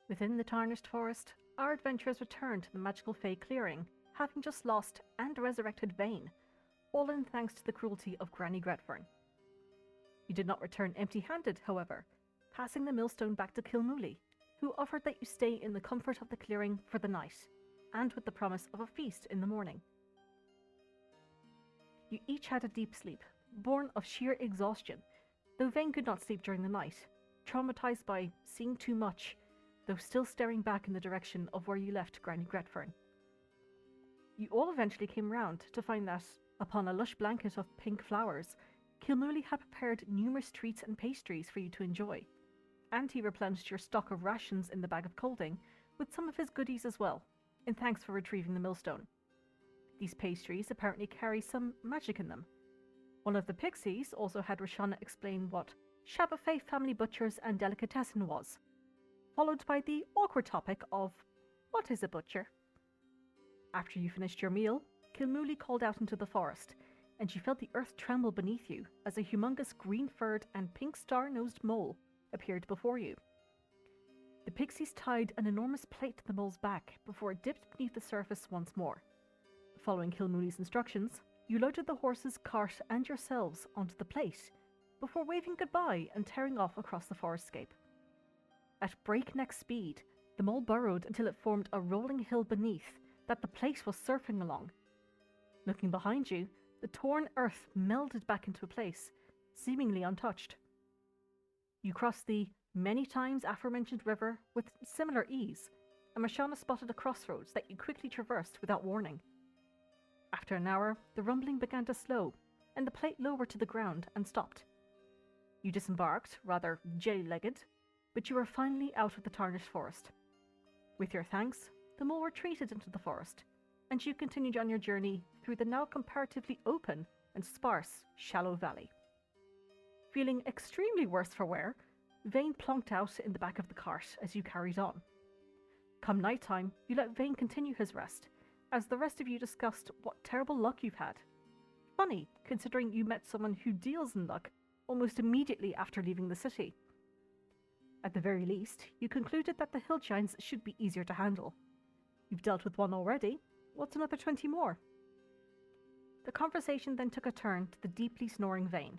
Within the Tarnished Forest, our adventurers return to the magical Fey clearing, having just lost and resurrected Vane, all in thanks to the cruelty of Granny Gretfern. You did not return empty-handed, however, passing the millstone back to Kilmuli, who offered that you stay in the comfort of the clearing for the night, and with the promise of a feast in the morning. You each had a deep sleep, born of sheer exhaustion, though Vane could not sleep during the night, traumatized by seeing too much, though still staring back in the direction of where you left Granny Gretfern. You all eventually came round to find that, upon a lush blanket of pink flowers, Kilmuli had prepared numerous treats and pastries for you to enjoy, and he replenished your stock of rations in the bag of colding with some of his goodies as well, in thanks for retrieving the millstone. These pastries apparently carry some magic in them. One of the pixies also had Roshana explain what Shabafay family butchers and delicatessen was, followed by the awkward topic of what is a butcher? After you finished your meal, Kilmuli called out into the forest, and you felt the earth tremble beneath you as a humongous green-furred and pink star-nosed mole appeared before you. The pixies tied an enormous plate to the mole's back before it dipped beneath the surface once more. Following Kilmuli's instructions, you loaded the horse's cart and yourselves onto the plate, before waving goodbye and tearing off across the forestscape. At breakneck speed, the mole burrowed until it formed a rolling hill beneath that the plate was surfing along. Looking behind you, the torn earth melded back into place, seemingly untouched. You crossed the many times aforementioned river with similar ease, and Mashana spotted a crossroads that you quickly traversed without warning. After an hour, the rumbling began to slow, and the plate lowered to the ground and stopped. You disembarked, rather jelly-legged, but you were finally out of the Tarnished Forest. With your thanks, the mole retreated into the forest, and you continued on your journey through the now comparatively open and sparse shallow valley. Feeling extremely worse for wear, Vane plonked out in the back of the cart as you carried on. Come nighttime, you let Vane continue his rest, as the rest of you discussed what terrible luck you've had. Funny, considering you met someone who deals in luck almost immediately after leaving the city. At the very least, you concluded that the hill giants should be easier to handle. You've dealt with one already, what's another 20 more? The conversation then took a turn to the deeply snoring Vane,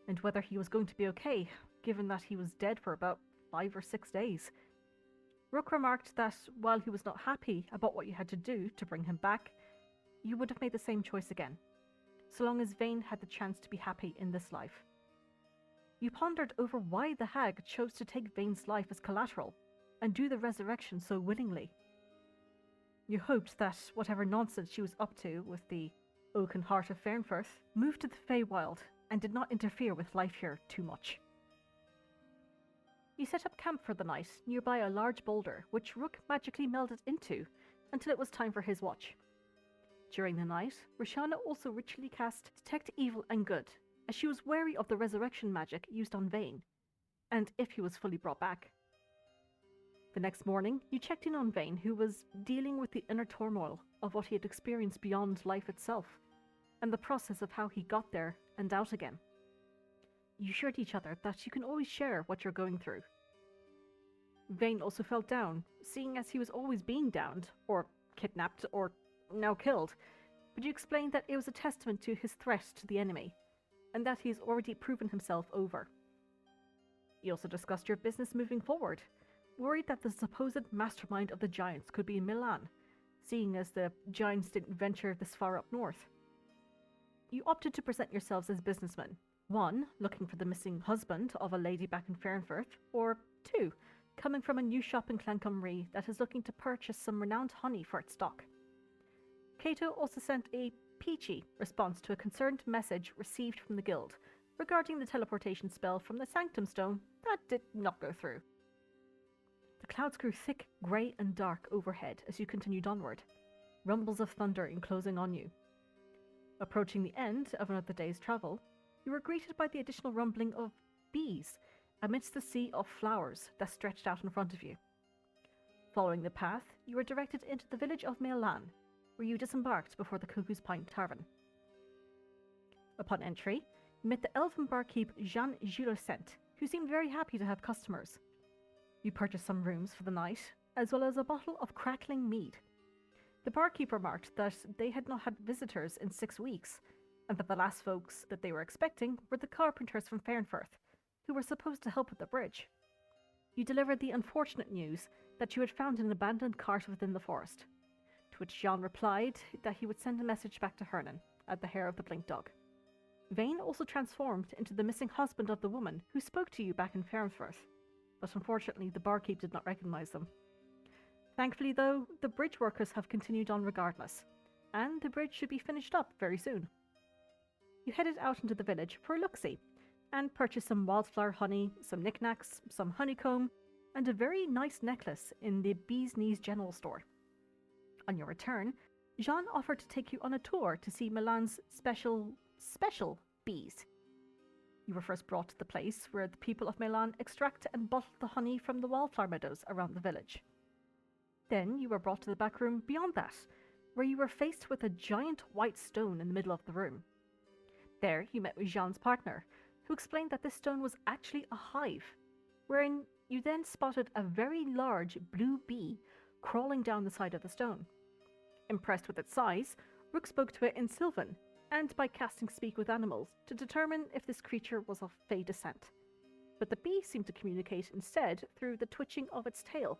and whether he was going to be okay, given that he was dead for about 5 or 6 days. Rook remarked that while he was not happy about what you had to do to bring him back, you would have made the same choice again, so long as Vane had the chance to be happy in this life. You pondered over why the hag chose to take Vane's life as collateral and do the resurrection so willingly. You hoped that whatever nonsense she was up to with the oaken heart of Fernfirth moved to the Feywild and did not interfere with life here too much. You set up camp for the night nearby a large boulder, which Rook magically melded into until it was time for his watch. During the night, Roshana also ritually cast Detect Evil and Good, as she was wary of the resurrection magic used on Vane, and if he was fully brought back. The next morning, you checked in on Vane, who was dealing with the inner turmoil of what he had experienced beyond life itself, and the process of how he got there and out again. You assured each other that you can always share what you're going through. Vane also felt down, seeing as he was always being downed, or kidnapped, or now killed, but you explained that it was a testament to his threat to the enemy, and that he has already proven himself over. You also discussed your business moving forward, worried that the supposed mastermind of the giants could be in Miellan, seeing as the giants didn't venture this far up north. You opted to present yourselves as businessmen, 1, looking for the missing husband of a lady back in Fernfirth, or 2, coming from a new shop in Clancomrie that is looking to purchase some renowned honey for its stock. Cato also sent a peachy response to a concerned message received from the guild regarding the teleportation spell from the Sanctum Stone that did not go through. The clouds grew thick, grey and dark overhead as you continued onward, rumbles of thunder enclosing on you. Approaching the end of another day's travel, you were greeted by the additional rumbling of bees amidst the sea of flowers that stretched out in front of you. Following the path, you were directed into the village of Miellan, where you disembarked before the Cuckoo's Pint Tavern. Upon entry, you met the elven barkeep Jean Gilocent, who seemed very happy to have customers. You purchased some rooms for the night, as well as a bottle of crackling mead. The barkeeper remarked that they had not had visitors in 6 weeks, and that the last folks that they were expecting were the carpenters from Farnforth, who were supposed to help with the bridge. You delivered the unfortunate news that you had found an abandoned cart within the forest, to which Jean replied that he would send a message back to Hernan at the hair of the blink dog. Vane also transformed into the missing husband of the woman who spoke to you back in Farnforth, but unfortunately the barkeep did not recognize them. Thankfully though, the bridge workers have continued on regardless, and the bridge should be finished up very soon. You headed out into the village for a look-see, and purchased some wildflower honey, some knickknacks, some honeycomb, and a very nice necklace in the Bee's Knees general store. On your return, Jean offered to take you on a tour to see Miellan's special bees. You were first brought to the place where the people of Miellan extract and bottle the honey from the wildflower meadows around the village. Then you were brought to the back room beyond that, where you were faced with a giant white stone in the middle of the room. There you met with Jean's partner, who explained that this stone was actually a hive, wherein you then spotted a very large blue bee crawling down the side of the stone. Impressed with its size, Rook spoke to it in Sylvan, and by casting Speak with Animals to determine if this creature was of Fey descent. But the bee seemed to communicate instead through the twitching of its tail.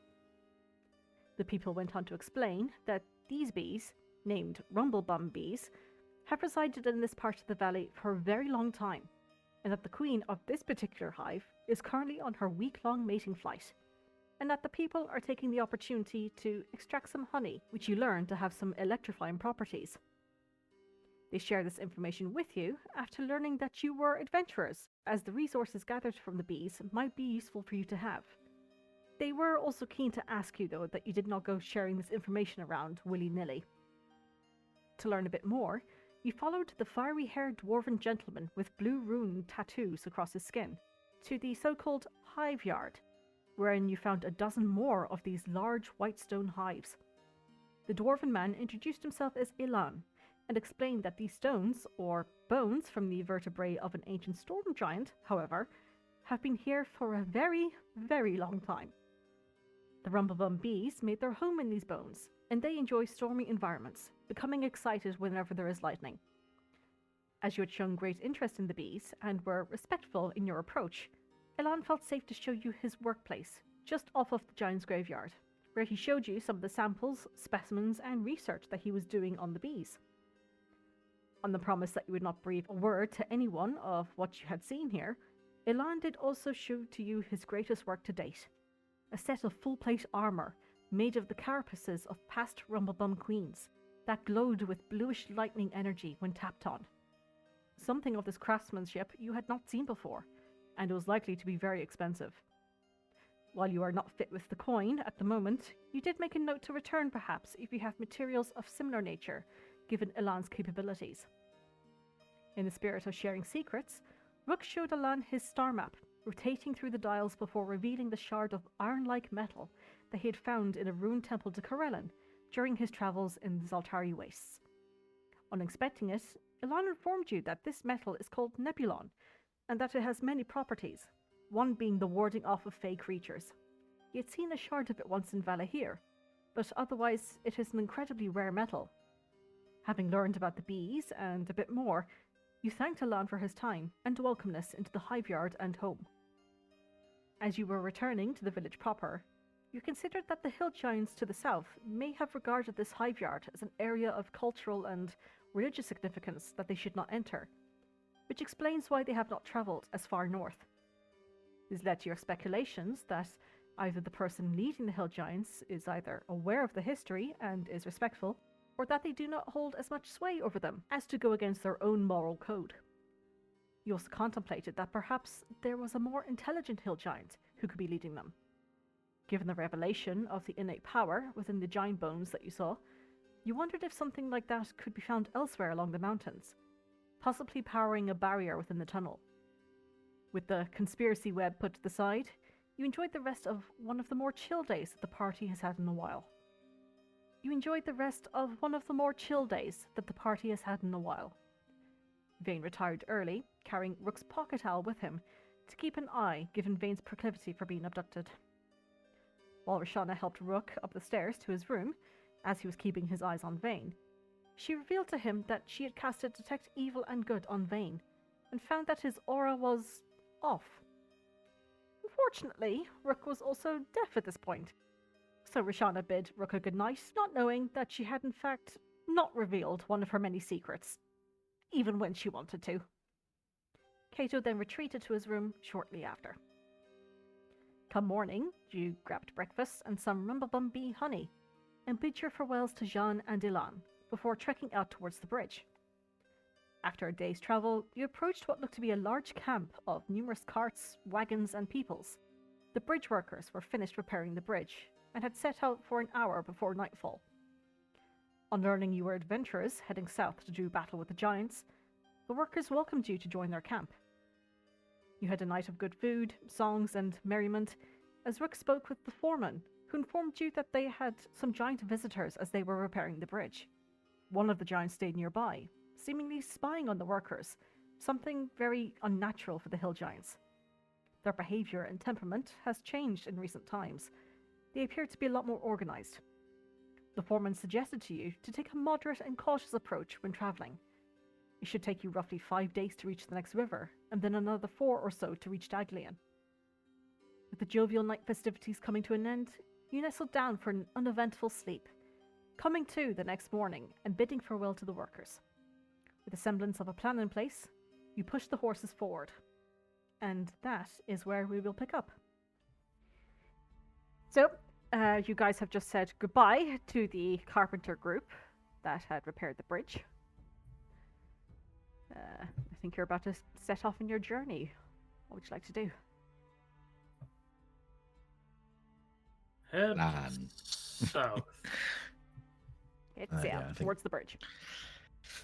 The people went on to explain that these bees, named Rumblebum bees, have resided in this part of the valley for a very long time, and that the queen of this particular hive is currently on her week-long mating flight, and that the people are taking the opportunity to extract some honey, which you learn to have some electrifying properties. They share this information with you after learning that you were adventurers, as the resources gathered from the bees might be useful for you to have. They were also keen to ask you, though, that you did not go sharing this information around willy-nilly. To learn a bit more, you followed the fiery-haired dwarven gentleman with blue rune tattoos across his skin to the so-called hive yard, wherein you found a dozen more of these large white stone hives. The dwarven man introduced himself as Miellan and explained that these stones, or bones from the vertebrae of an ancient storm giant, however, have been here for a very, very long time. The Rumblebum bees made their home in these bones, and they enjoy stormy environments, becoming excited whenever there is lightning. As you had shown great interest in the bees and were respectful in your approach, Miellan felt safe to show you his workplace, just off of the giant's graveyard, where he showed you some of the samples, specimens, and research that he was doing on the bees. On the promise that you would not breathe a word to anyone of what you had seen here, Miellan did also show to you his greatest work to date, a set of full-plate armour made of the carapaces of past Rumblebum queens that glowed with bluish lightning energy when tapped on. Something of this craftsmanship you had not seen before, and it was likely to be very expensive. While you are not fit with the coin at the moment, you did make a note to return perhaps if you have materials of similar nature, given Miellan's capabilities. In the spirit of sharing secrets, Rook showed Miellan his star map, rotating through the dials before revealing the shard of iron-like metal that he had found in a ruined temple to Kilar'une during his travels in the Zaltari wastes. On inspecting it, Miellan informed you that this metal is called Nebulon, and that it has many properties, one being the warding off of Fey creatures. He had seen a shard of it once in Valahir, but otherwise it is an incredibly rare metal. Having learned about the bees and a bit more, you thanked Miellan for his time and welcomeness into the hive yard and home. As you were returning to the village proper, you considered that the hill giants to the south may have regarded this hive yard as an area of cultural and religious significance that they should not enter, which explains why they have not travelled as far north. This led to your speculations that either the person leading the hill giants is either aware of the history and is respectful, or that they do not hold as much sway over them as to go against their own moral code. You also contemplated that perhaps there was a more intelligent hill giant who could be leading them. Given the revelation of the innate power within the giant bones that you saw, you wondered if something like that could be found elsewhere along the mountains, possibly powering a barrier within the tunnel. With the conspiracy web put to the side, you enjoyed the rest of one of the more chill days that the party has had in a while. Vane retired early, carrying Rook's pocket owl with him to keep an eye given Vane's proclivity for being abducted. while Roshana helped Rook up the stairs to his room, as he was keeping his eyes on Vane, she revealed to him that she had casted Detect Evil and Good on Vane, and found that his aura was off. Unfortunately, Rook was also deaf at this point, so Roshana bid Rook a good night, not knowing that she had in fact not revealed one of her many secrets, even when she wanted to. Cato then retreated to his room shortly after. Come morning, you grabbed breakfast and some rumblebum bee honey, and bid your farewells to Jean and Ilan before trekking out towards the bridge. After a day's travel, you approached what looked to be a large camp of numerous carts, wagons, and peoples. The bridge workers were finished repairing the bridge and had set out for an hour before nightfall. On learning you were adventurers heading south to do battle with the giants, the workers welcomed you to join their camp. You had a night of good food, songs, and merriment, as Rook spoke with the foreman, who informed you that they had some giant visitors as they were repairing the bridge. One of the giants stayed nearby, seemingly spying on the workers, something very unnatural for the hill giants. Their behavior and temperament has changed in recent times. They appear to be a lot more organized. The foreman suggested to you to take a moderate and cautious approach when traveling. It should take you roughly 5 days to reach the next river, and then another 4 or so to reach Daglian. With the jovial night festivities coming to an end, you nestled down for an uneventful sleep, coming to the next morning and bidding farewell to the workers. With a semblance of a plan in place, you push the horses forward. And that is where we will pick up. So, you guys have just said goodbye to the carpenter group that had repaired the bridge. I think you're about to set off on your journey. What would you like to do? Head Plan. south It's Yeah, I think- towards the bridge.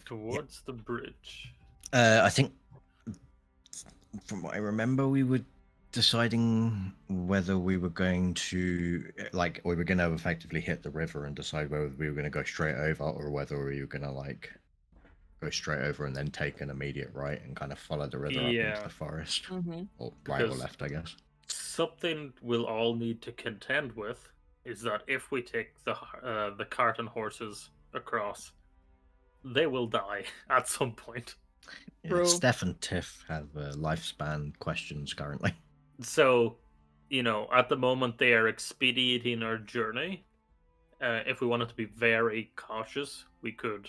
towards the bridge. I think, from what I remember, we were deciding whether we were going to, we were going to effectively hit the river and decide whether we were going to go straight over or whether we were going to, go straight over and then take an immediate right and kind of follow the river up into Yeah. the forest. Mm-hmm. Or right or Because- left, I guess. Something we'll all need to contend with is that if we take the cart and horses across, they will die at some point. Yeah, True. Steph and Tiff have lifespan questions currently. So, at the moment they are expediting our journey. If we wanted to be very cautious, we could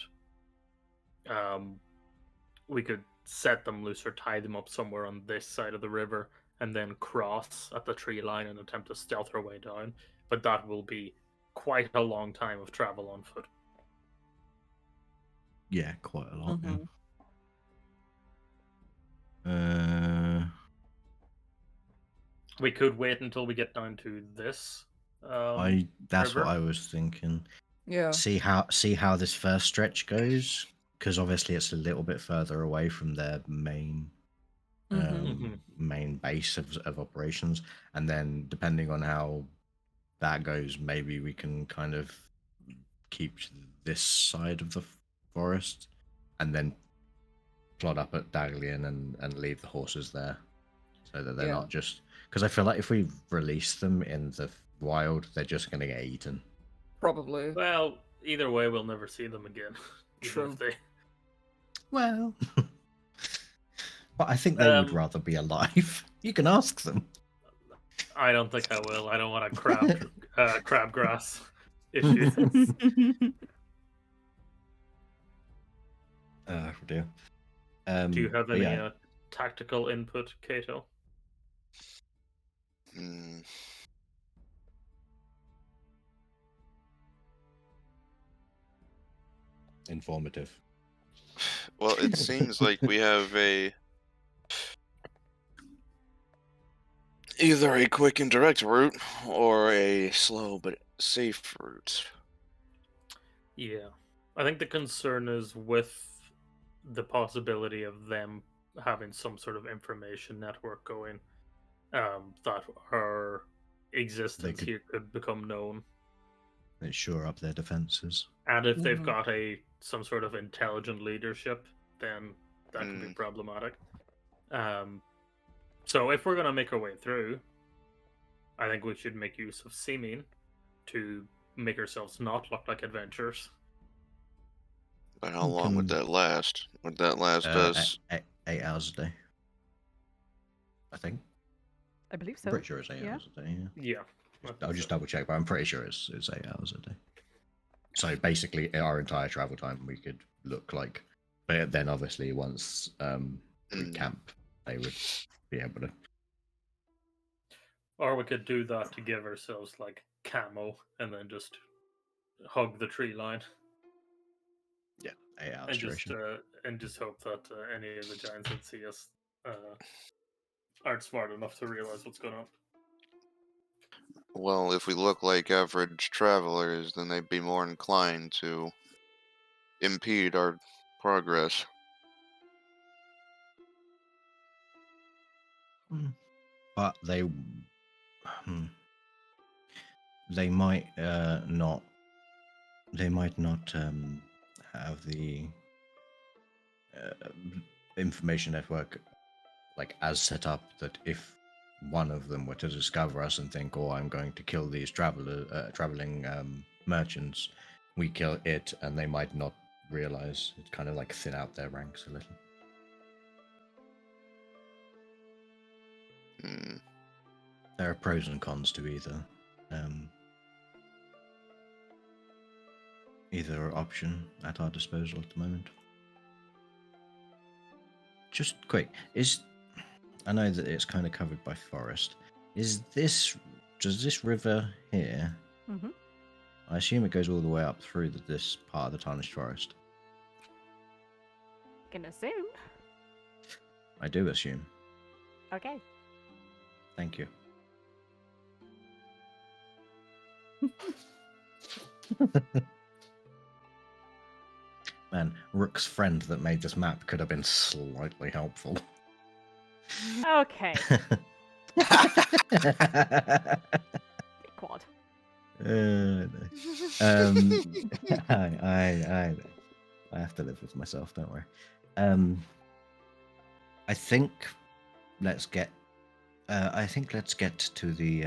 set them loose or tie them up somewhere on this side of the river and then cross at the tree line and attempt to stealth our way down. But that will be quite a long time of travel on foot. Yeah, quite a lot. Mhm. Yeah. We could wait until we get down to this. That's what river? I was thinking. Yeah. See how this first stretch goes, because obviously it's a little bit further away from their main Mhm. main base of operations, and then depending on how that goes, maybe we can kind of keep to this side of the forest and then plod up at Daglian and leave the horses there, so that they're Yeah. not just, because I feel like if we release them in the wild, they're just going to get eaten. Probably. Well, either way, we'll never see them again. even True. if they- Well, but I think they would Um, rather be alive. You can ask them. I don't think I will. I don't want a crabgrass issue. Oh dear. Do you have but any yeah, tactical input, Kato? informative. Well, it seems like we have either a quick and direct route or a slow but safe route. Yeah. I think the concern is with the possibility of them having some sort of information network going, that our existence could- here could become known. They shore up their defenses. And if they've Mhm. got some sort of intelligent leadership, then that could be problematic. So if we're gonna make our way through, I think we should make use of seeming to make ourselves not look like adventurers. But how long would Can- that last? Would that last us? 8 hours a day. I think. I believe I'm so. pretty sure it's 8 yeah. hours a day. Yeah. Yeah. I I'll think just so. double check, but I'm pretty sure it's 8 hours a day. So basically, our entire travel time we could look like, but then obviously once we Mm. camp, they would be able to. Or we could do that to give ourselves like camo and then just hug the tree line 8 hours and just duration. hope that any of the giants that see us aren't smart enough to realize what's going on. Well, if we look like average travelers, then they'd be more inclined to impede our progress. But they might not. They might not have the information network like as set up that if one of them were to discover us and think, "Oh, I'm going to kill these traveling merchants," we kill it, and they might not realize. It's kind of like thin out their ranks a little. Hmm. There are pros and cons to either option at our disposal at the moment. Just quick, I know that it's kind of covered by forest. Does this river here? Mm-hmm. I assume it goes all the way up through this part of the tarnished forest. Can assume. I do assume. Okay. Thank you. Man, Rook's friend that made this map could have been slightly helpful. Okay. Quad. No. I have to live with myself, don't worry. I think let's get to the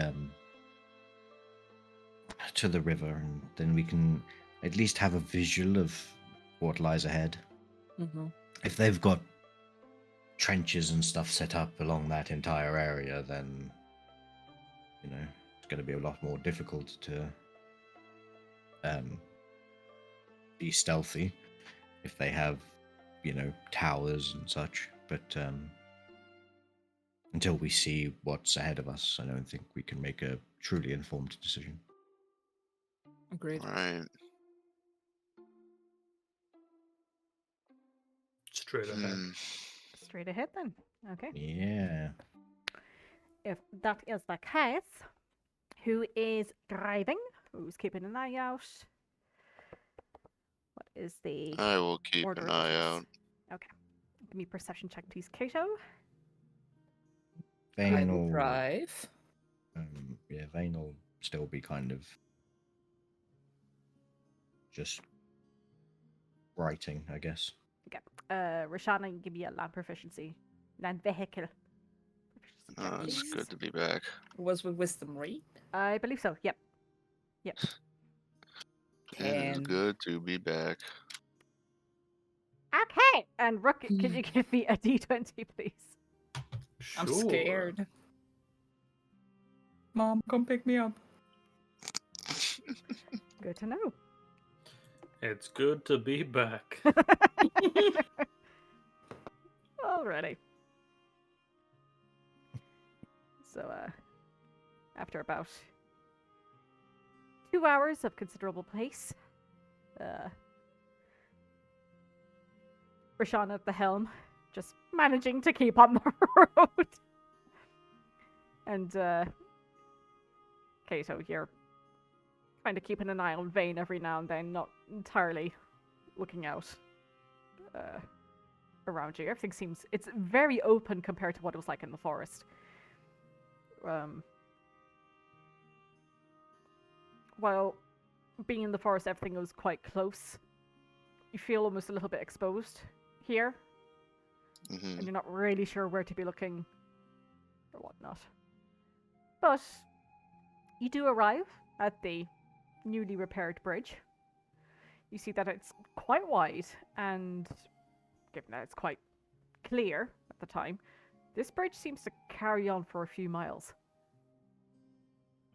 river, and then we can at least have a visual of what lies ahead. Mm-hmm. If they've got trenches and stuff set up along that entire area, then it's going to be a lot more difficult to be stealthy if they have towers and such. But until we see what's ahead of us, I don't think we can make a truly informed decision. Agreed. Right. Straight ahead. Hmm. Straight ahead then. Okay. Yeah. If that is the case, who is driving? Who's keeping an eye out? What is the I will keep order an of eye business? out. Okay. Give me a perception check, please, Kato. I Vane will will drive. Vane will still be kind of just writing, I guess. Okay. Rashana, give me a land proficiency. Land vehicle. Proficiency check, It's please. good to be back. Was with wisdom, right? I believe so. Yep. It is 10. good to be back. Okay. And Rook, can you give me a d20, please? I'm Sure. scared. Mom, come pick me up. Good to know. It's good to be back. Alrighty. So, after about 2 hours of considerable pace, Rashawn at the helm, just managing to keep on the road. And, Kato, you're kind of keeping an eye on Vane every now and then, not entirely looking out around you. Everything seems... It's very open compared to what it was like in the forest. While being in the forest, everything was quite close. You feel almost a little bit exposed here, Hmm. and you're not really sure where to be looking or whatnot. But You do arrive at the newly repaired bridge. You see that it's quite wide, and given that it's quite clear at the time, this bridge seems to carry on for a few miles.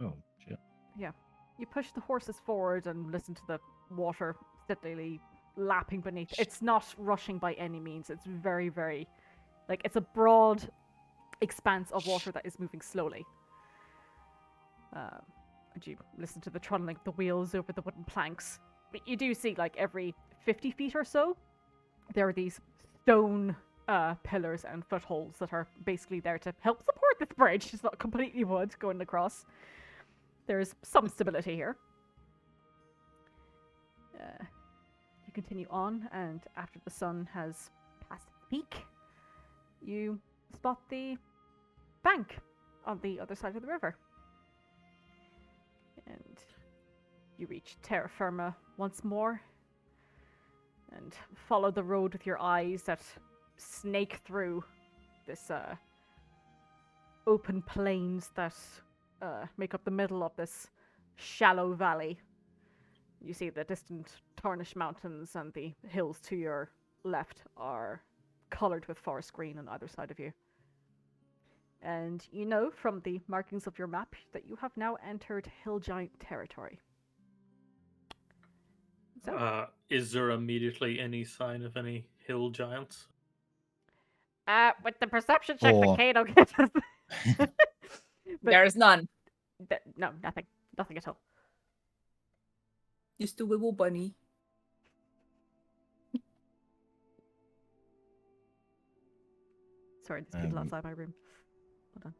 Oh, shit. Yeah. You push the horses forward and listen to the water steadily lapping beneath. It's not rushing by any means. It's very, very... Like, it's a broad expanse of water that is moving slowly. And you listen to the trundling of the wheels over the wooden planks. But you do see, like, every 50 feet or so, there are these stone pillars and footholds that are basically there to help support this bridge. It's not completely wood going across. There's some stability here. You continue on, and after the sun has passed its peak, you spot the bank on the other side of the river. And you reach terra firma once more, and follow the road with your eyes that snake through this open plains that make up the middle of this shallow valley. You see the distant Tarnished Mountains, and the hills to your left are coloured with forest green on either side of you. And you know from the markings of your map that you have now entered Hill Giant territory. So, Is there immediately any sign of any hill giants? with the perception check Or- that Kato gets us. But- There's none. No, nothing. Nothing at all. Just a wibble bunny. Sorry, there's people Um, outside my room. Hold on.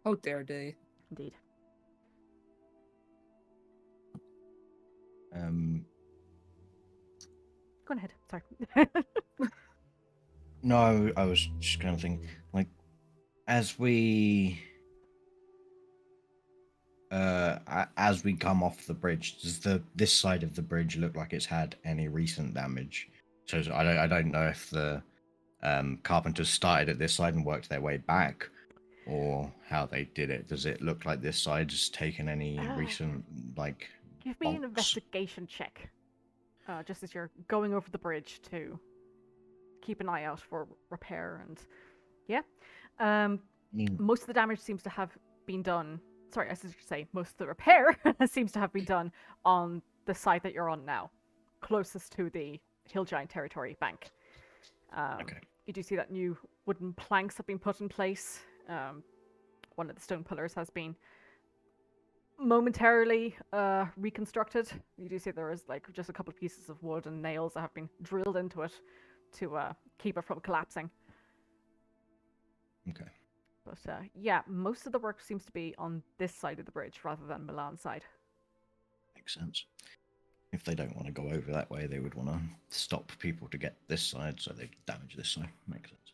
How dare they? Indeed. Go on ahead. Sorry. No, I was just kind of thinking, like, as we come off the bridge, does this side of the bridge look like it's had any recent damage? So I don't know if the carpenters started at this side and worked their way back, or how they did it. Does it look like this side has taken any recent, like, Give me an bonks? investigation check. Just as you're going over the bridge to keep an eye out for repair and... Yeah. Most of the damage seems to have been done... Sorry, I should say most of the repair seems to have been done on the side that you're on now, closest to the Hill Giant territory bank. Okay. You do see that new wooden planks have been put in place. One of the stone pillars has been momentarily reconstructed. You do see there is like just a couple of pieces of wood and nails that have been drilled into it to keep it from collapsing. Okay. But yeah, most of the work seems to be on this side of the bridge rather than Miellan's side. Makes sense. If they don't want to go over that way, they would want to stop people to get this side, so they damage this side. Makes sense.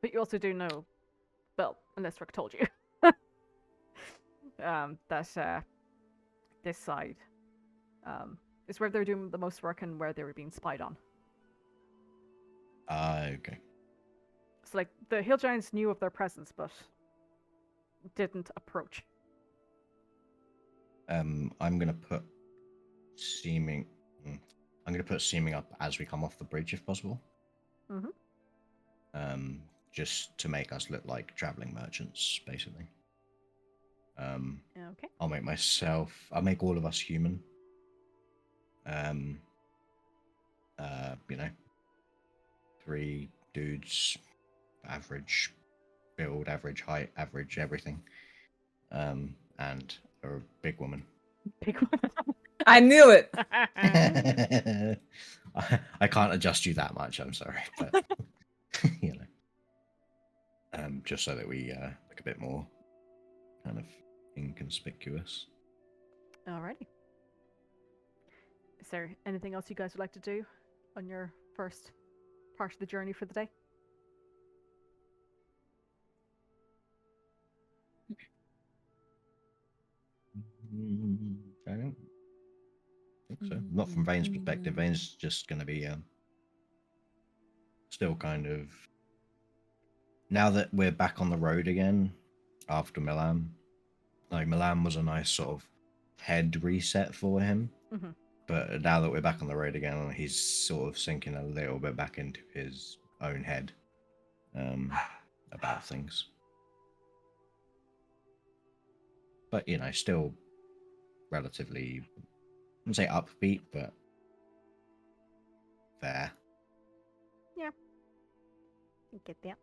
But you also do know, well, unless Rick told you, that this side is where they're doing the most work and where they were being spied on. Okay. So, like, the Hill Giants knew of their presence, but didn't approach. I'm gonna put seeming. I'm gonna put seeming up as we come off the bridge, if possible. Just to make us look like traveling merchants, basically. Okay. I'll make all of us human. You know, 3 dudes, average build, average height, average everything, and a big woman. Big one. I knew it. I can't adjust you that much. I'm sorry, but you know, just so that we look a bit more kind of inconspicuous. Alrighty. Is there anything else you guys would like to do on your first part of the journey for the day? I don't think so. Not from Vane's perspective. Vane's just going to be still kind of, now that we're back on the road again after Miellan, like Milan was a nice sort of head reset for him. Mhm. But now that we're back on the road again, he's sort of sinking a little bit back into his own head about things. But still relatively, I wouldn't say upbeat, but there. I get that.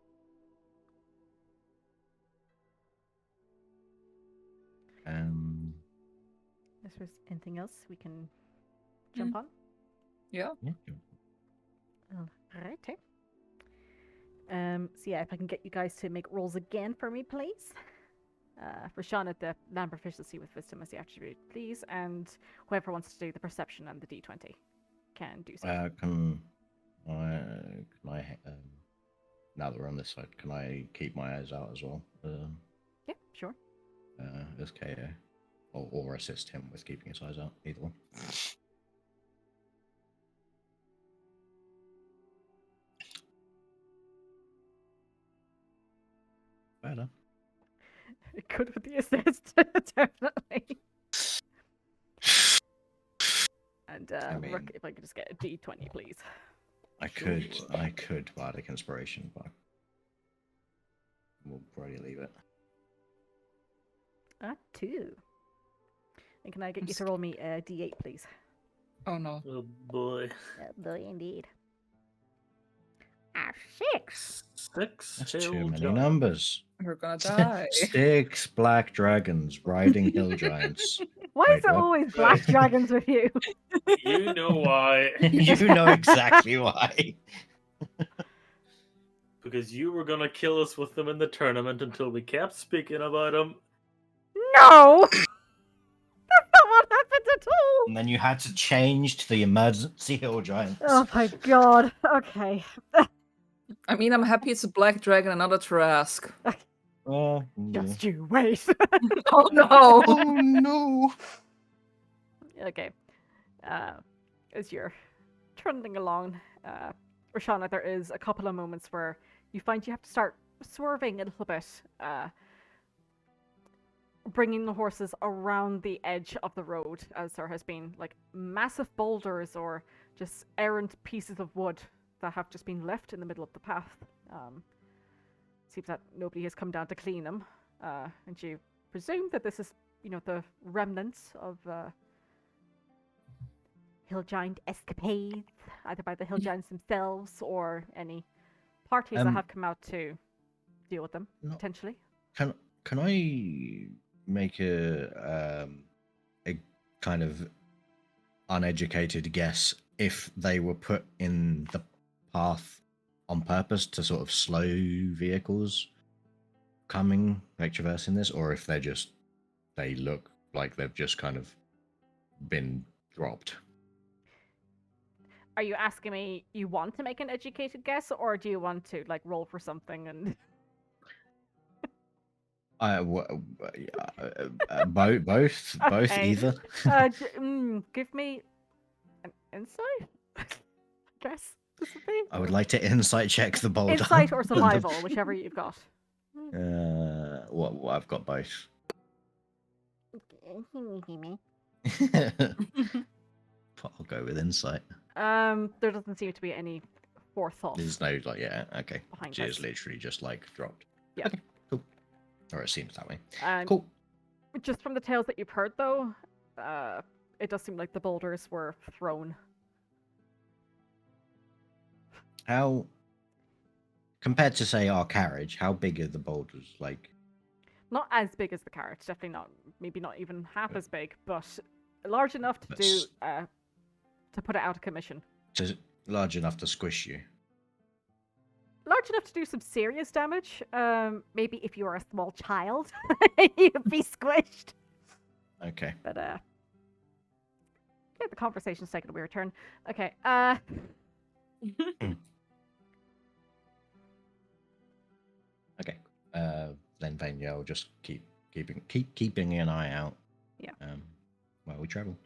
If there's anything else we can jump on. Yeah. Yeah. Alrighty. So yeah, if I can get you guys to make rolls again for me, please. For Sean at the land proficiency with wisdom as the attribute, please, and whoever wants to do the perception and the d20 can do so. Can I now that we're on this side, can I keep my eyes out as well? Yeah, sure. As KO, or assist him with keeping his eyes out. Either one. Better. Good with the assist, definitely. And Rook, if I could just get a d20, please. I could bardic inspiration, but we'll probably leave it. 2. And can I get you to roll me a d8, please? Oh no. Oh boy. Boy, indeed. 6. 6. That's too hill many giants. numbers. We're gonna die. 6 black dragons riding hill giants. Why Wait, is it what? always black dragons with you? You know why. You know exactly why. Because you were gonna kill us with them in the tournament until we kept speaking about them. No! That's not what happened at all! And then you had to change to the emergency hill giants. Oh my god. Okay. I mean, I'm happy it's a black dragon and not a Trask. Oh, Just you wait. Oh no! oh no! Okay. As you're trundling along, Rashana, there is a couple of moments where you find you have to start swerving a little bit, bringing the horses around the edge of the road, as there has been like massive boulders or just errant pieces of wood that have just been left in the middle of the path. Seems that nobody has come down to clean them, and you presume that this is, the remnants of hill giant escapades, either by the hill giants themselves or any parties that have come out to deal with them, potentially. Can I make a kind of uneducated guess if they were put in the path on purpose to sort of slow vehicles coming, like traversing this, or if they look like they've just kind of been dropped? Are you asking me you want to make an educated guess, or do you want to roll for something and Both, Okay. either. Give me an insight? I guess this would be I would like to insight check the boulder. insight or survival, whichever you've got. What I've got both. I'll go with insight. There doesn't seem to be any forethought. There's no okay. Behind She is this. literally just dropped. Yeah. Okay, cool. Or it seems that way. And Cool. just from the tales that you've heard, though, it does seem like the boulders were thrown. How, compared to say our carriage, how big are the boulders? Not as big as the carriage, definitely not. Maybe not even half as big, but large enough to do to put it out of commission. Large enough to squish you. Large enough to do some serious damage. Maybe if you were a small child, you'd be squished. Okay. But yeah, the conversation's taking a weird turn. Okay. Okay. Then Vanya will just keep keeping an eye out. Yeah. While we travel.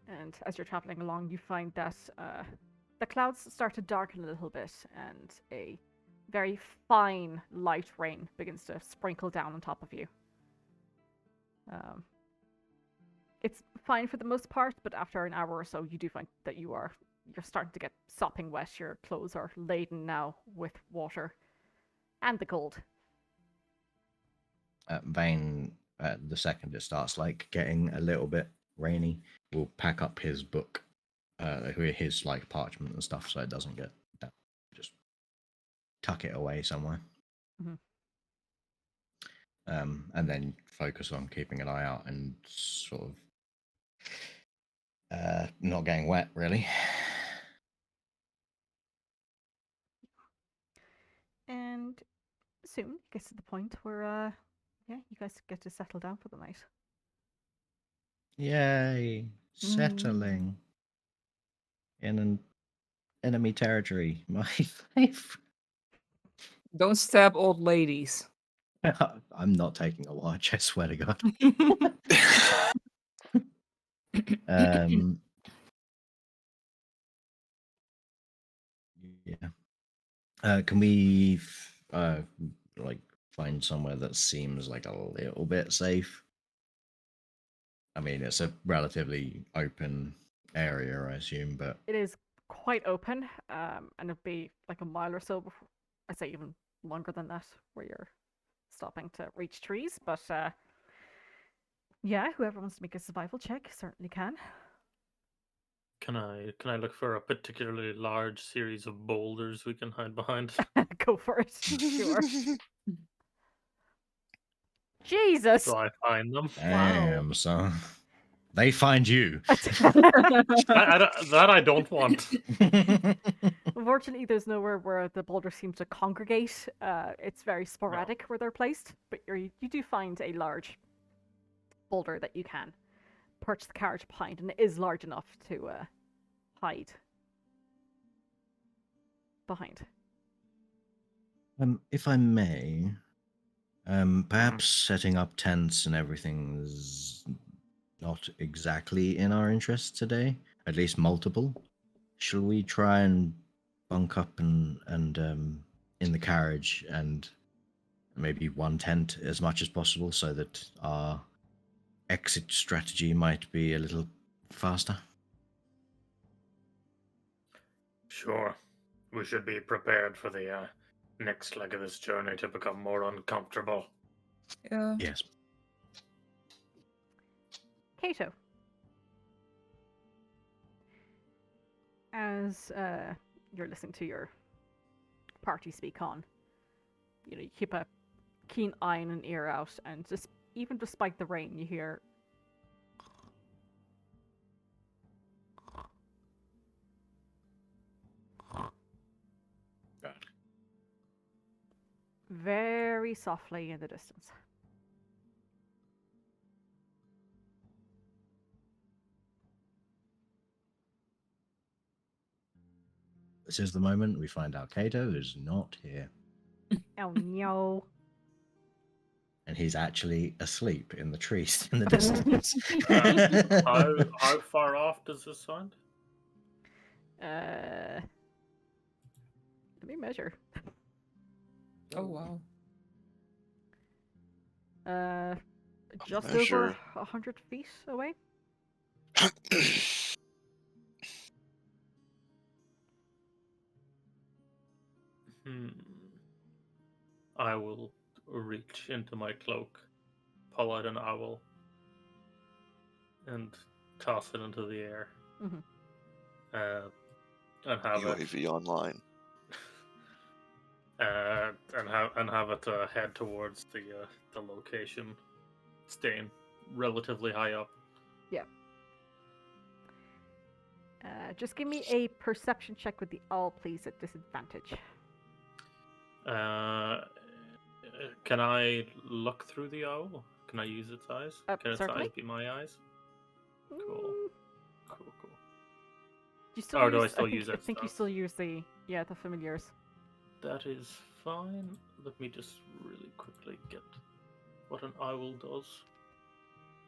And as you're traveling along, you find that the clouds start to darken a little bit, and a very fine light rain begins to sprinkle down on top of you. It's fine for the most part, but after an hour or so, you do find that you're starting to get sopping wet. Your clothes are laden now with water and the cold. Vane, the second it starts like getting a little bit rainy, will pack up his book, his like parchment and stuff, so it doesn't get down. Just tuck it away somewhere. Mhm. And then focus on keeping an eye out and sort of not getting wet, really. And soon it gets to the point where, yeah, you guys get to settle down for the night. Yay! Settling in an enemy territory. My favorite. Don't stab old ladies. I'm not taking a watch, I swear to God. Yeah. Can we like find somewhere that seems like a little bit safe? I mean, it's a relatively open area, I assume, but It is quite open, and it'll be like a mile or so before, I'd say even longer than that, where you're stopping to reach trees. But yeah, whoever wants to make a survival check certainly can. Can I look for a particularly large series of boulders we can hide behind? Go for it. Sure. Jesus! Do I find them? damn, son. They find you. That I don't want. Unfortunately, there's nowhere where the boulders seem to congregate. It's very sporadic where they're placed, but you do find a large boulder that you can perch the carriage behind, and it is large enough to hide behind. If I may, perhaps setting up tents and everything is not exactly in our interest today. At least multiple. Shall we try and bunk up and in the carriage and maybe one tent as much as possible so that our exit strategy might be a little faster? Sure. We should be prepared for the next leg of this journey to become more uncomfortable. Yeah. Yes. Kato. As you're listening to your party speak on, you keep a keen eye and an ear out, and just even despite the rain, you hear very softly in the distance. This is the moment we find out Kato is not here. Oh no. And he's actually asleep in the trees in the distance. How far off does this sound? Let me measure. Oh wow. Just measure. over 100 feet away. I will reach into my cloak, pull out an owl, and toss it into the air. Mhm. And have UAV online. and have it head towards the location, staying relatively high up. Yeah. Just give me a perception check with the owl, please, at disadvantage. Can I look through the owl? Can I use its eyes? Can its Certainly. eyes be my eyes? Cool. Cool. Do you still Or use, do I still think, use I that think you stuff? still use the familiars. That is fine. Let me just really quickly get what an owl does.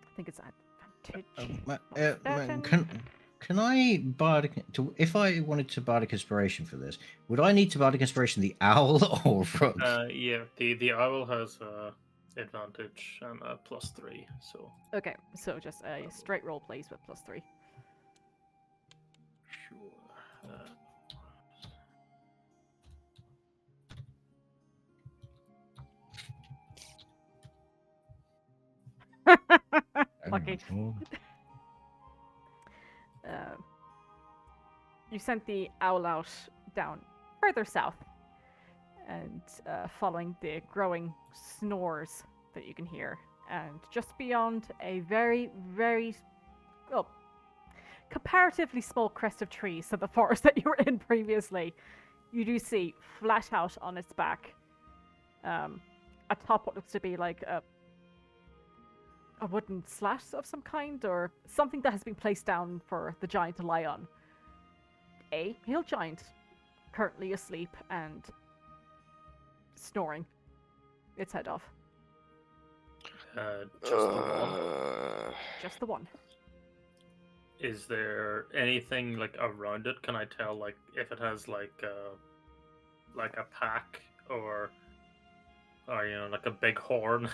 I think it's advantage. Can I bardic if I wanted to bardic inspiration for this? Would I need to bardic inspiration the owl or frog? Yeah. The owl has advantage and a +3. So Okay, so just a straight roll, please, with +3. sure. Lucky. Oh, You sent the owl out down further south, and following the growing snores that you can hear, and just beyond a very, very, well, comparatively small crest of trees to the forest that you were in previously, you do see flat out on its back, atop what looks to be like a wooden slat of some kind, or something that has been placed down for the giant to lie on. A hill giant, currently asleep and snoring its head off. Just the one. Just the one. Is there anything like around it? Can I tell like if it has like a pack or you know, like a big horn?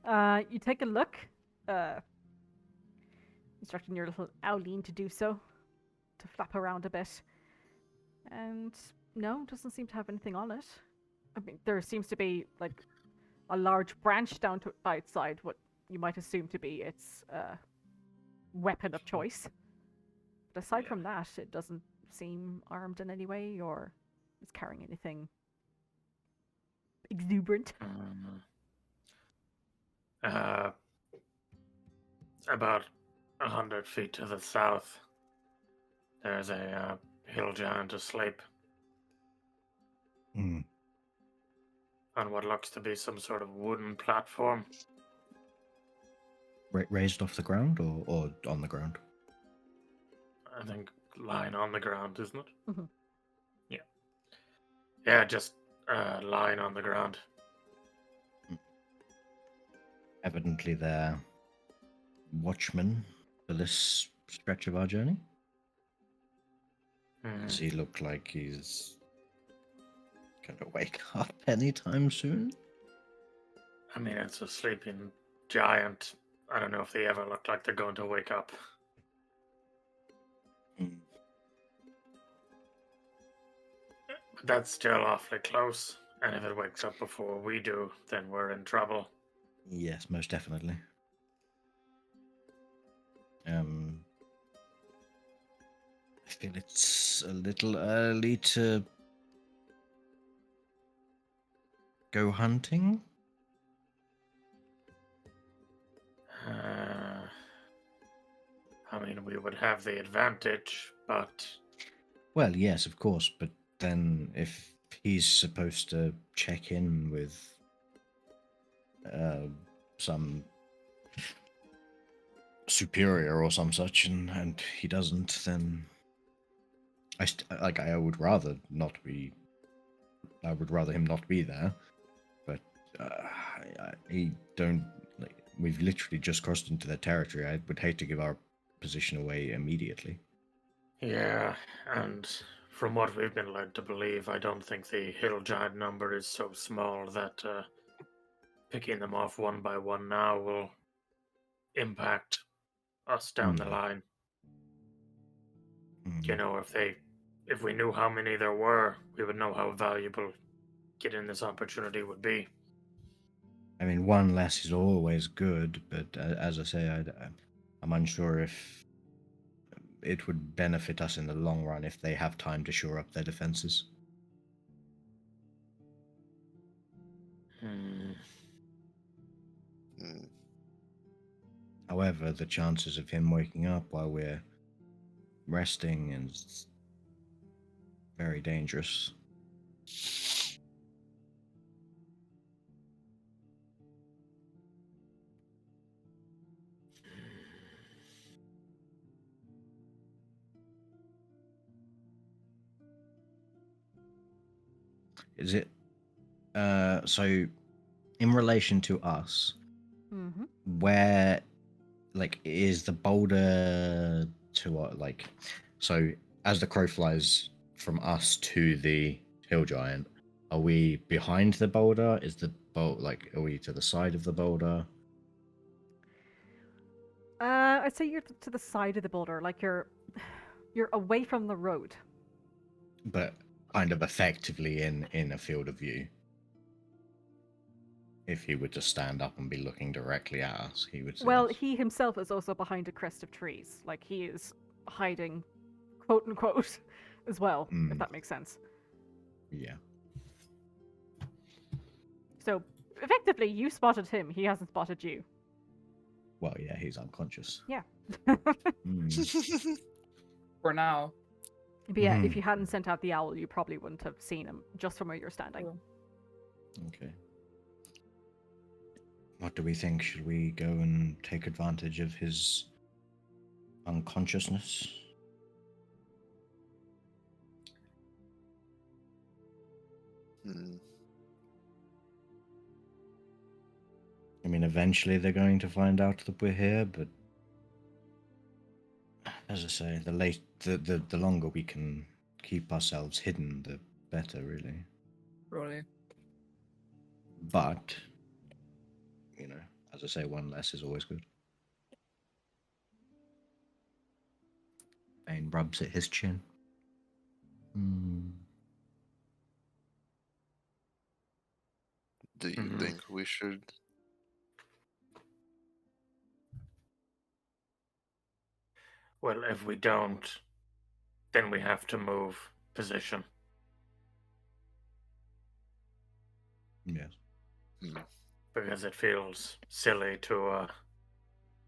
You take a look, instructing your little owline to do so, to flap around a bit. And no, doesn't seem to have anything on it. I mean, there seems to be like a large branch down to outside what you might assume to be its weapon of choice. But aside from that, it doesn't seem armed in any way or is carrying anything exuberant. About 100 feet to the south, there's a hill giant asleep hmm. on what looks to be some sort of wooden platform. Raised off the ground or on the ground? I think lying on the ground, isn't it? Mhm. Yeah. Yeah, just lying on the ground. Evidently they're watchmen for this stretch of our journey. Does he look like he's gonna wake up anytime soon? I mean, it's a sleeping giant. I don't know if they ever look like they're going to wake up. Hmm. But that's still awfully close. And if it wakes up before we do, then we're in trouble. Yes, most definitely. I feel it's a little early to go hunting. I mean, we would have the advantage, but Well, yes, of course, but then if he's supposed to check in with some superior or some such, and he doesn't, then I would rather not be. I would rather him not be there, but I don't. Like, we've literally just crossed into their territory. I would hate to give our position away immediately. yeah, and from what we've been led to believe, I don't think the hill giant number is so small that picking them off one by one now will impact us down the No. line. Mm. You know, if we knew how many there were, we would know how valuable getting this opportunity would be. I mean, one less is always good, but as I say, I'm unsure if it would benefit us in the long run if they have time to shore up their defenses. However, the chances of him waking up while we're resting is very dangerous. Is it so in relation to us, Mm-hmm. where like is the boulder to what, like, so as the crow flies from us to the hill giant, are we behind the boulder? Is the boat? Like, are we to the side of the boulder? I'd say you're to the side of the boulder, like you're away from the road. But kind of effectively in a field of view. If he were to stand up and be looking directly at us, he would see Well, us. he himself is also behind a crest of trees. Like he is hiding, quote unquote, as well, if Mm. that makes sense. Yeah. So effectively, you spotted him. He hasn't spotted you. Well, yeah, he's unconscious. Yeah. Mm. For now. But yeah, if Mhm. you hadn't sent out the owl, you probably wouldn't have seen him just from where you're standing. Cool. Okay. What do we think? Should we go and take advantage of his unconsciousness? Hmm. I mean, eventually they're going to find out that we're here, but as I say, the longer we can keep ourselves hidden, the better, really. Really. But, you know, as I say, one less is always good. Bane rubs at his chin. Do you Mhm. think we should? Well, if we don't, then we have to move position. Yes. Hmm. Because it feels silly to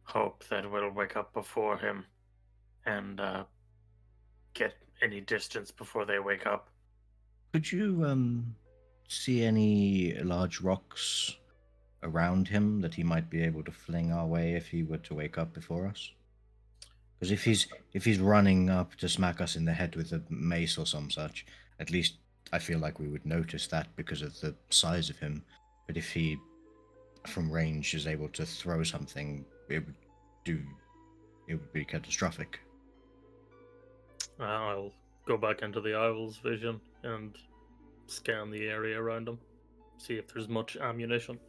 hope that we'll wake up before him and get any distance before they wake up. Could you see any large rocks around him that he might be able to fling our way if he were to wake up before us? Because if he's running up to smack us in the head with a mace or some such, at least I feel like we would notice that because of the size of him. But if he, from range, is able to throw something, it would be catastrophic. I'll go back into the owl's vision and scan the area around him, see if there's much ammunition.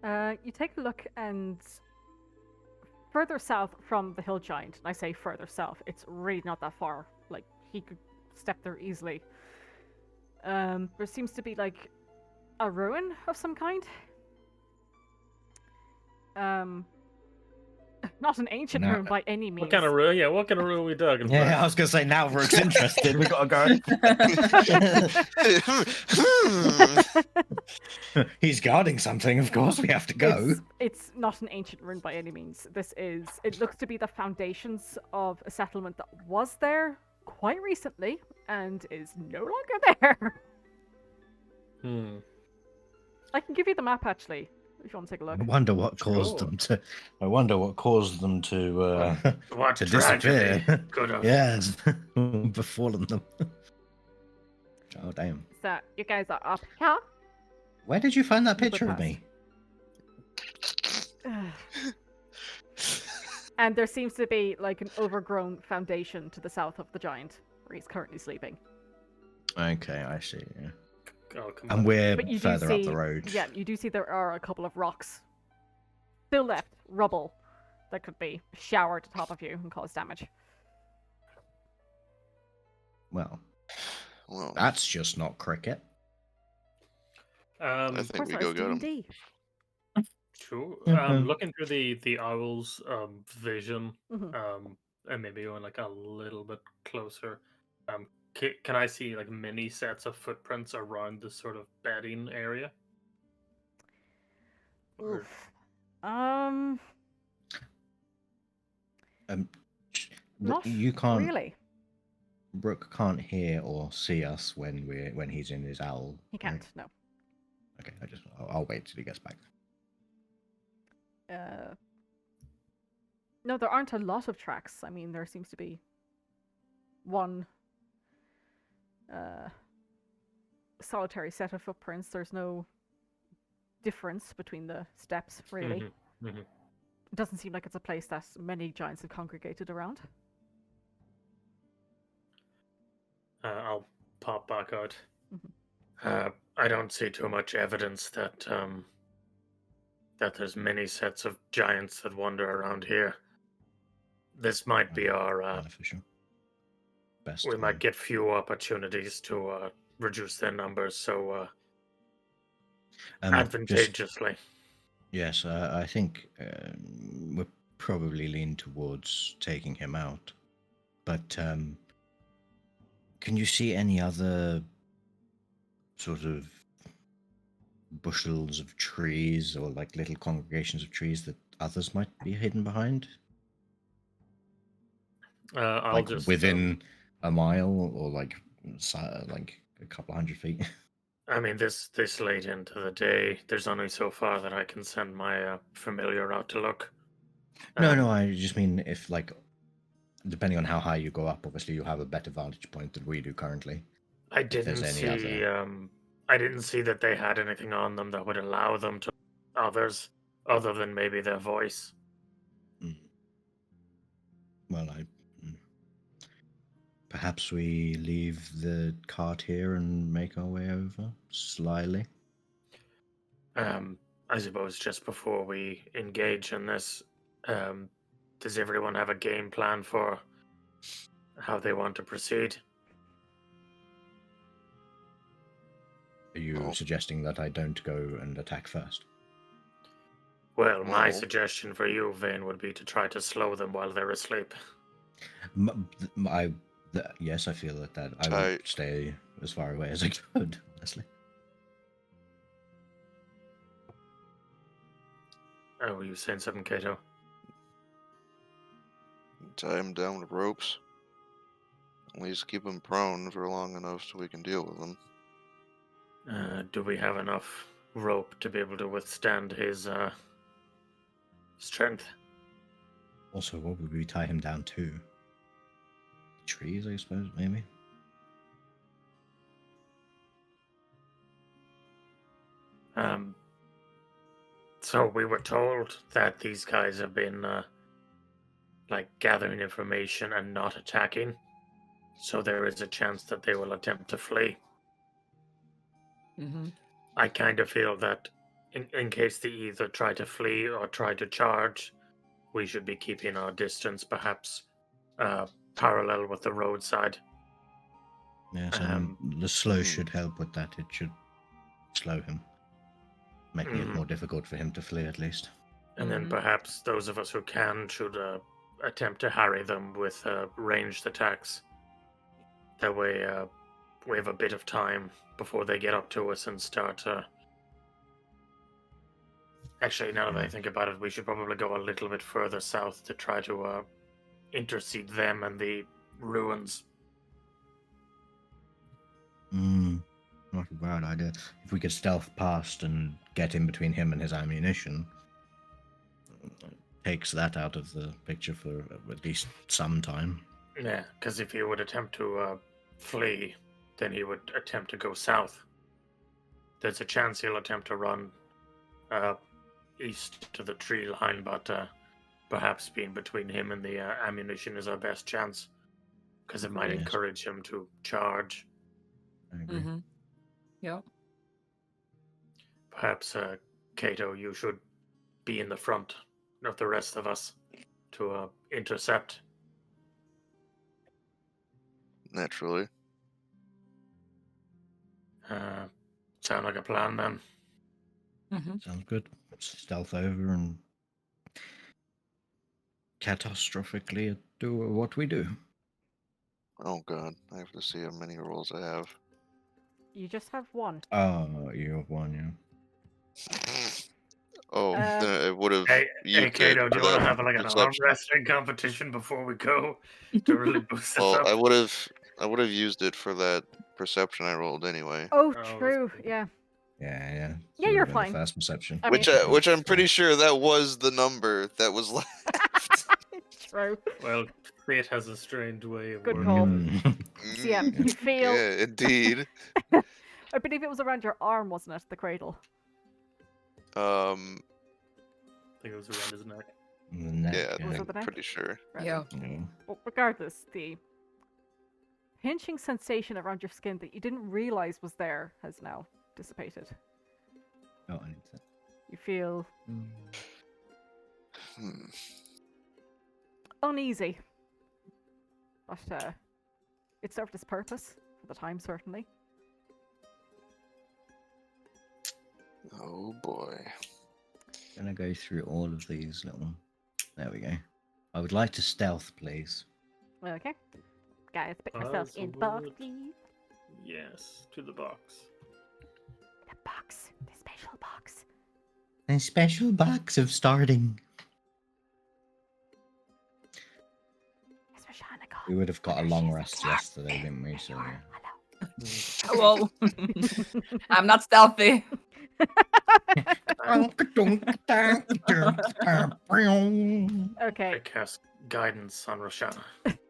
You take a look, and further south from the hill giant, and I say further south, it's really not that far. Like, he could step there easily. There seems to be, like, a ruin of some kind. Not an ancient No. ruin by any means. What kind of ruin? Yeah, what kind of ruin are we talking Yeah, I about? was gonna say now Rook's interested. We gotta go. He's guarding something. Of course, we have to go. It's not an ancient ruin by any means. It looks to be the foundations of a settlement that was there quite recently and is no longer there. I can give you the map actually, if you want to take a look. I wonder what caused Sure. them to. I wonder what caused them to What to tragedy disappear. could have. Yes, befallen them. Oh damn! So you guys are up here. Where did you find that You look picture of past. me? And there seems to be like an overgrown foundation to the south of the giant, where he's currently sleeping. Okay, I see. Yeah. Oh, come And on. we're But you further do see, up the road. yeah, you do see there are a couple of rocks still left, rubble, that could be showered atop of you and cause damage. Well, Well, that's just not cricket. I Um, think we Of go course, get him. D&D. sure. Mhm. Looking through the owl's vision, Mhm. and maybe going like a little bit closer. Can I see like many sets of footprints around this sort of bedding area? Or- Oof. Not You can't. really. Brooke can't hear or see us when he's in his owl. He right? can't, no. Okay, I'll wait till he gets back. No, there aren't a lot of tracks. I mean, there seems to be one solitary set of footprints. There's no difference between the steps, really. Mhm, mhm. It doesn't seem like it's a place that many giants have congregated around. I'll pop back out. Mhm. I don't see too much evidence that that there's many sets of giants that wander around here. This might be our beneficial. Best. we might get few opportunities to reduce their numbers so just, advantageously. yes, I think we're probably lean towards taking him out. But can you see any other sort of bushels of trees or like little congregations of trees that others might be hidden behind? I'll Like just within a mile or like a couple 100 feet? I mean, this late into the day, there's only so far that I can send my familiar out to look. No, I just mean if, like, depending on how high you go up, obviously you have a better vantage point than we do currently. I there's didn't any see. I didn't see that they had anything on them that would allow them to others, other than maybe their voice. Well, perhaps we leave the cart here and make our way over slyly. I suppose just before we engage in this, does everyone have a game plan for how they want to proceed? Are you suggesting that I don't go and attack first? Well, my No. suggestion for you, Vane, would be to try to slow them while they're asleep. Yes, I feel that I would stay as far away as I could, honestly. Oh, were you saying something, Kato? Tie him down with ropes. At least keep him prone for long enough so we can deal with him. Do we have enough rope to be able to withstand his strength? Also, what would we tie him down to? Trees, I suppose, maybe? So we were told that these guys have been like gathering information and not attacking. So there is a chance that they will attempt to flee. Mm-hmm. I kind of feel that in case they either try to flee or try to charge, we should be keeping our distance, perhaps parallel with the roadside. Yes, and the slow should help with that. It should slow him, making it more difficult for him to flee, at least. And then perhaps those of us who can should attempt to harry them with ranged attacks. That way we have a bit of time before they get up to us and start... Actually, now that I think about it, we should probably go a little bit further south to try to intercede them and the ruins. Not a bad idea. If we could stealth past and get in between him and his ammunition, takes that out of the picture for at least some time. Yeah, because if he would attempt to flee, then he would attempt to go south. There's a chance he'll attempt to run east to the tree line, but perhaps being between him and the ammunition is our best chance, because it might encourage him to charge. I agree. Yeah. Perhaps, Kato, you should be in the front of the rest of us to intercept. Naturally. Sound like a plan, then? Sounds good. Stealth over and catastrophically do what we do. Oh god, I have to see how many rolls I have. You just have one. Oh, you have one, yeah. Oh, then it would have. Hey, Kato, do you want to have like an arm wrestling competition before we go to really boost this up? I would have used it for that perception I rolled anyway. Oh, true. Yeah. Yeah. Yeah, you're fine. Fast perception. I Which I'm pretty sure that was the number that was left. True. Well, fate has a strange way of Good working. call. So yeah, you feel. Yeah, indeed. I believe it was around your arm, wasn't it? The cradle. I think it was around his neck. Yeah, Was it the I'm neck? pretty sure. Right. Yeah. Well, regardless, the pinching sensation around your skin that you didn't realize was there has now dissipated. Oh, I need to. You feel Hmm. uneasy. But it served its purpose for the time, certainly. Oh boy. Gonna go through all of these little. There we go. I would like to stealth, please. Okay. Guys, put yourselves in the box, Buzzwood. please. Yes, to the box. The box. The special box. A special box of starting. Yes, Rashana got. We would have got a There long she is. rest There. yesterday, didn't we? There So you are. yeah. Hello. I'm not stealthy. Okay. I cast guidance on Roshana.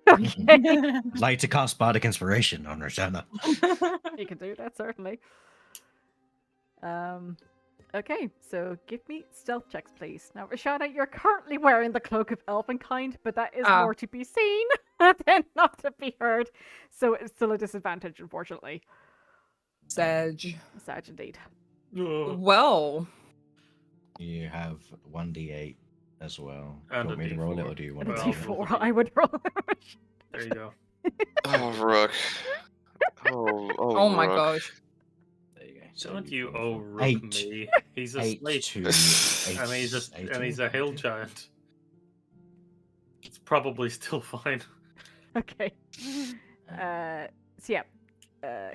Okay. I'd like to cast Bardic Inspiration on Roshana. You can do that, certainly. Okay, so give me stealth checks, please. Now, Rashana, you're currently wearing the cloak of Elvenkind, but that is Ah. more to be seen than not to be heard. So it's still a disadvantage, unfortunately. Sag. Sad indeed. Oh, Well, You have 1d8 as well. Do And you a want me to roll it, D4. or do you want And a Well, to? we'll d4, I would roll. there you go. Oh, Rook. Oh, oh my Rook. gosh. There you go. So Don't you've you gone owe from Rook 8, me? He's 8 asleep. to 8. And he's a hill 18. giant. It's probably still fine. Okay. So yeah.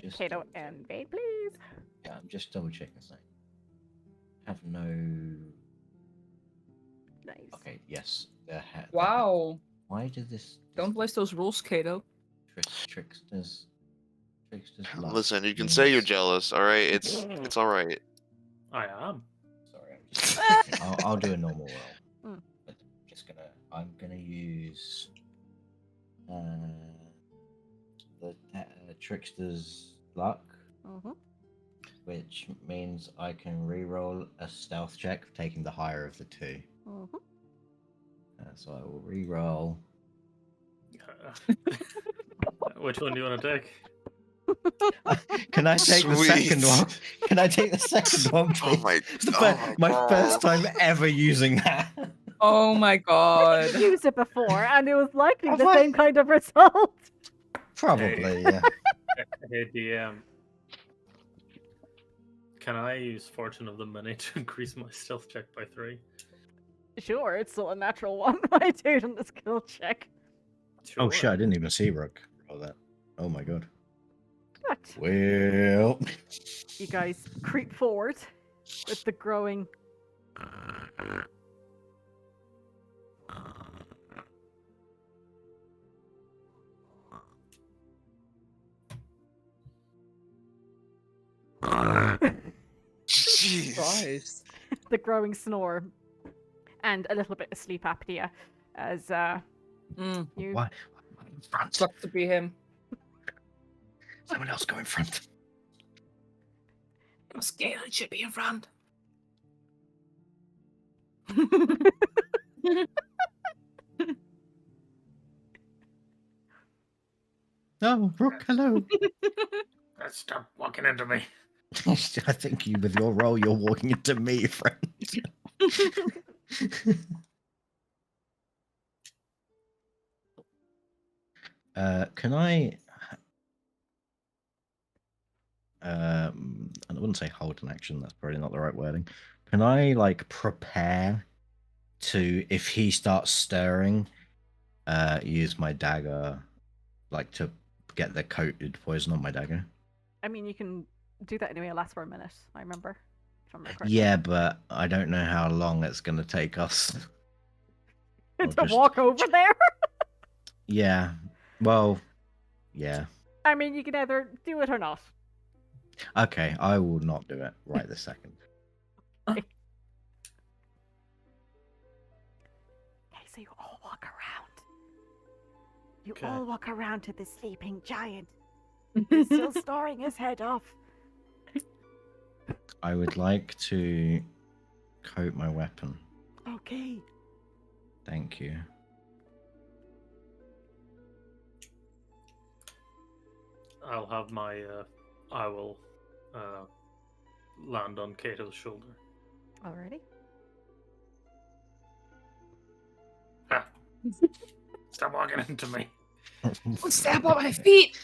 Just Kato double check. and Vade, please. Yeah, I'm just double checking something. Have no. Nice. Okay, yes. Wow. Why did this? Don't waste those rules, Kato. Tricksters. Luck Listen, you can say you're means- jealous, alright? It's alright. I am. Sorry, I'm just. I'll do a normal roll. Mm. But I'm gonna use the Trickster's Luck, Mm-hmm. which means I can re-roll a stealth check, taking the higher of the two. Mm-hmm. So I will re-roll. Which one do you want to take? Can I take the second Sweet. one? Can I take the second one, Oh please? my, It's the oh my God. first time ever using that. Oh my god. Used it before, and it was likely Have the I? same kind of result. Probably, yeah. Hey DM. Can I use Fortune of the Many to increase my stealth check by 3? Sure, it's still a natural one. I do it on the skill check. Oh Sure. shit! I didn't even see Rook roll that. Oh my god. But Well, you guys creep forward with the growing. Jeez. Christ. The growing snore, and a little bit of sleep apnea, as you why? In front. Sucks to be him. Someone else go in front. I'm scared it should be in front. Oh, Rook, hello. Stop walking into me. I think you, with your role, you're walking into me, friend. Can I? I wouldn't say hold an action. That's probably not the right wording. Can I like prepare to, if he starts stirring, use my dagger, like to get the coated poison on my dagger? I mean, you can do that anyway. It lasts for a minute. I remember. If I remember correctly. Yeah, but I don't know how long it's going to take us. I'll To just- walk over there. Yeah. Well, yeah. I mean, you can either do it or not. Okay, I will not do it right this second. Okay, so you all walk around. You Okay. all walk around to the sleeping giant. He's still snoring his head off. I would like to coat my weapon. Okay. Thank you. I'll have my. I will land on Kato's shoulder. Alrighty. Ah. Stop walking into me. Don't step on my feet!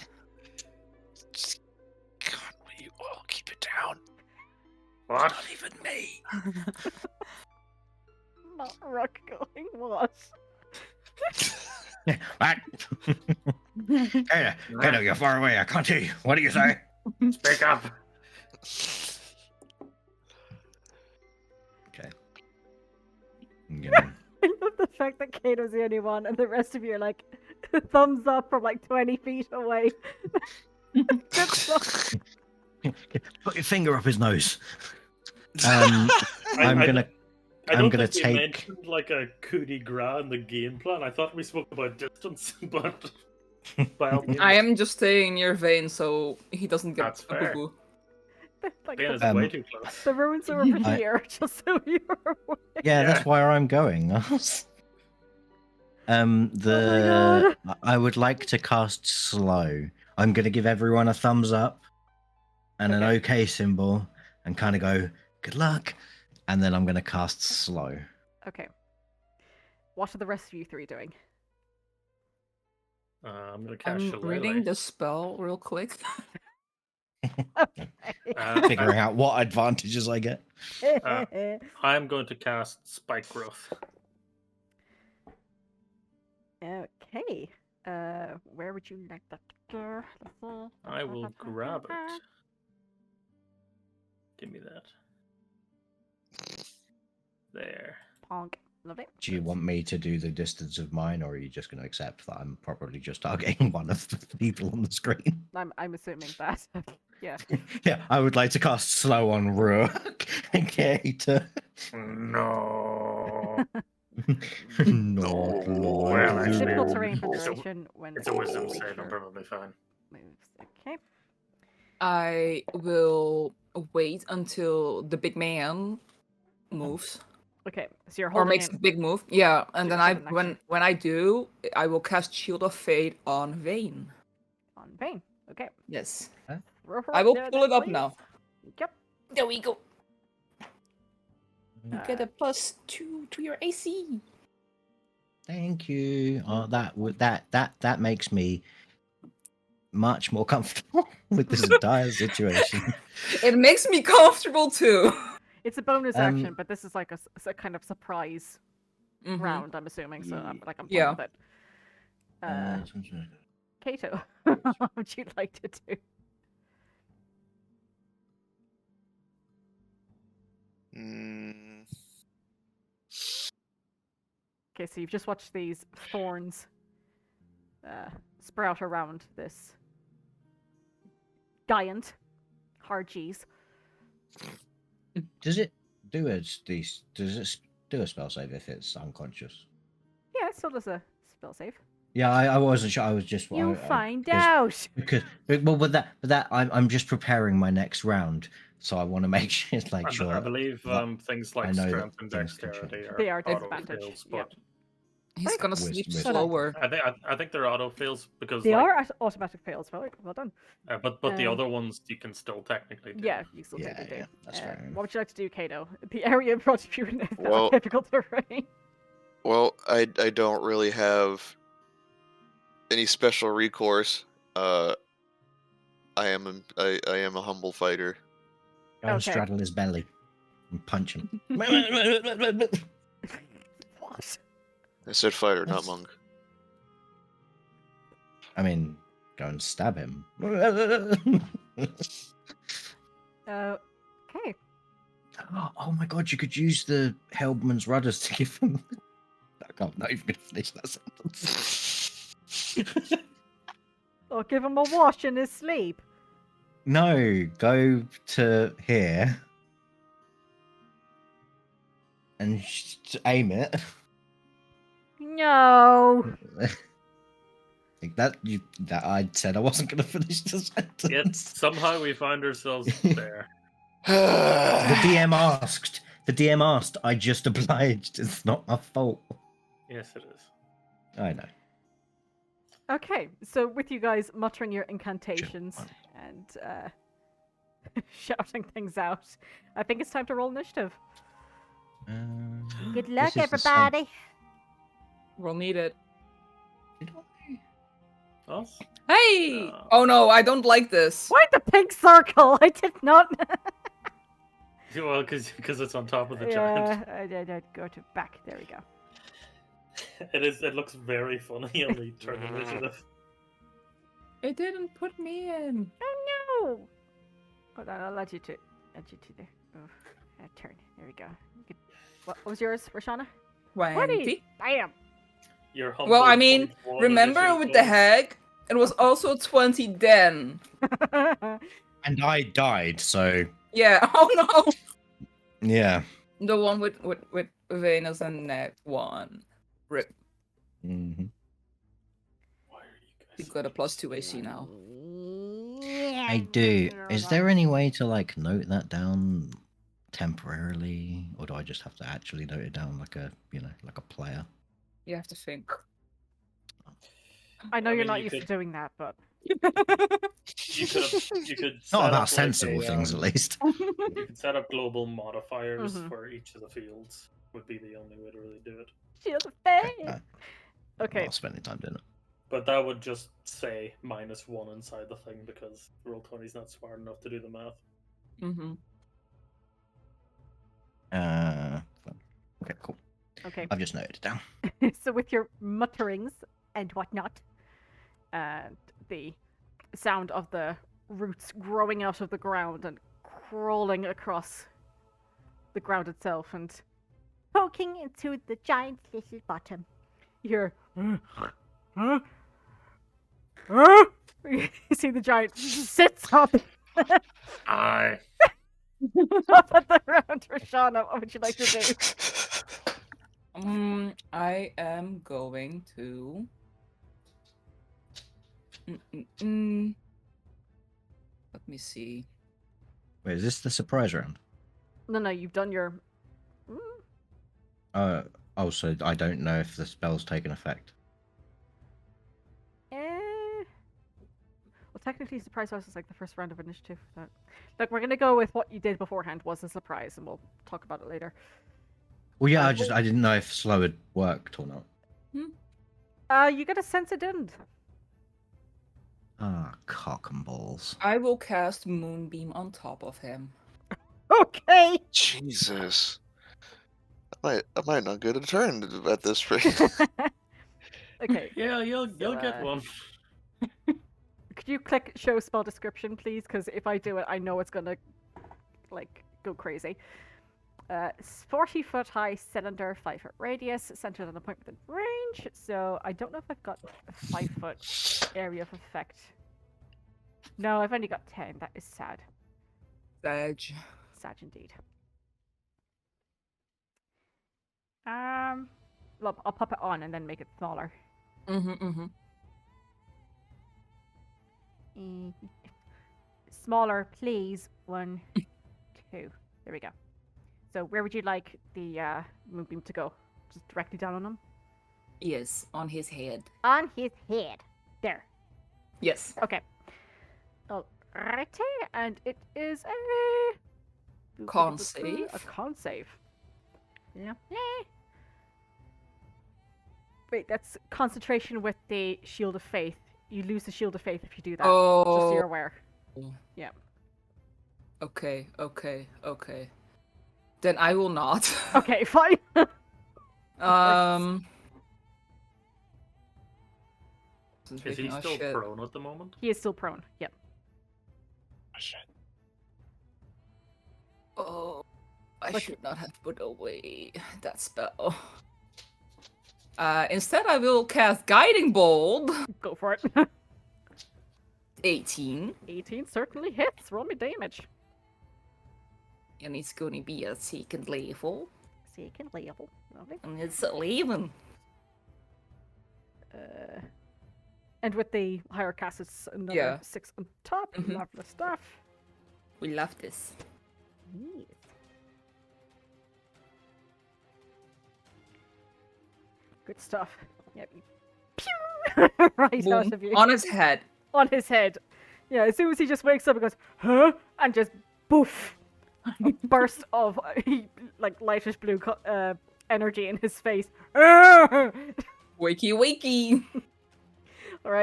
God, will you all keep it down? What? Not even me. Not rock going what? What? Kato, you're far away. I can't hear you. What do you say? Speak up. Okay. I'm gonna... I love the fact that Kato's the only one, and the rest of you are like thumbs up from like 20 feet away. Good stuff. Put your finger up his nose. I'm gonna think we take. mentioned like a coup de grace in the game plan. I thought we spoke about distance, but by all means, I am just staying near Vane so he doesn't get That's a fair. boo-boo. Like Ben is the, way too close. the ruins are over I- here, just so you're aware. Yeah, that's Yeah. where I'm going. I would like to cast slow. I'm gonna give everyone a thumbs up and an Okay. okay symbol, and kind of go good luck, and then I'm gonna cast slow. Okay. What are the rest of you three doing? I'm gonna cast I'm Shillelagh. reading the spell real quick. Figuring out what advantages I get. I'm going to cast Spike Growth. Okay. Where would you like that to go? I will grab it. Give me that. There. Ponk. Lovely. Do you want me to do the distance of mine, or are you just going to accept that I'm probably just targeting one of the people on the screen? I'm assuming that. Yeah. Yeah, I would like to cast slow on Rook. Okay, to... No. Not Well, like actually, Difficult you. terrain for it's a- duration when It's a wisdom save. creature I'm probably fine. moves. Okay. I will wait until the big man moves Okay. So you're or holding makes it a big move. Yeah, and So then you I hold an action. when I do, I will cast Shield of Fate on Vane. on Vane. Okay. Yes. Roll I will there pull then, it up please. now. Yep. There we go. You Uh, get a +2 to your AC. Thank you. Oh, that makes me much more comfortable with this entire situation. It makes me comfortable too. It's a bonus Um, action, but this is like a kind of surprise Mhm. round, I'm assuming. So I'm fine Yeah. with it. Kato, what would you like to do? Mm, Okay, so you've just watched these thorns sprout around this giant. Hard cheese. Does it do a spell save if it's unconscious? Yeah, it still does a spell save. Yeah, I wasn't sure. I was just You I- find because- out. well, with that, I'm just preparing my next round, so I want to make sure it's like I sure. believe that things I like know that strength and things can change. dexterity They are auto disadvantaged, fails, yep. but He's gonna Wisdom, sleep wisdom. slower. I think they're auto fails because They like, are automatic fails. Well done. but the um, other ones you can still technically do. Yeah, you still Yeah, technically yeah, do. that's fair enough. What would you like to do, Kato? The area in front of you is not Well- difficult terrain. well, I don't really have any special recourse. I am a humble fighter. Go and Okay. straddle his belly and punch him. What? I said fighter, not That's- monk. I mean, go and stab him. Okay. Oh my god, you could use the Hellman's rudders to give him. I'm not even gonna finish that sentence. Or give him a wash in his sleep. No, go to here and aim it. No. Like that I said I wasn't gonna finish the sentence. Yet somehow we find ourselves there. The DM asked. The DM asked. I just obliged. It's not my fault. Yes, it is. I know. Okay, so with you guys muttering your incantations Sure. and shouting things out. I think it's time to roll initiative. Good luck, everybody. We'll need it. Us? Hey! No. Oh no, I don't like this. Why the pink circle? I did not. Well, because it's on top of the yeah, giant. I did go to back. There we go. It looks very funny on the turn initiative. It didn't put me in. Oh no! Hold on, I'll add you to there. Oh, turn. There we go. You could... What was yours, Roshana? 20. Bam! Your Well, I 100.1 mean, remember initiative with the bonus. hag? It was also 20 then. And I died, so Yeah, oh no! yeah. The one with Venus and Net 1. Rip. Mm-hmm. Why are you You guys got a +2 AC now. I do. Is there any way to like note that down temporarily, or do I just have to actually note it down like a like a player? You have to think. I know I you're mean, not you used to could- doing that, but You could set Not up, about like, sensible things, at least. You could set up global modifiers Mhm. for each of the fields. Would be the only way to really do it. shield of Okay, faith. no, I'm Okay, not spending time doing it. But that would just say -1 inside the thing because Roll20's not smart enough to do the math. Mm-hmm. Okay, cool. okay. I've just noted it down. So with your mutterings and whatnot, and the sound of the roots growing out of the ground and crawling across the ground itself, and poking into the giant's little bottom, you hear, you see the giant sits up Aye. up at the round. Roshana, what would you like to do? I am going to. Let me see. Wait, is this the surprise round? No, you've done your. Oh, so I don't know if the spell's taken effect. Well, technically, surprise round is like the first round of initiative. Look, we're gonna go with what you did beforehand was a surprise, and we'll talk about it later. Well, yeah, Uh, I didn't know if slow had worked or not. You got a sense it didn't. Ah, cock and balls. I will cast Moonbeam on top of him. Okay. Jesus. I might not get a turn at this rate. Okay. Yeah, you'll get one. Could you click show spell description, please? Because if I do it, I know it's gonna like go crazy. 40-foot high cylinder, 5-foot radius, centered on a point within range. So I don't know if I've got a 5-foot area of effect. No, I've only got 10. That is sad. Sedge. Sad indeed. Look, I'll pop it on and then make it smaller. Smaller, please. 1, 2. There we go. So where would you like the moonbeam to go? Just directly down on him? Yes, on his head. On his head. There. Yes. Okay. Alrighty, and it is a Con save. A con save. Yeah. Wait, that's concentration with the shield of faith. You lose the shield of faith if you do that. Just so you're aware. Yeah. Okay. Then I will not. Okay, fine. Is he still prone at the moment? He is still prone. Yep. Oh, I Look- should not have put away that spell. Instead, I will cast Guiding Bolt. Go for it. 18. 18 certainly hits. Roll me damage. And it's gonna be a second level. Second level. Lovely. And it's 11. And with the higher cast, it's another Yeah. 6 on top. Mhm. Lovely stuff. We love this. Yes. Good stuff. Yep. Pew! Right out Boom. of you. On his head. On his head. Yeah, as soon as he just wakes up and goes, huh? And just poof! A burst of like lightish blue energy in his face. Alrighty, Wakey.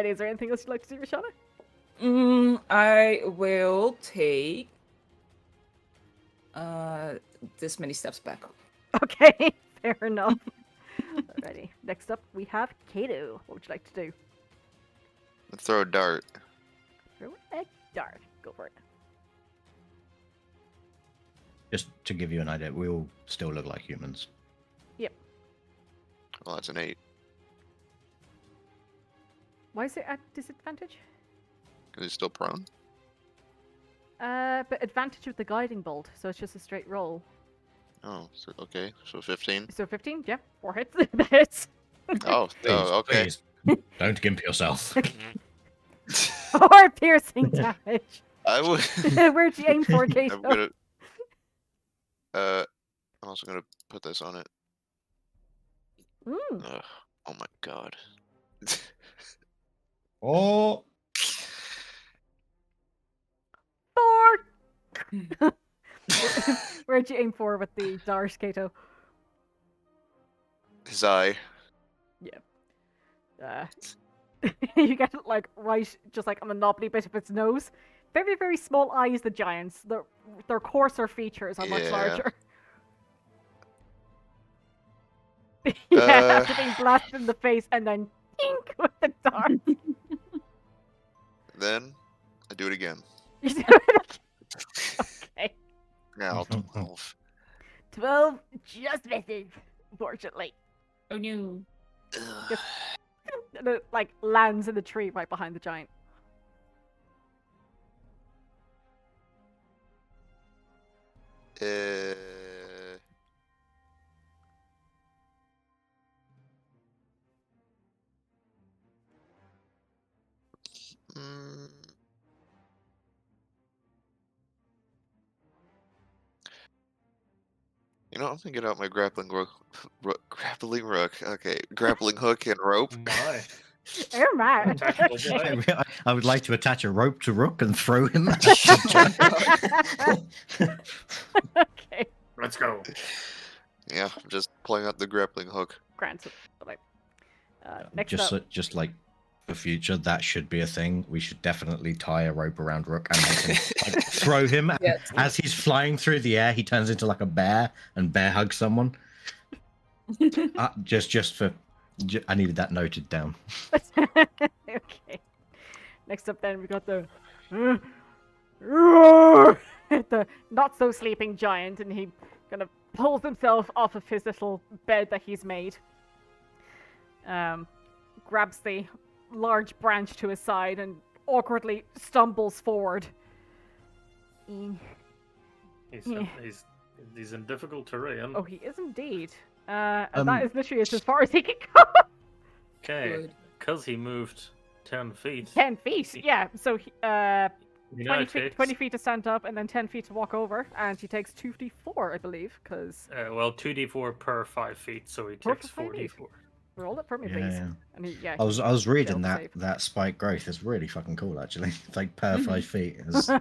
is there anything else you'd like to do, Rashana? I will take this many steps back. Okay, fair enough. Alrighty, next up we have Kato. What would you like to do? Let's throw a dart. Throw a dart. Go for it. Just to give you an idea, we all still look like humans. Well, that's an 8. Why is it at disadvantage? Because he's still prone. But advantage with the guiding bolt, so it's just a straight roll. Oh, so, okay. So 15. So 15, yeah, 4 hits. That hits. Oh, okay. Please, don't gimp yourself. Or piercing damage. I would. Where'd you aim for, Kato? I'm gonna. I'm also gonna put this on it. Mm. Oh my god. Oh, 4! Where'd you aim for with the dart, Kato? His eye. You get it like right, just like on the knobbly bit of its nose. Very, very small eyes, the giants. Their coarser features are much Yeah. larger. Yeah, after being blasted in the face and then pink with the dart. Then I do it again. You do it again. Okay. Now 12. 12 just misses, unfortunately. Oh no. Ugh. And it like lands in the tree right behind the giant. Mm. You know, I'm gonna get out my grappling hook. Okay, grappling hook and rope. My. Oh my. Tactical boy. I would like to attach a rope to Rook and throw him. Okay, Let's go. Yeah, I'm just pulling out the grappling hook. granted. Like, next up. just like for future, that should be a thing. We should definitely tie a rope around Rook and make him, like, throw him. And Yes. as he's flying through the air, he turns into like a bear and bear hugs someone. I needed that noted down. Okay. Next up, then we got the not so sleeping giant, and he kind of pulls himself off of his little bed that he's made. Grabs the large branch to his side and awkwardly stumbles forward. He's in difficult terrain. Oh, he is indeed. And that is literally as far as he can go. Okay, Good. because he moved 10 feet. 10 feet, yeah. So he, He now 20 feet to stand up, and then 10 feet to walk over, and he takes 2d4, I believe, because... Well, 2d4 per 5 feet, so he Per takes 5 feet. 4d4. Roll it for me, Yeah, please. yeah. And he, yeah, I was reading failed to that save. that spike growth is really fucking cool actually. It's like per 5 feet. It's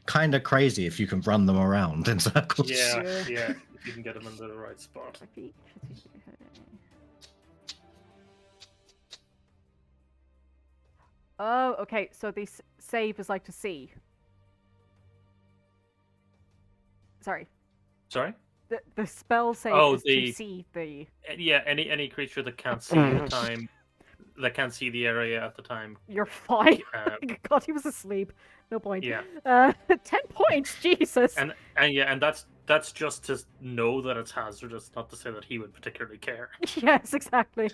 kind of crazy if you can run them around in circles. Yeah, Yeah. yeah, if you can get him into the right spot. Oh, okay, so the save is like to see. Sorry. Sorry? The spell save Oh, is to the- see the... Yeah, any creature that can't see at the time, that can't see the area at the time. You're fine. Uh, God, he was asleep. No point. yeah, 10 points, Jesus. and that's just to know that it's hazardous, not to say that he would particularly care. Yes, exactly.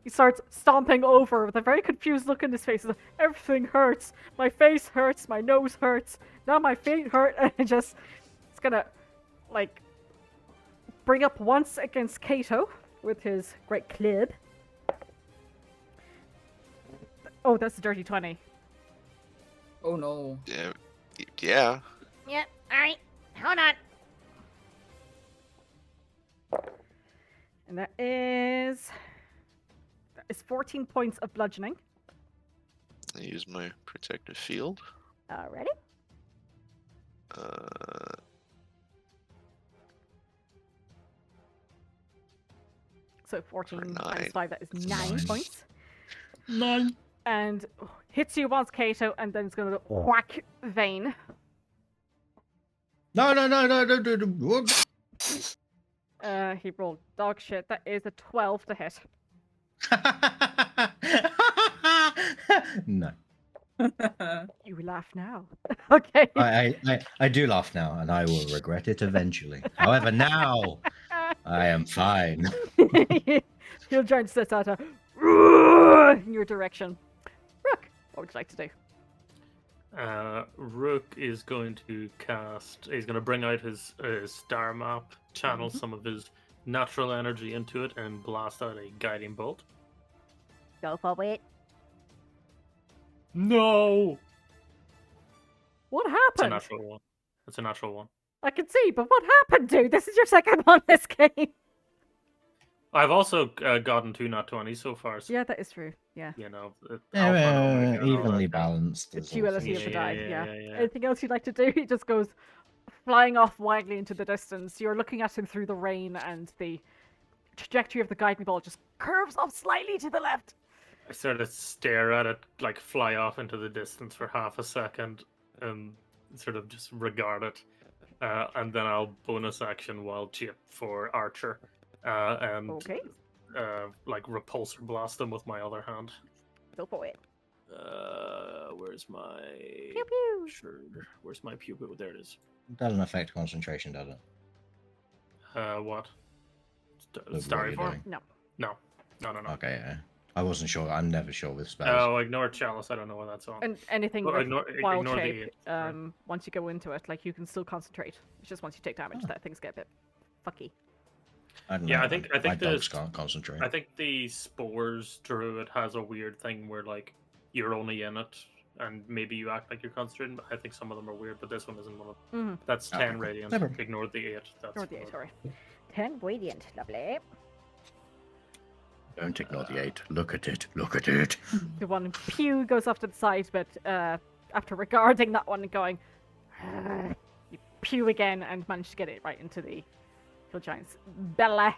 He starts stomping over with a very confused look in his face. He's like, everything hurts. My face hurts. My nose hurts. Now my feet hurt. And it's gonna, like, bring up once against Kato with his great club. Oh, that's a dirty 20. Oh no. Yeah. Yeah. Yeah, alright. Hold on. And that is 14 points of bludgeoning. I use my protective field. Alrighty. So 14 times 9. 5, that is That's 9 9. points. 9. And hits you once, Kato, and then it's going to whack Vane. No. He rolled dog shit. That is a 12 to hit. No. You laugh now. Okay. I do laugh now, and I will regret it eventually. However, now I am fine. He'll try to set out in your direction. Rook, what would you like to do? Rook is going to cast. He's going to bring out his star map, channel some of his natural energy into it, and blast out a guiding bolt. Go for it. No! What It's a happened? natural one. It's a natural one. I can see, but what happened, dude? This is your second one this game. I've also gotten 2 nat 20s so far. So, Yeah, that is true. Yeah. you know, alpha and omega and all Evenly that. balanced. The is also duality of the true. die, yeah. yeah. Anything else you'd like to do? He just goes flying off wildly into the distance. You're looking at him through the rain, and the trajectory of the guiding ball just curves off slightly to the left. I sort of stare at it, like fly off into the distance for half a second, and sort of just regard it. And then I'll bonus action wild chip for Archer, and Okay, like repulsor blast them with my other hand. go for it. Where's my Pew pew. Sure. Where's my pew pew? There it is. Doesn't affect concentration, does it? What? What Starry you're form? doing. No. Okay, yeah. I wasn't sure. I'm never sure with spells. Oh, ignore chalice. I don't know what that's on. And anything Well, with ignore wild the shape, eight, sorry. once you go into it, like you can still concentrate. It's just once you take damage that things get a bit fucky. I don't Yeah, know. I think my the dogs can't concentrate. I think the spores druid has a weird thing where like you're only in it and maybe you act like you're concentrating, but I think some of them are weird, but this one isn't one of them. Mm-hmm. That's 10 Okay. radiant. Never. Ignore the 8. That's Or the 8, one. sorry. 10 radiant, lovely. Don't ignore the 8. Look at it. Look at it. The one pew goes off to the side, but after regarding that one and going, you pew again and manage to get it right into the giant's belly.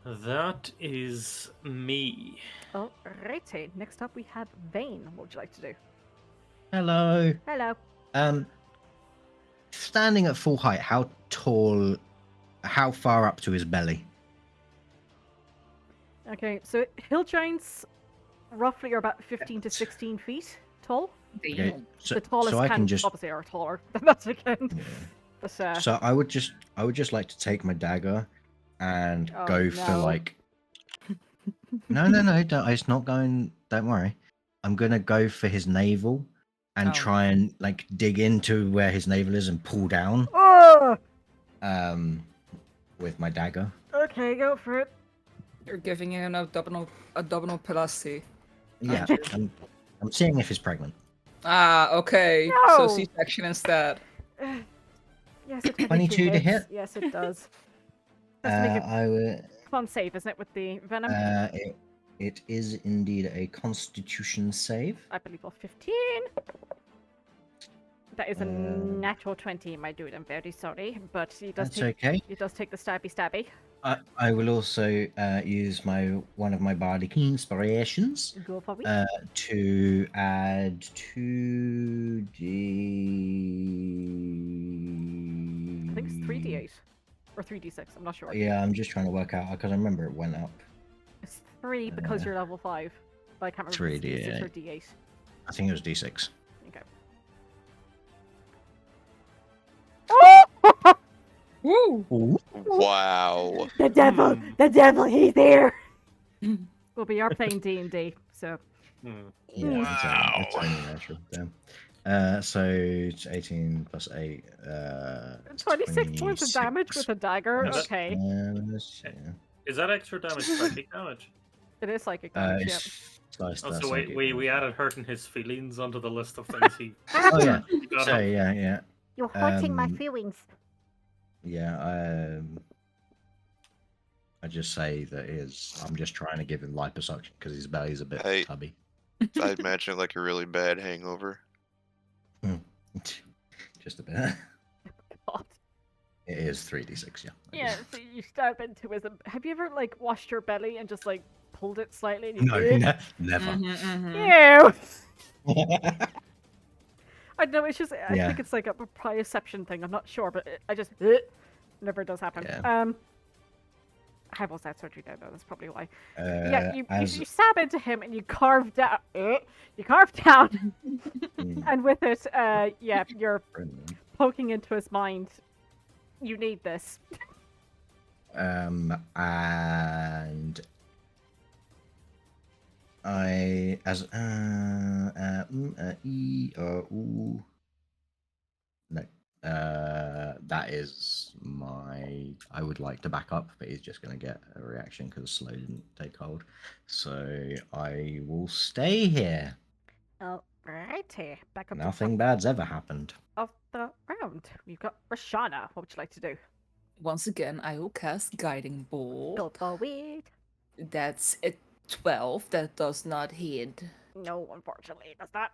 That is me. Alrighty, next up we have Vane. What would you like to do? Hello. Hello. Standing at full height, how far up to his belly? Okay, so hill giants roughly are about 15 to 16 feet tall. Okay, so, The tallest so I can just obviously are taller than that again. yeah. But, So I would just like to take my dagger and Oh, go for no. like. No, don't, it's not going. Don't worry. I'm gonna go for his navel and Oh. try and like dig into where his navel is and pull down. oh! With my dagger. Okay, go for it. You're giving him a double pussy. Yeah, I'm seeing if he's pregnant. Ah, okay. No! So C-section instead. Yes, it 22 to hits. hit? Yes, it does. Let's make a I will. fun save, isn't it, with the venom? It is indeed a Constitution save. I believe of 15. That is a natural 20, my dude. I'm very sorry, but he does That's take okay. it does take the stabby. I will also use one of my bardic inspirations Go for it. to add 2d. I think it's 3d8 or 3d6. I'm not sure. Yeah, I'm just trying to work out because I remember it went up. It's 3 because you're level 5, but I can't remember if it's 3d8. d6 or d8. I think it was d6. Okay. Woo! Wow. The devil, he's there. Well, we are playing D&D, so Hmm. Yeah, Wow. it's only natural. Damn. So it's 18 plus 8. 26 points of damage with a dagger. Yeah, that- Okay, Yeah. Is that extra damage psychic damage? it is psychic damage. Yeah. Slice Oh, that so psychic we damage. added hurting his feelings onto the list of things he. Oh yeah. he got So up. yeah. You're hurting my Um, feelings. Yeah, I just say that I'm just trying to give him liposuction because his belly's a bit Hey. tubby. I imagine like a really bad hangover. Just a bit. God. It is 3d6, yeah. Yeah, so you stab into his. Have you ever like washed your belly and just like pulled it slightly? And you No, never. Ew. I don't know. It's just. I Yeah. think it's like a proprioception thing. I'm not sure, but I just never does happen. Yeah. I have also had surgery there, though. That's probably why. Uh, Yeah, you as stab into him and you carve down. You carve down, and with it, yeah, you're poking into his mind. You need this. and I as ooh. No. That is my. I would like to back up, but he's just going to get a reaction because slow didn't take hold. So I will stay here. Alrighty, back up Nothing bad's ever happened. of the round. We've got Rashana. What would you like to do? Once again, I will cast Guiding Bolt. Go for it. That's a 12. That does not hit. No, unfortunately, that's not.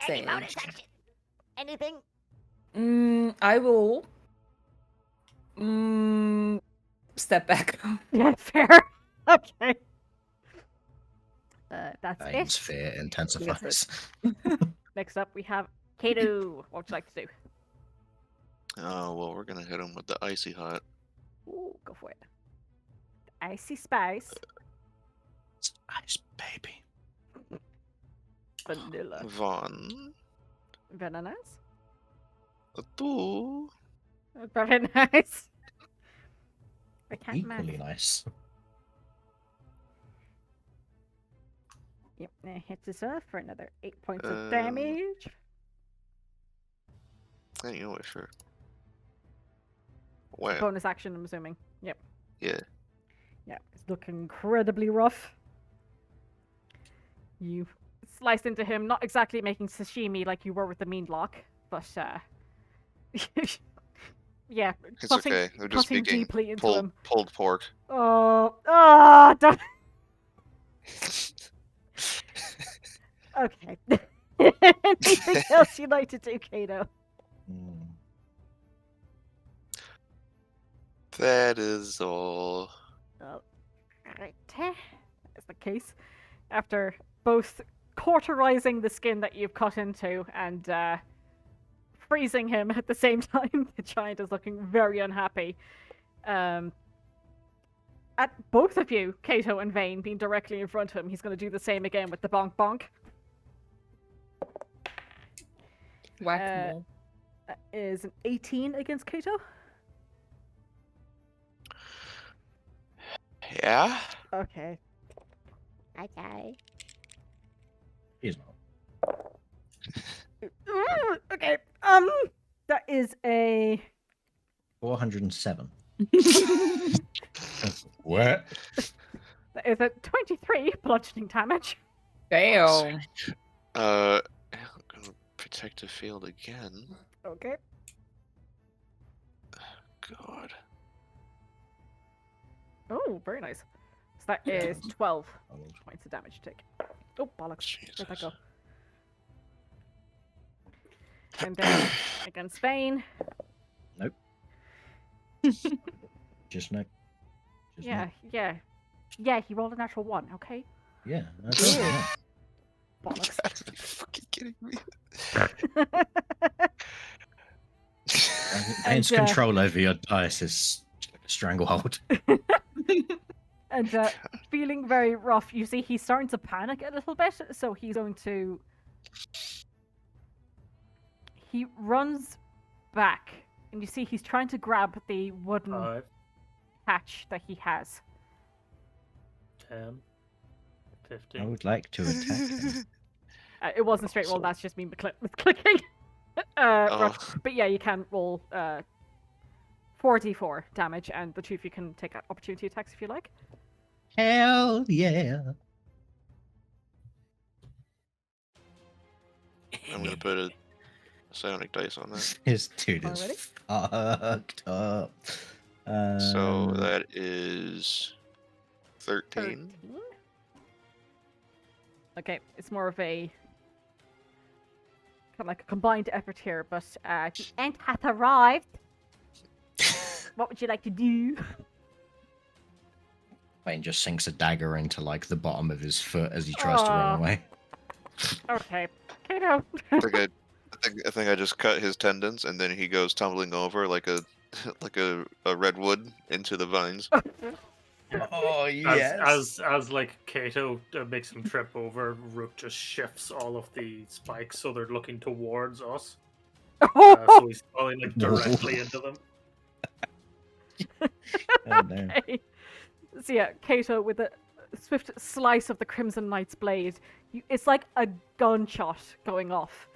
Any bonus action? Anything? I will. Step back. Yeah, fair. Okay. That's Bane's it. fear intensifies. Next up, we have Kato. What would you like to do? Oh well, we're gonna hit him with the icy hot. Ooh, go for it. Icy spice. Ice baby. Vanilla. Von. Very nice. Two. Very nice. I can't Equally match. nice. Yep, that hits us off for another 8 points of damage. Anyway, sure. Wow. Bonus action, I'm assuming. Yep. Yeah. Yeah, it's looking incredibly rough. You sliced into him, not exactly making sashimi like you were with the mean lock, but yeah, It's cutting, okay. They're just cutting speaking deeply into him. pulled pork. Oh, don't. Okay. Anything else you'd like to do, Kato? That is all. Right. That's the case. After both cauterizing the skin that you've cut into and freezing him at the same time, the giant is looking very unhappy. At both of you, Kato and Vane, being directly in front of him, he's going to do the same again with the bonk bonk. Whack-a-mole. That is an 18 against Kato. Yeah. Okay. Okay. He's not. Okay. That is a 407. What? that is a 23 bludgeoning damage. Damn. Protective field again. Okay. God. Oh, very nice. So that is 12 points of damage to take. Oh, bollocks. Where'd that go? And then against Vane. Nope. Just no. Just Yeah, no. yeah. Yeah, he rolled a natural 1, okay? Yeah. I don't know. Bollocks. Gotta be fucking kidding me. Bane's control over your dice is a stranglehold. And feeling very rough, you see he's starting to panic a little bit, so he's going to... He runs back, and you see he's trying to grab the wooden 5, hatch that he has. 10, I 15. would like to attack him. It wasn't straight roll, that's just me with clicking. Rough. But yeah, you can roll 4d4 damage, and the two of you can take opportunity attacks if you like. Hell yeah. I'm gonna put a psionic dice on that. His dude is Already? fucked up. So that is 13. 13. Okay, it's more of a kind of like a combined effort here, but the end hath arrived. What would you like to do? Wayne just sinks a dagger into like the bottom of his foot as he tries to run Aw. away. Okay, Kato. I think I just cut his tendons, and then he goes tumbling over like a like a redwood into the vines. Oh As like Kato makes him trip over, Rook just shifts all of the spikes so they're looking towards us. So he's falling like directly into them. Oh, no. Okay. So yeah, Kato with a swift slice of the Crimson Knight's blade. It's like a gunshot going off,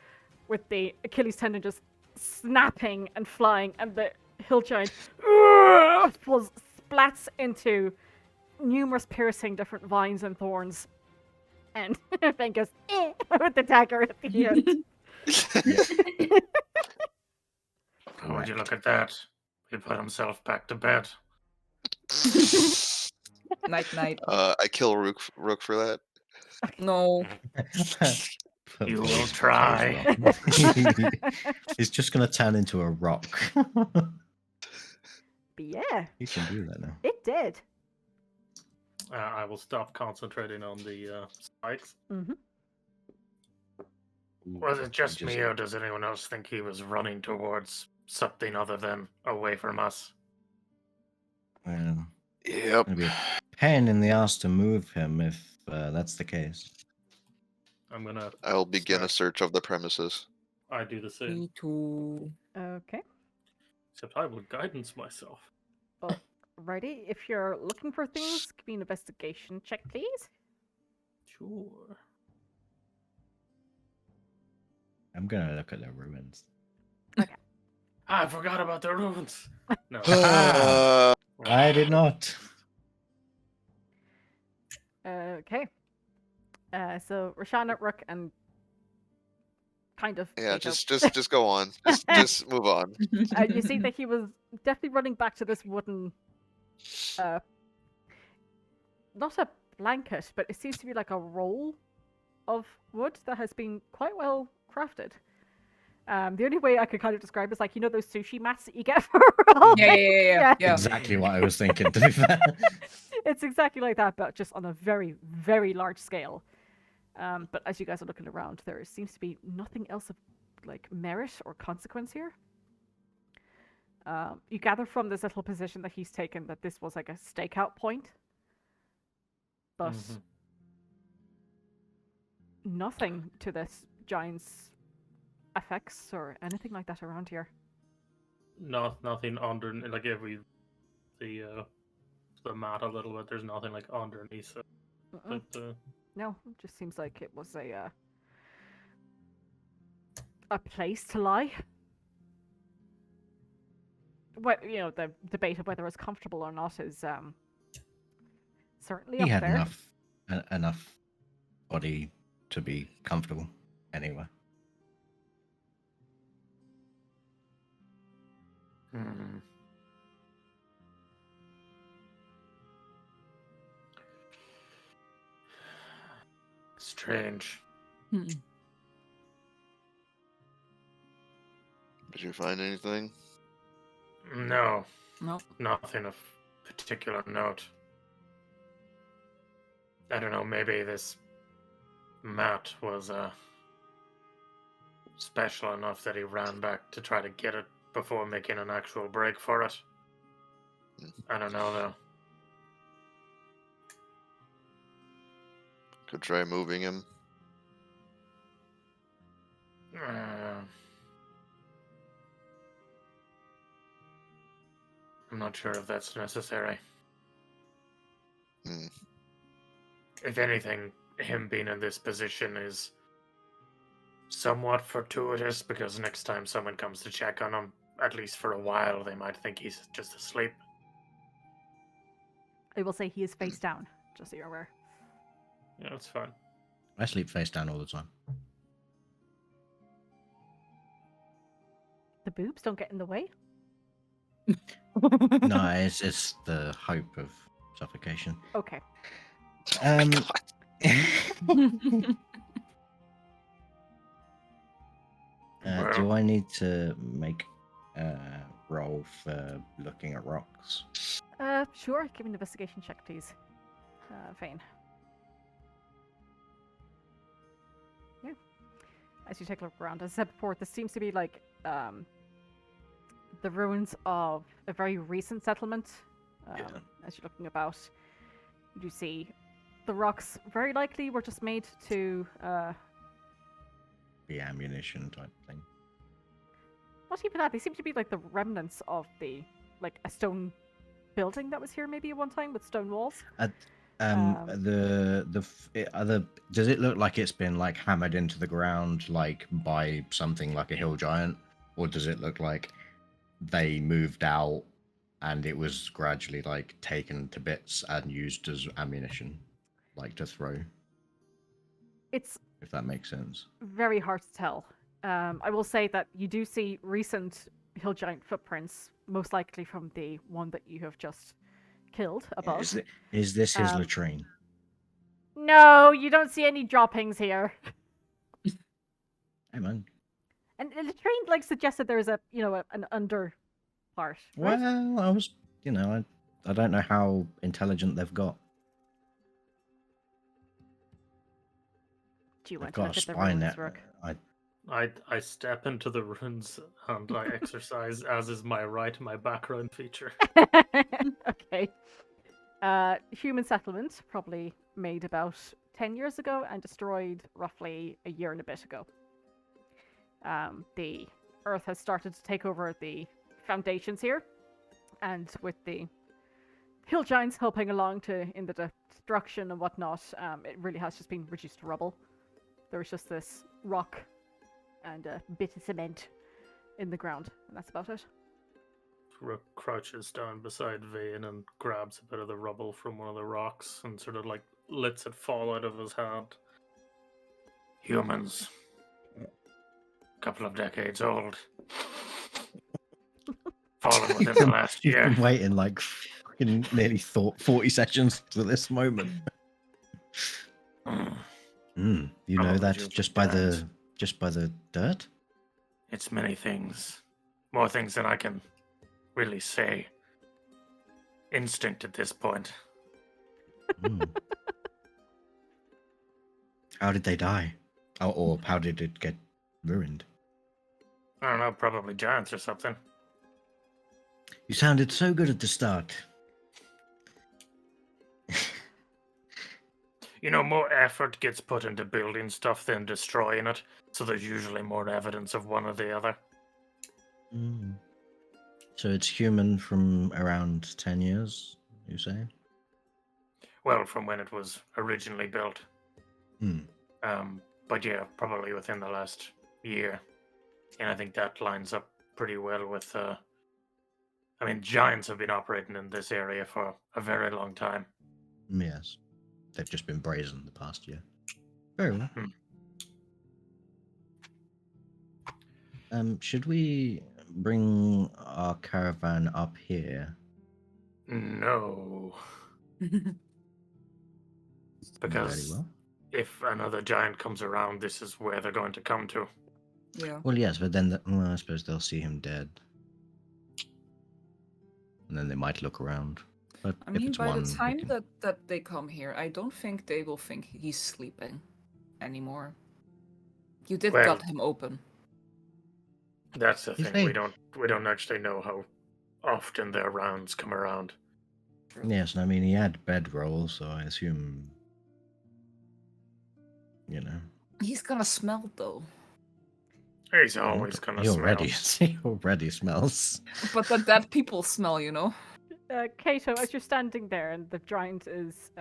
with the Achilles tendon just snapping and flying, and the hill giant splats into numerous piercing different vines and thorns, and then goes with the dagger at the end. Oh, would you look at that? He put himself back to bed. Night. I kill Rook for that. No. You will try. He's just going to turn into a rock. But yeah, You can do that now. it did. I will stop concentrating on the spikes. Mm-hmm. Was it just me, or does anyone else think he was running towards something other than away from us? Well, Yep. it'll be a pain in the ass to move him if that's the case. I'm gonna. I'll begin a start- search of the premises. I do the same, Me too. Okay. except I will guidance myself. Righty, if you're looking for things, give me an investigation check, please. Sure. I'm going to look at the ruins. I forgot about the ruins. No. I did not. Okay. So Roshana, Rook, and kind of Yeah, Kato. just go on. Just move on. You see that he was definitely running back to this wooden, not a blanket, but it seems to be like a roll of wood that has been quite well crafted. The only way I could kind of describe it is like, you know, those sushi mats that you get for rolling? Yeah. Exactly what I was thinking, to be fair. It's exactly like that, but just on a very, very large scale. But as you guys are looking around, there seems to be nothing else of like merit or consequence here. You gather from this little position that he's taken that this was like a stakeout point, but nothing to this giant's effects or anything like that around here. Nothing under, like if we the mat a little bit. There's nothing like underneath it. But, No, it just seems like it was a place to lie. What, you know, the debate of whether it's comfortable or not is certainly He up had there. enough body to be comfortable anyway. Strange. Did you find anything? No, No. nothing of particular note. I don't know, maybe this mat was special enough that he ran back to try to get it before making an actual break for it. I don't know though. Could try moving him. I'm not sure if that's necessary. Hmm. If anything, him being in this position is somewhat fortuitous because next time someone comes to check on him, at least for a while, they might think he's just asleep. I will say he is face down, just so you're aware. Yeah, that's fine. I sleep face down all the time. The boobs don't get in the way. No, it's the hope of suffocation. Okay. Um, Do Well. I need to make a roll for looking at rocks? Sure. Give me an investigation check, please. Vane. Yeah. As you take a look around, as I said before, this seems to be like the ruins of a very recent settlement. Yeah. As you're looking about, you do see the rocks very likely were just made to The ammunition type thing. not even that. They seem to be like the remnants of a stone building that was here maybe at one time with stone walls. Does it look like it's been like hammered into the ground like by something like a hill giant, or does it look like they moved out and it was gradually like taken to bits and used as ammunition, like to throw? It's If that makes sense. very hard to tell. I will say that you do see recent hill giant footprints, most likely from the one that you have just killed above. Is this his Um, latrine? No, you don't see any droppings here. Hey man. And the latrine suggests that there's an under part. Right? Well, I was, I don't know how intelligent they've got. Do you They've want to got look a at the spine ruins, net. Rook? I step into the ruins and I exercise, as is my right, my background feature. Okay. Human settlement, probably made about 10 years ago and destroyed roughly a year and a bit ago. The earth has started to take over the foundations here, and with the hill giants helping along in the destruction and whatnot, it really has just been reduced to rubble. There was just this rock and a bit of cement in the ground, and that's about it. Rook crouches down beside Vane and grabs a bit of the rubble from one of the rocks and sort of lets it fall out of his hand. Humans. Couple of decades old. Fallen within the last You've year. been waiting like fucking nearly 40 seconds for this moment. You know Probably that's just just by giants. the dirt? It's many things. More things than I can really say. Instinct at this point. Mm. How did they die? Or how did it get ruined? I don't know, probably giants or something. You sounded so good at the start. More effort gets put into building stuff than destroying it, so there's usually more evidence of one or the other. Mm. So it's human from around 10 years, you say? Well, from when it was originally built. Hmm. But yeah, probably within the last year. And I think that lines up pretty well with, giants have been operating in this area for a very long time. Yes. They've just been brazen the past year. Very well. Should we bring our caravan up here? No. Very Because well. if another giant comes around, this is where they're going to come to. Yeah. Well, yes, but then I suppose they'll see him dead. And then they might look around. But I if mean, it's by one, the we time can- that they come here, I don't think they will think he's sleeping anymore. You did Well, cut him open. That's the You thing. think? We don't actually know how often their rounds come around. Yes, I mean, he had bedroll, so I assume, He's gonna smell though. He's always gonna he already, smell. he already smells. But the dead people smell, Kato, as you're standing there and the giant is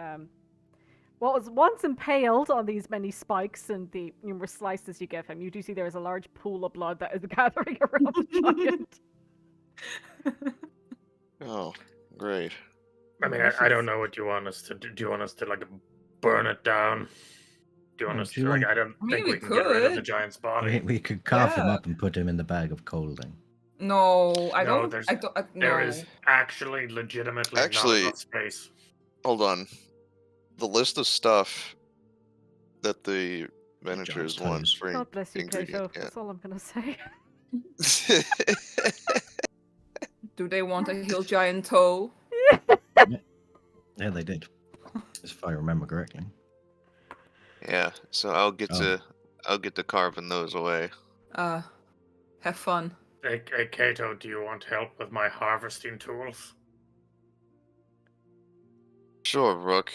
was once impaled on these many spikes and the numerous slices you give him, you do see there is a large pool of blood that is gathering around the giant. Oh, great. I mean, I don't know what you want us to do. Do you want us to burn it down? Do you want No, us do you to want- I don't I mean, think we we can get rid of the could. giant's body. We could carve him Yeah. up and put him in the bag of coaling. No, I No, don't. there's- I don't. There no. is actually legitimately Actually- not enough space. Hold on. The list of stuff that the adventurers giant's want toes. for God bless you, ingredient Kato. That's all I'm gonna say. yet. Do they want a hill giant toe? Yeah, they did. If I remember correctly. Yeah, so I'll get Oh. to carving those away. Have fun. Hey, Kato, do you want help with my harvesting tools? Sure, Rook.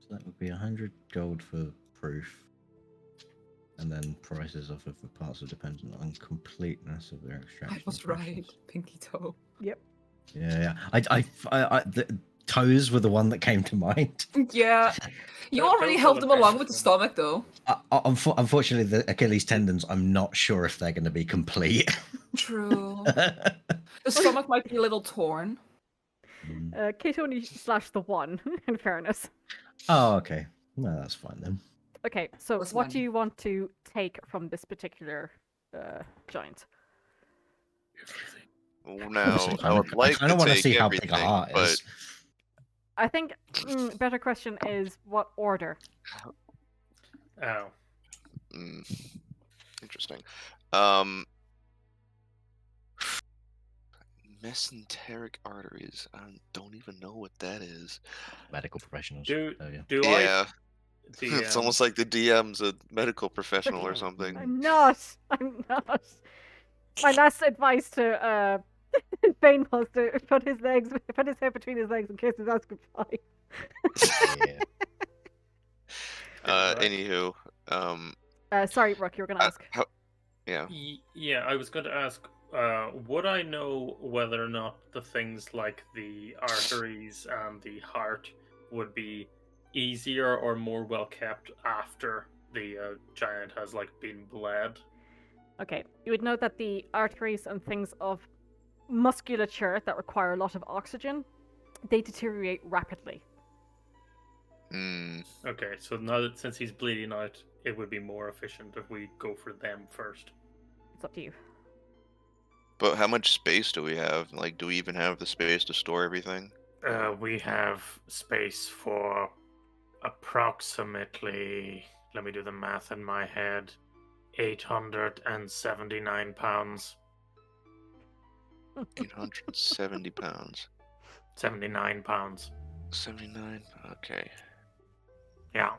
So that would be 100 gold for proof. And then prices off of the parts are dependent on completeness of their extraction. I was right. Pinky toe. Yep. Yeah. The toes were the one that came to mind. Yeah. You Those already are helped the them along with best the ones. stomach, though. Unfortunately, the Achilles tendons, I'm not sure if they're going to be complete. True. The stomach might be a little torn. Kato only slashed the one, in fairness. Oh, okay. No, that's fine then. Okay, so Plus what do money. you want to take from this particular giant? Well, now, Obviously, I would like kind to of want to take see how everything, big a heart but is. I think better question is what order? Oh. Interesting. Mesenteric arteries. I don't even know what that is. Medical professionals. Do Oh, yeah. do Yeah, I? it's almost like the DM's a medical professional or something. I'm not. I'm not. My last advice to Bane was to put his head between his legs in case his ass could fly. Yeah. Anywho, Sorry, Rook, you were gonna ask. yeah. Yeah, I was going to ask, would I know whether or not the things like the arteries and the heart would be easier or more well kept after the giant has been bled? Okay, you would know that the arteries and things of musculature that require a lot of oxygen, they deteriorate rapidly. Okay, so now that since he's bleeding out, it would be more efficient if we go for them first. It's up to you. But how much space do we have? Like, do we even have the space to store everything? We have space for approximately, let me do the math in my head, 879 pounds. 870 pounds. 79 pounds. 79? Okay. Yeah.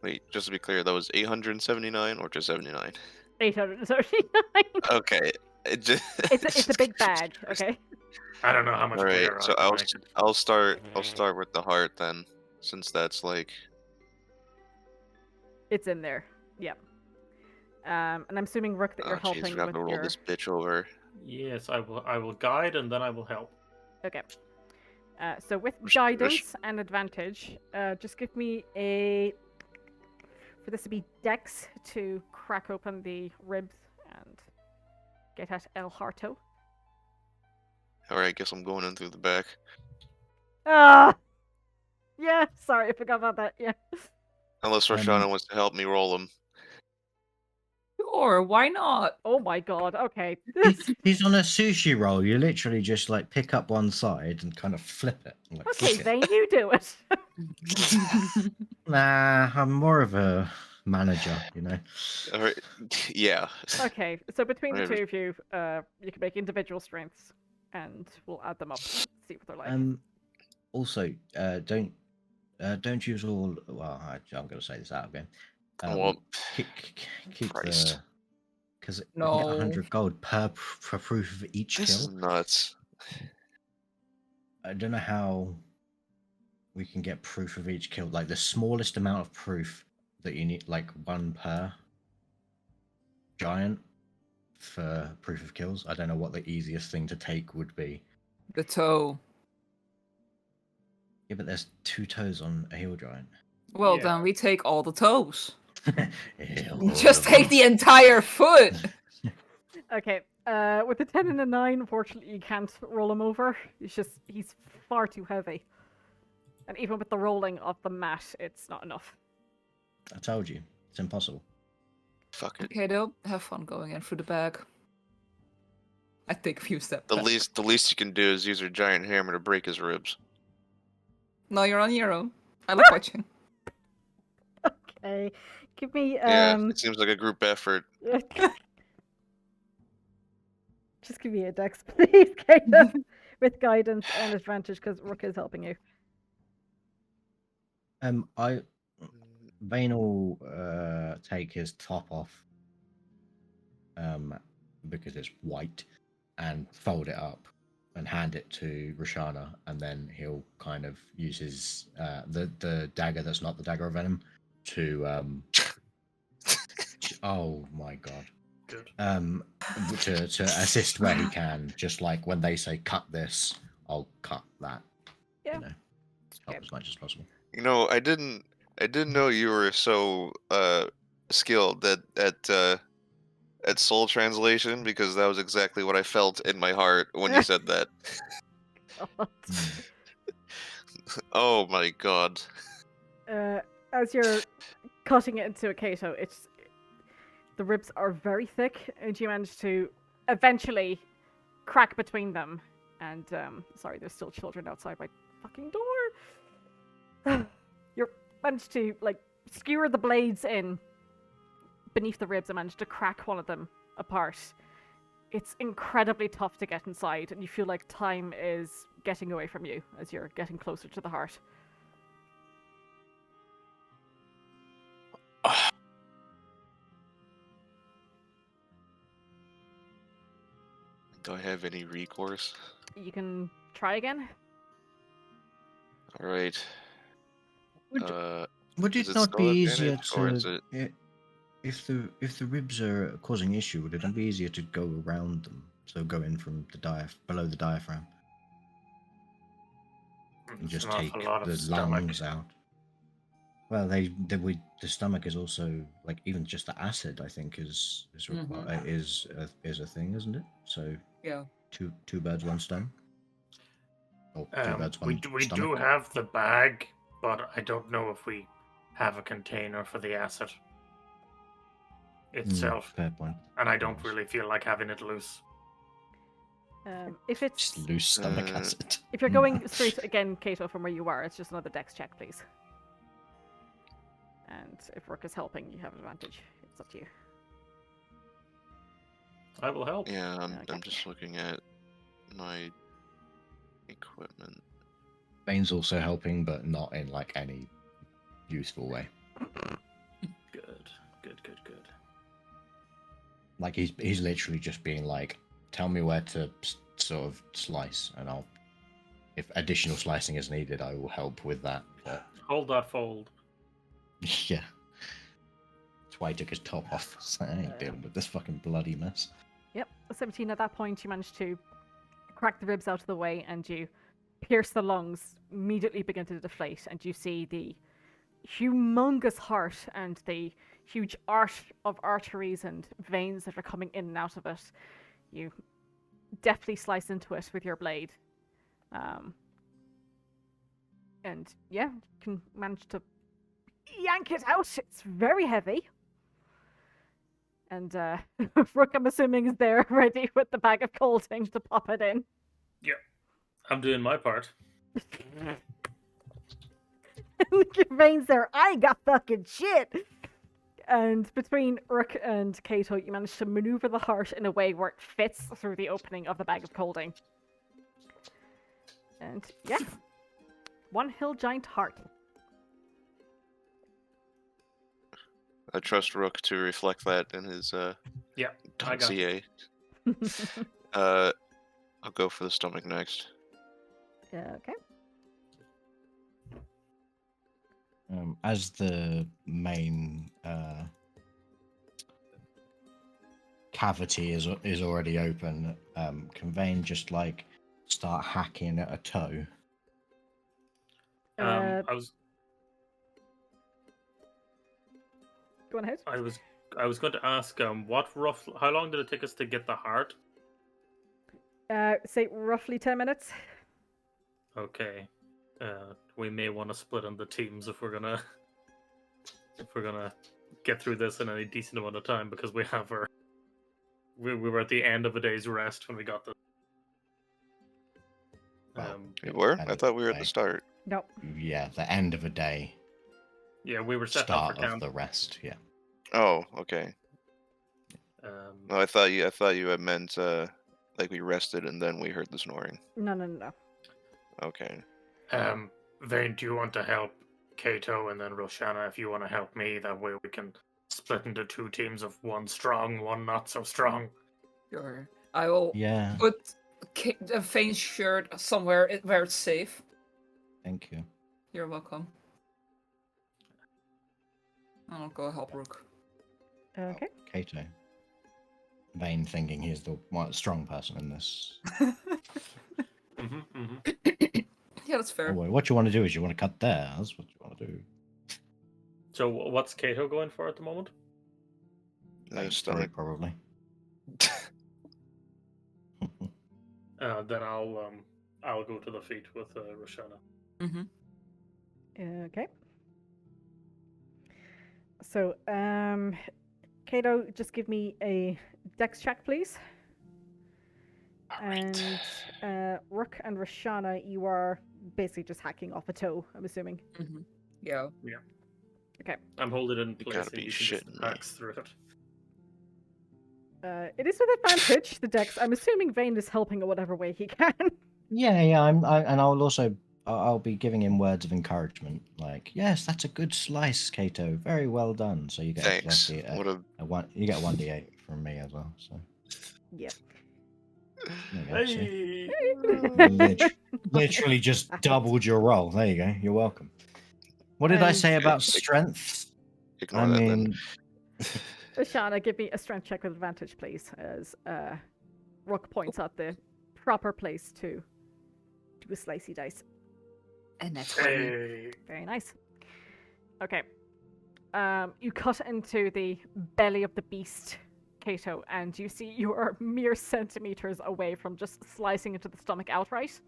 Wait, just to be clear, that was 879 or just 79? 839. Okay. It's a big bag. Okay. I don't know how much All right, bigger so I can make it. I'll start with the heart then, since that's like It's in there. Yep. And I'm assuming Rook that you're jeez, helping we have with to roll your. this bitch over. Yes, I will guide and then I will help. Okay. So with Sh- guidance and advantage, just give me a. For this to be Dex to crack open the ribs and get at El Harto. All right, guess I'm going in through the back. Ah. Yeah. Sorry, I forgot about that. Yeah. Unless Roshana wants to help me roll him. Sure, why not? Oh my God. Okay. He's on a sushi roll. You literally just like pick up one side and kind of flip it. and, like, Okay, flick it. Zane, you do it. Nah, I'm more of a manager, you know. All right, yeah. Okay, so between the Whatever. two of you, you can make individual strengths, and we'll add them up. See what they're like. Also, don't use all. Well, I'm going to say this out again. Well, keep Christ. the because you No. get 100 gold per proof of each This is kill. nuts. I don't know how we can get proof of each kill. Like the smallest amount of proof that you need, like one per giant for proof of kills. I don't know what the easiest thing to take would be. The toe. Yeah, but there's 2 toes on a hill giant. Well, Yeah. then we take all the toes. Ew. Just take the entire foot. Okay, with the 10 and a 9, unfortunately, you can't roll him over. He's far too heavy. And even with the rolling of the mat, it's not enough. I told you, it's impossible. Fuck it. Okay, though, have fun going in through the bag. I take a few steps The back. least you can do is use your giant hammer to break his ribs. No, you're on your own. I like watching. Okay, give me Yeah, it seems like a group effort. just give me a dex, please, Kato, with guidance and advantage because Rook is helping you. Vane will take his top off, because it's white, and fold it up and hand it to Roshana, and then he'll kind of use his the dagger that's not the dagger of venom to oh my god. Good. To assist where he can, just like when they say cut this, I'll cut that. Yeah. You know, help as much as possible. You know, I didn't know you were so skilled at soul translation, because that was exactly what I felt in my heart when you said that. God. Oh my god. As you're cutting it into a Kato, the ribs are very thick, and you manage to eventually crack between them. And sorry, there's still children outside my fucking door. You managed to like skewer the blades in beneath the ribs and managed to crack one of them apart. It's incredibly tough to get inside, and you feel like time is getting away from you as you're getting closer to the heart. Do I have any recourse? You can try again. All right. Would Is it it not be still easier advantage, or is to it- if the ribs are causing issue? Would it not be easier to go around them? So go in from the below the diaphragm and just It's an take awful lot of the stomach. lungs out. Well, the stomach is also like even just the acid. I think is a thing, isn't it? So Yeah. two birds, one stone. Or two birds, We one do stomach. have the bag, but I don't know if we have a container for the acid itself, Fair point. and I don't Yes. really feel like having it loose. If it's Just loose stomach Uh, acid. if you're going straight again, Kato, from where you are, it's just another dex check, please. And if Rook is helping, you have advantage. It's up to you. I will help. Yeah, I'm Okay. just looking at my equipment. Bane's also helping, but not in like any useful way. Good. Like he's literally just being like, tell me where to sort of slice, and if additional slicing is needed, I will help with that. But Hold that fold. yeah, that's why he took his top off. So I ain't dealing with this fucking bloody mess. Yep, 17. At that point, you manage to crack the ribs out of the way, and you pierce the lungs. Immediately begin to deflate, and you see the humongous heart and the huge arch of arteries and veins that are coming in and out of it. You deftly slice into it with your blade. And yeah, you can manage to yank it out. It's very heavy. And Rook, I'm assuming, is there ready with the bag of colding to pop it in. Yep. I'm doing my part. Veins there, I got fucking shit. And between Rook and Kato, you manage to maneuver the heart in a way where it fits through the opening of the bag of colding. And yeah, one hill giant heart. I trust Rook to reflect that in his Yeah, I got dossier. I'll go for the stomach next. Okay. As the main cavity is already open, can Vane just like start hacking at a toe? I was Go on ahead. I was going to ask how long did it take us to get the heart? Say roughly 10 minutes. Okay. We may want to split into teams if we're gonna get through this in a decent amount of time, because we were at the end of a day's rest when we got this. Well, We were? end I of thought we were at day. the start. No. Yeah, the end of a day, Yeah, we were setting up start for of camp. the rest. Yeah. Oh, okay. Um, No, I thought you had meant like we rested and then we heard the snoring. No. Okay. Vane, do you want to help Kato and then Roshana if you want to help me? That way we can split into 2 teams of 1 strong, 1 not so strong. Sure. I will Yeah. put a Fane's shirt somewhere where it's safe. Thank you. You're welcome. I'll go help Rook. Okay. Kato. Vane thinking he's the strong person in this. Yeah, that's fair. Oh, what you want to do is you want to cut there. That's what you want to do. So what's Kato going for at the moment? Vane's Stomach. probably. Then I'll go to the feet with Roshana. Okay. So, Kato, just give me a dex check, please. Alright. And Rook and Roshana, you are basically just hacking off a toe, I'm assuming. Yeah. I'm holding it in You place gotta and be you can just shitting me. axe through it. It is with advantage, the dex. I'm assuming Vane is helping in whatever way he can. Yeah. And I'll also I'll be giving him words of encouragement, like, "Yes, that's a good slice, Kato. Very well done." So you get Thanks. you get a 1d8 from me as well. So Yeah. there you go. See? Hey! Literally just doubled your roll. There you go. You're welcome. What did I And- say about Okay. strength? Ignore I that mean, Roshana, give me a strength check with advantage, please, as Rook points out the proper place to do a slicey dice. And that's funny. Hey! Very nice. Okay. You cut into the belly of the beast, Kato, and you see you are mere centimeters away from just slicing into the stomach outright.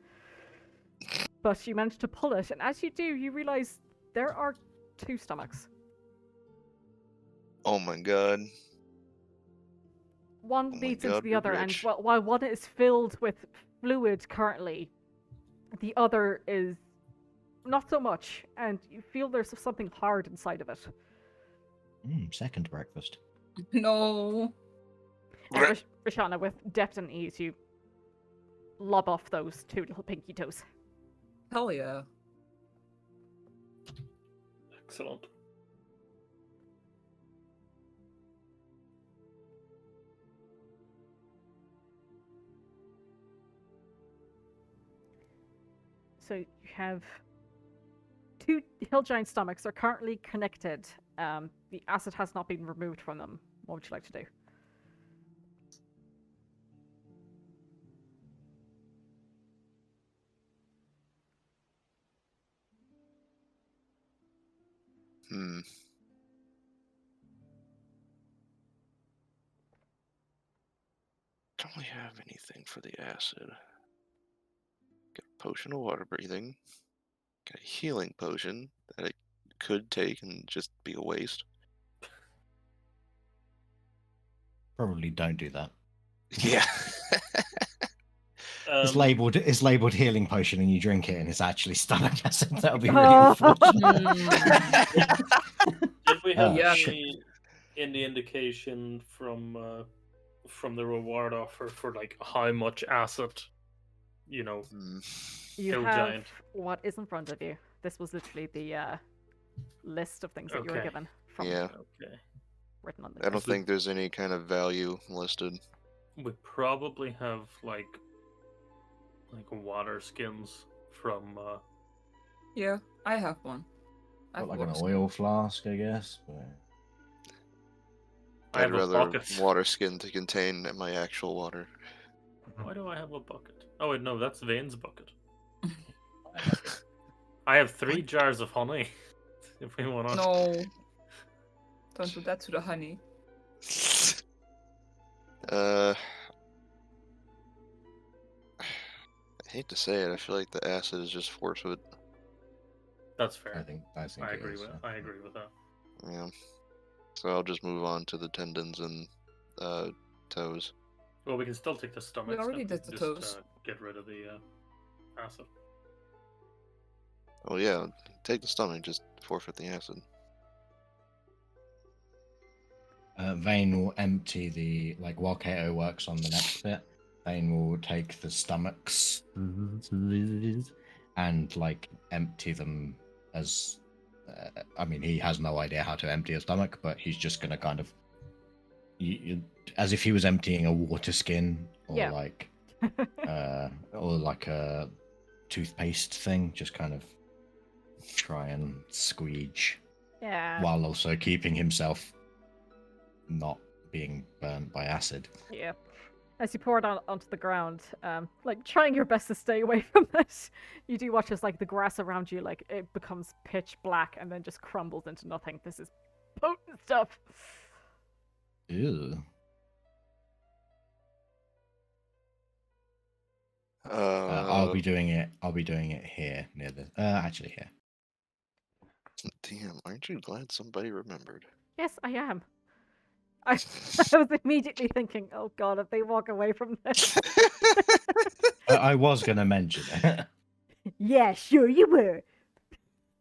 But you manage to pull it, and as you do, you realize there are 2 stomachs. Oh my god. One Oh my leads God, into the we're other, and rich. while one is filled with fluid currently, the other is not so much, and you feel there's something hard inside of it. second breakfast. No. And Roshana, with deft and ease, you lob off those 2 little pinky toes. Hell yeah. Excellent. So you have 2 hill giant stomachs are currently connected. The acid has not been removed from them. What would you like to do? Don't we have anything for the acid? Got a potion of water breathing. Got a healing potion that it could take and just be a waste. Probably don't do that. Yeah. It's labeled healing potion, and you drink it, and it's actually stomach acid. That would be really Oh. unfortunate. Did we have Oh, any indication from the reward offer for like how much acid, You Hill have giant. what is in front of you. This was literally the list of things that you were Okay. given from Yeah. Okay. written on the I don't list. think there's any kind of value listed. We probably have like water skins from Yeah, I have one. I Got have like an water oil flask, I guess. But... I I'd have a rather bucket. water skin to contain my actual water. Why do I have a bucket? Oh wait, no, that's Vane's bucket. I have 3 jars of honey. If we want to. No. Don't do that to the honey. I hate to say it, I feel like the acid is just force of it. That's fair. I I it agree is, with. yeah. I agree with that. Yeah. So I'll just move on to the tendons and toes. Well, we can still take the stomach. already did the just, toes. get rid of the acid. Oh yeah, take the stomach, just forfeit the acid. Vane will empty the while Kato works on the next bit. Vane will take the stomachs and empty them as. I mean, he has no idea how to empty a stomach, but he's just gonna kind of, as if he was emptying a water skin or Yeah. or like a toothpaste thing. Just kind of try and squeege Yeah. while also keeping himself not being burnt by acid. Yeah. As you pour it onto the ground, trying your best to stay away from this, you do watch as the grass around you, it becomes pitch black and then just crumbles into nothing. This is potent stuff. Ew. I'll be doing it. I'll be doing it here near the. Actually, here. Damn, aren't you glad somebody remembered? Yes, I am. I was immediately thinking, oh god, if they walk away from this. I was gonna mention it. Yeah, sure you were.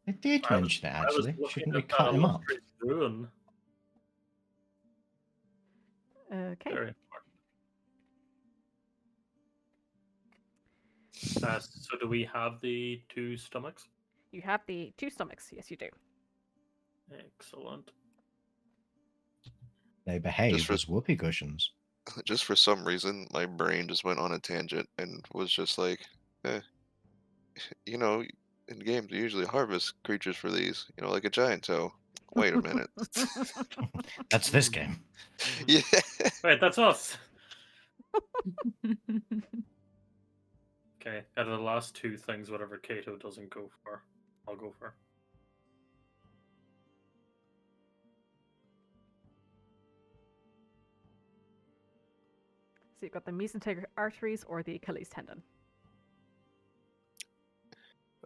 I did mention it actually. Shouldn't we cut him up? Ruin. Okay. Very important. So do we have the 2 stomachs? You have the 2 stomachs. Yes, you do. Excellent. They behave Just for- as whoopee cushions. Just for some reason, my brain just went on a tangent and was just like, you know, in games we usually harvest creatures for these, like a giant toe. Wait a minute. That's this game. Yeah. Wait, that's us. Okay, out of the last 2 things, whatever Kato doesn't go for, I'll go for. So you've got the mesenteric arteries or the Achilles tendon.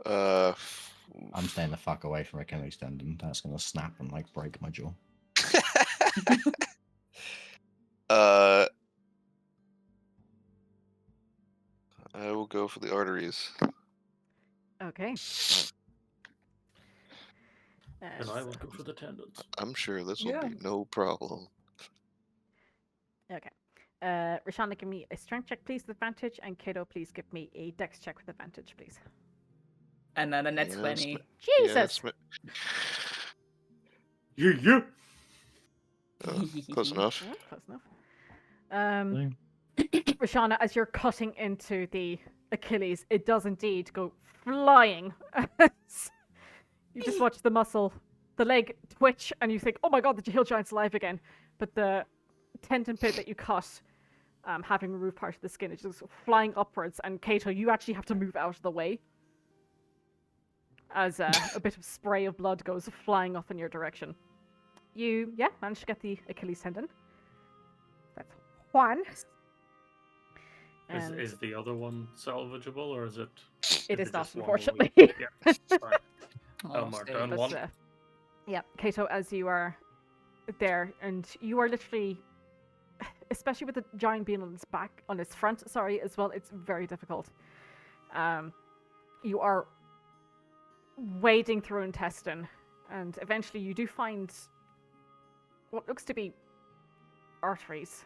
I'm staying the fuck away from Achilles tendon. That's gonna snap and break my jaw. I will go for the arteries. Okay. And I will go for the tendons. I'm sure this will Yeah. be no problem. Okay. Rashana, give me a strength check, please, with advantage, and Kato, please give me a dex check with advantage, please. And then a net Yes, 20. Jesus! Yeah. Close enough. Yeah, close enough. Rashana, as you're cutting into the Achilles, it does indeed go flying. You just watch the muscle, the leg twitch, and you think, oh my god, the hill giant's alive again. But the tendon pit that you cut, having removed part of the skin, is just flying upwards. And Kato, you actually have to move out of the way as a bit of spray of blood goes flying up in your direction. You, managed to get the Achilles tendon. That's 1. Is the other one salvageable, or is it? It is it not, just one unfortunately. Yeah, fine. Almost there. Markdown But, 1. yeah, Kato, as you are there, and you are literally, especially with the giant being on its back, on its front, as well, it's very difficult. You are wading through intestine, and eventually you do find what looks to be arteries.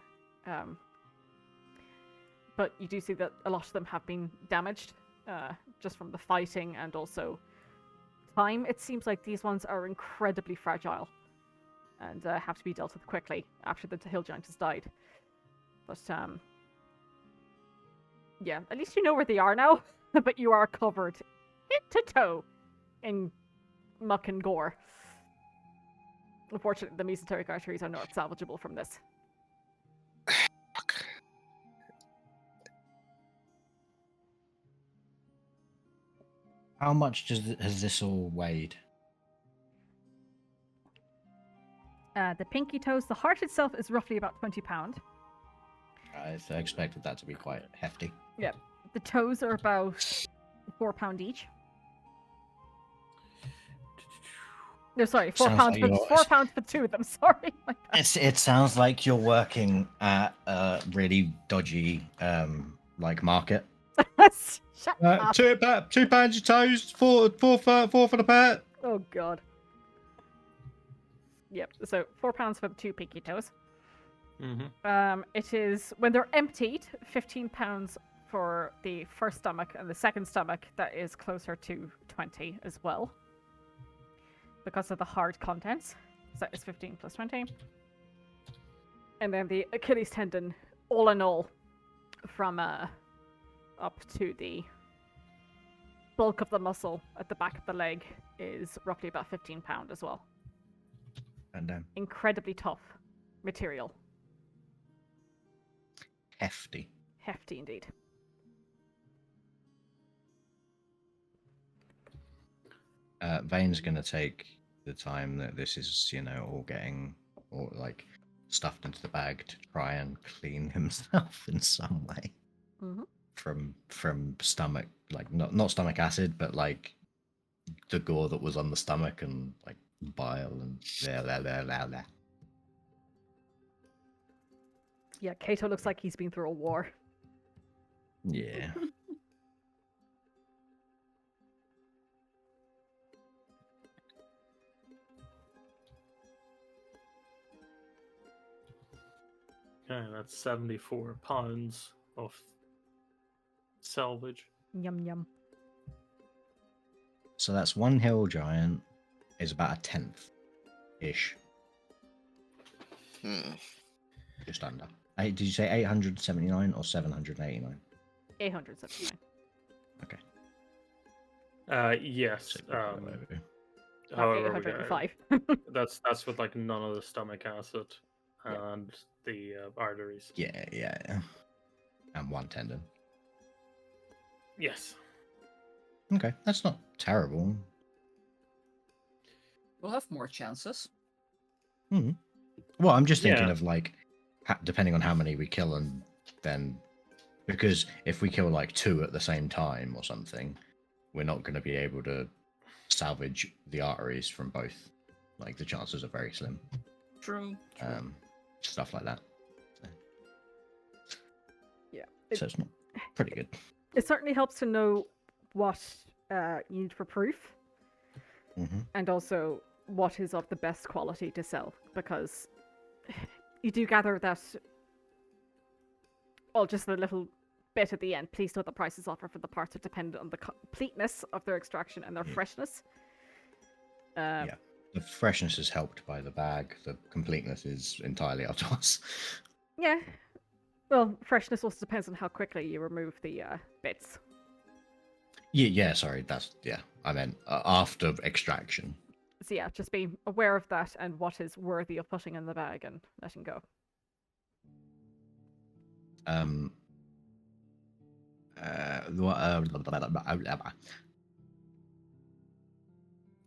But you do see that a lot of them have been damaged, just from the fighting and also time. It seems like these ones are incredibly fragile and have to be dealt with quickly after the hill giant has died. But yeah, at least you know where they are now. But you are covered head to toe in muck and gore. Unfortunately, the mesenteric arteries are not salvageable from this. Fuck. How much has this all weighed? The pinky toes, the heart itself is roughly about 20 pounds. I expected that to be quite hefty. The toes are about 4 pound each. No, sorry, 4 Sounds pounds. like For, you're- 4 pounds for 2 of them. Sorry. My bad. It sounds like you're working at a really dodgy market. Shut up. £2 your toes, four for the pet. Oh god. Yep. So £4 for the 2 pinky toes. Mm-hmm. It is when they're emptied, £15 for the first stomach, and the second stomach that is closer to 20 as well, because of the hard contents. So that is 15 plus 20. And then the Achilles tendon, all in all, from up to the bulk of the muscle at the back of the leg, is roughly about £15 as well. And Incredibly tough material. hefty. Hefty indeed. Vane's going to take the time that this is, all getting or like stuffed into the bag to try and clean himself in some way Mhm. from stomach, like not stomach acid, but like the gore that was on the stomach and like bile and blah. Yeah, Kato looks like he's been through a war. Yeah. Okay, that's £74 of salvage. Yum yum. So that's one hill giant is about a tenth ish, just under. Did you say 879 or 789? 879. Yes. Not However, we got- 805. that's with like none of the stomach acid Yeah. and the arteries. Yeah. And one tendon. Yes. Okay, that's not terrible. We'll have more chances. Well, I'm just thinking Yeah. of like, depending on how many we kill, and then because if we kill like 2 at the same time or something, we're not going to be able to salvage the arteries from both. Like the chances are very slim. True. Stuff like that. Yeah. So it's not pretty good. It certainly helps to know what you need for proof, and also what is of the best quality to sell, because you do gather that. Well, just a little bit at the end. Please note the prices offered for the parts are dependent on the completeness of their extraction and their freshness. Yeah. The freshness is helped by the bag. The completeness is entirely up to us. Yeah. Well, freshness also depends on how quickly you remove the bits. Yeah. Sorry, I meant after extraction. So yeah, just be aware of that and what is worthy of putting in the bag and letting go.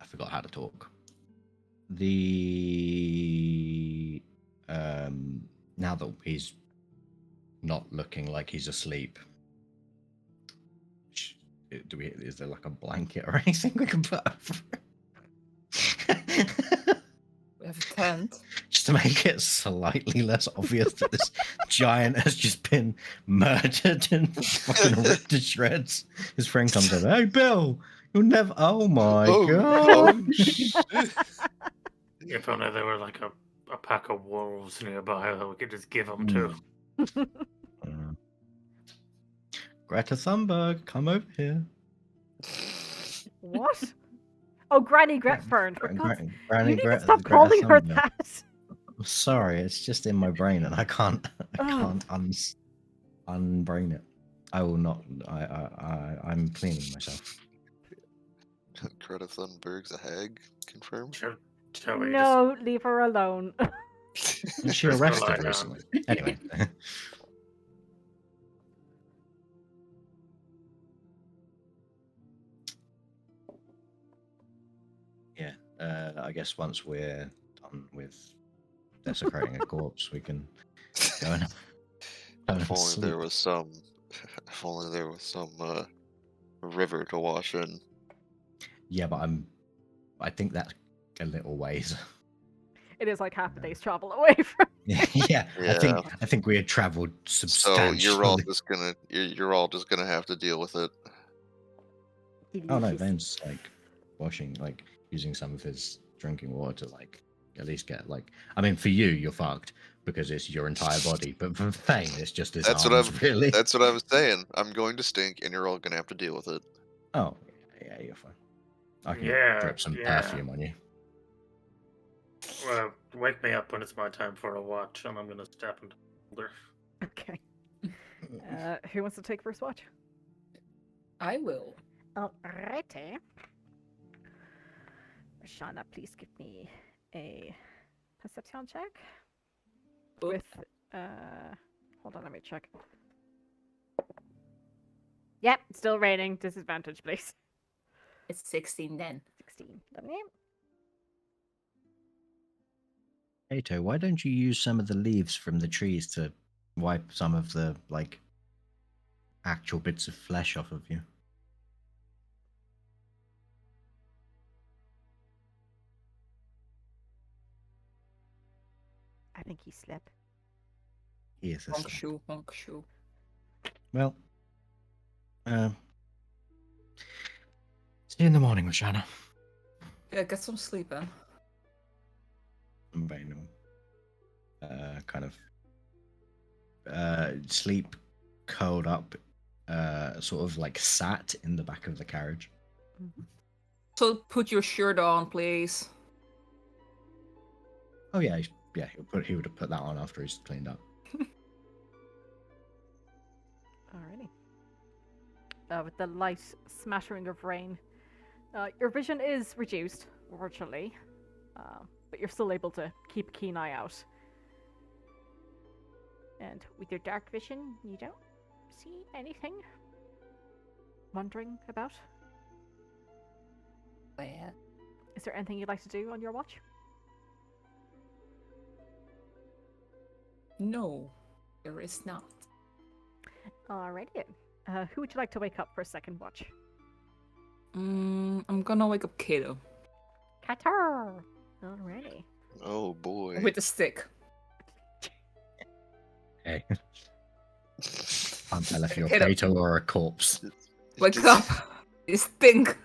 I forgot how to talk. The now that he's not looking like he's asleep, is there like a blanket or anything we can put over it? We have a tent. Just to make it slightly less obvious that this giant has just been murdered and fucking ripped to shreds. His friend comes over, hey Bill, you'll never, oh my god. Shit. If only there were like a pack of wolves nearby that we could just give them to. Greta Thunberg, come over here. What? Oh, Granny Gretfern. Granny You need to Greta, stop Greta calling her Thunberg. that. I'm sorry, it's just in my brain and I can't unbrain it. I will not. I'm cleaning myself. Greta Thunberg's a hag, confirmed. Shall we No, leave her alone. Was she Just go lie arrested down. recently? Anyway. Yeah, I guess once we're done with desecrating a corpse, we can go and If only sleep. there was some. If only there was some river to wash in. Yeah, but I think that's a little ways. It is like half a day's travel away from. Yeah, Yeah. I think we had traveled So substantially. you're all just gonna have to deal with it. Oh no, Ben's like washing, like using some of his drinking water to like at least get like. I mean, for you, you're fucked because it's your entire body, but for Thane, it's just his That's what arms, really. That's what I was saying. I'm going to stink, and you're all gonna have to deal with it. Oh, yeah, you're fine. I can Yeah, drip some yeah. perfume on you. Well, wake me up when it's my time for a watch, and I'm gonna step into the shoulder. Okay. Who wants to take first watch? I will. Alrighty. Shauna, please give me a perception check. Oop. With, hold on, let me check. Yep, still raining. Disadvantage, please. It's 16 then. 16. Lovely. Kato, why don't you use some of the leaves from the trees to wipe some of the like actual bits of flesh off of you? I think he slept. He is Honk asleep. shoe, honk shoe. Well, see you in the morning, Roshana. Yeah, get some sleep, then. Very normal. Kind of sleep curled up, sort of like sat in the back of the carriage. So put your shirt on, please. Oh yeah, he would have put that on after he's cleaned up. Alrighty. With the light smattering of rain, your vision is reduced, virtually, but you're still able to keep a keen eye out. And with your dark vision, you don't see anything wandering about. Well, Is there anything you'd like to do on your watch? no, there is not. Alrighty. Who would you like to wake up for a second watch? I'm gonna wake up Kato Qatar! Alrighty. Oh boy. with a stick. Hey, can't tell if you're Get up. Kato or a corpse. Wake up! You stink!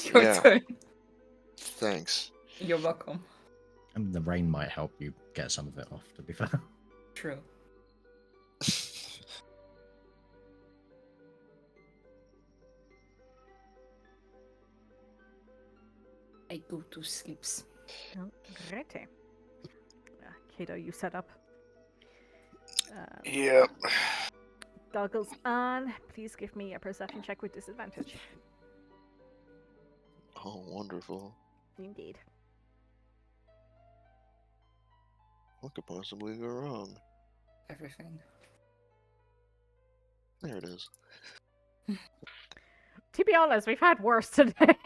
Your Yeah. turn. Thanks. You're welcome. And the rain might help you get some of it off, to be fair. True. I go to sleeps. Alrighty. Kato, you set up. Yep. Goggles on. Please give me a perception check with disadvantage. Oh, wonderful. Indeed. What could possibly go wrong? Everything. There it is. To be honest, we've had worse today.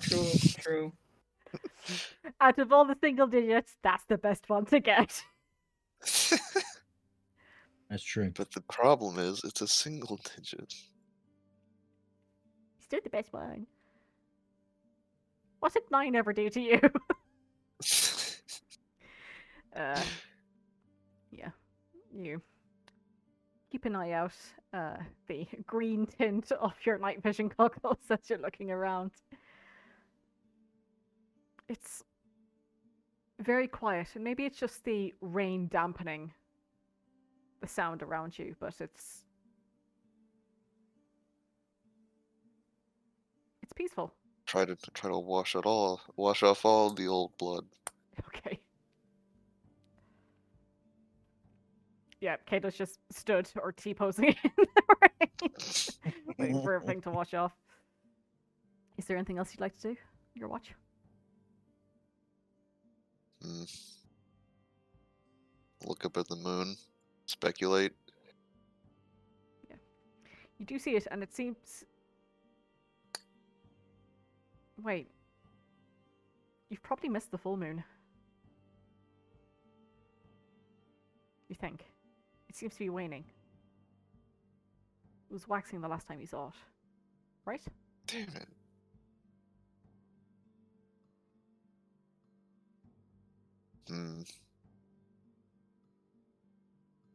True, true. Out of all the single digits, that's the best one to get. That's true. But the problem is, it's a single digit. Still the best one. What did 9 ever do to you? Yeah. You keep an eye out. The green tint of your night vision goggles as you're looking around. It's very quiet, and maybe it's just the rain dampening the sound around you, but it's peaceful. Try to wash off all the old blood. Okay. Yeah, Kato's just stood or T-posing in the rain, waiting for everything to wash off. Is there anything else you'd like to do? Your watch? Look up at the moon. Speculate. You do see it, and it seems... Wait. You've probably missed the full moon. You think? It seems to be waning. It was waxing the last time you saw it. Right? Damn it. Hmm.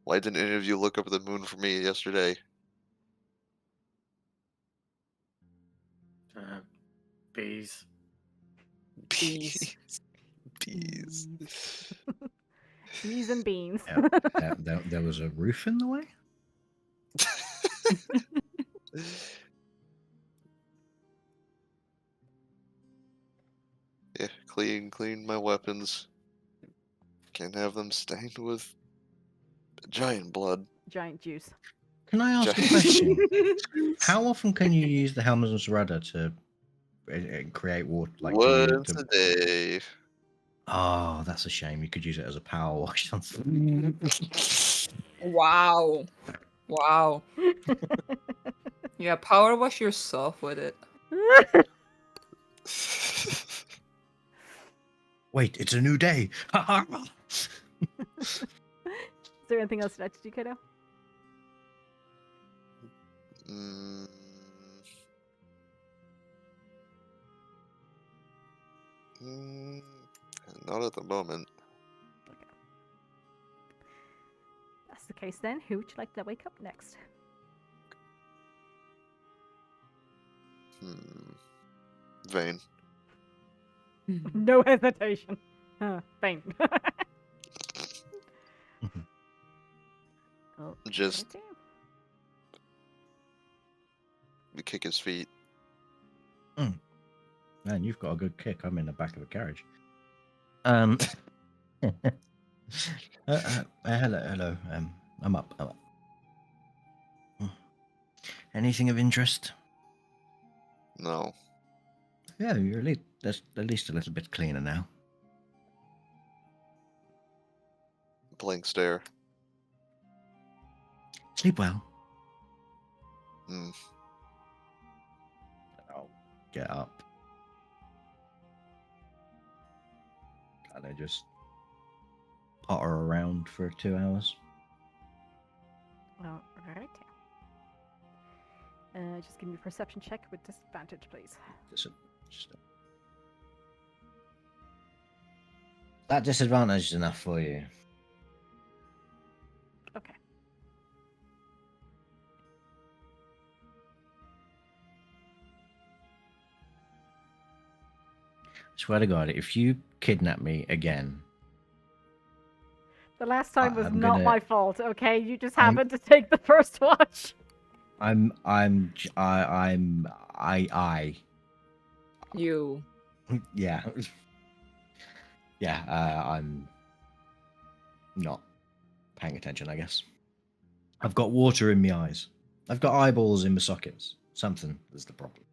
Why didn't any of you look up at the moon for me yesterday? Bees. Bees. Bees. Bees and beans. There was a roof in the way? Yeah, clean my weapons. Can't have them stained with giant blood. Giant juice. Can I ask a Giant- question? How often can you use the Helmsman's rudder to create water? Like, can you? Once a day. Oh, that's a shame. You could use it as a power wash. Wow. Wow. Yeah, power wash yourself with it. Wait, it's a new day. Is there anything else that you could do? Mm. Mm, Not at the moment. That's the case then. Who would you like to wake up next? Vane. No hesitation. Fine. Oh, Just okay. kick his feet. Man, you've got a good kick. I'm in the back of a carriage. Hello. I'm up. Anything of interest? No. Yeah, that's at least a little bit cleaner now. Blank stare. Sleep well. I'll get up. Kind of just potter around for 2 hours. All right. Just give me a perception check with disadvantage, please. That disadvantage is enough for you. Okay. Swear to God, if you kidnap me again, The last time was I'm not gonna- my fault, okay? You just I'm- happened to take the first watch. You. Yeah. Yeah, I'm not paying attention, I guess. I've got water in my eyes. I've got eyeballs in my sockets. Something is the problem.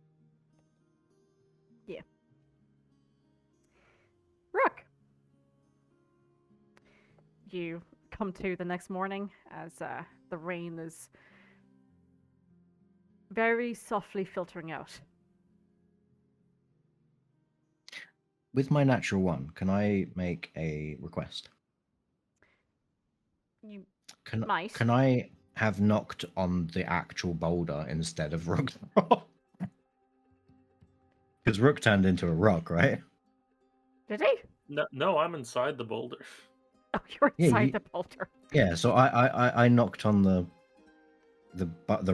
Rook! You come to the next morning as the rain is very softly filtering out. With my natural one, can I make a request? You Can might. Can I have knocked on the actual boulder instead of Rook? Because Rook turned into a rock, right? Did he? No, I'm inside the boulder. Oh, you're Yeah, inside you- the boulder. Yeah. So I knocked on the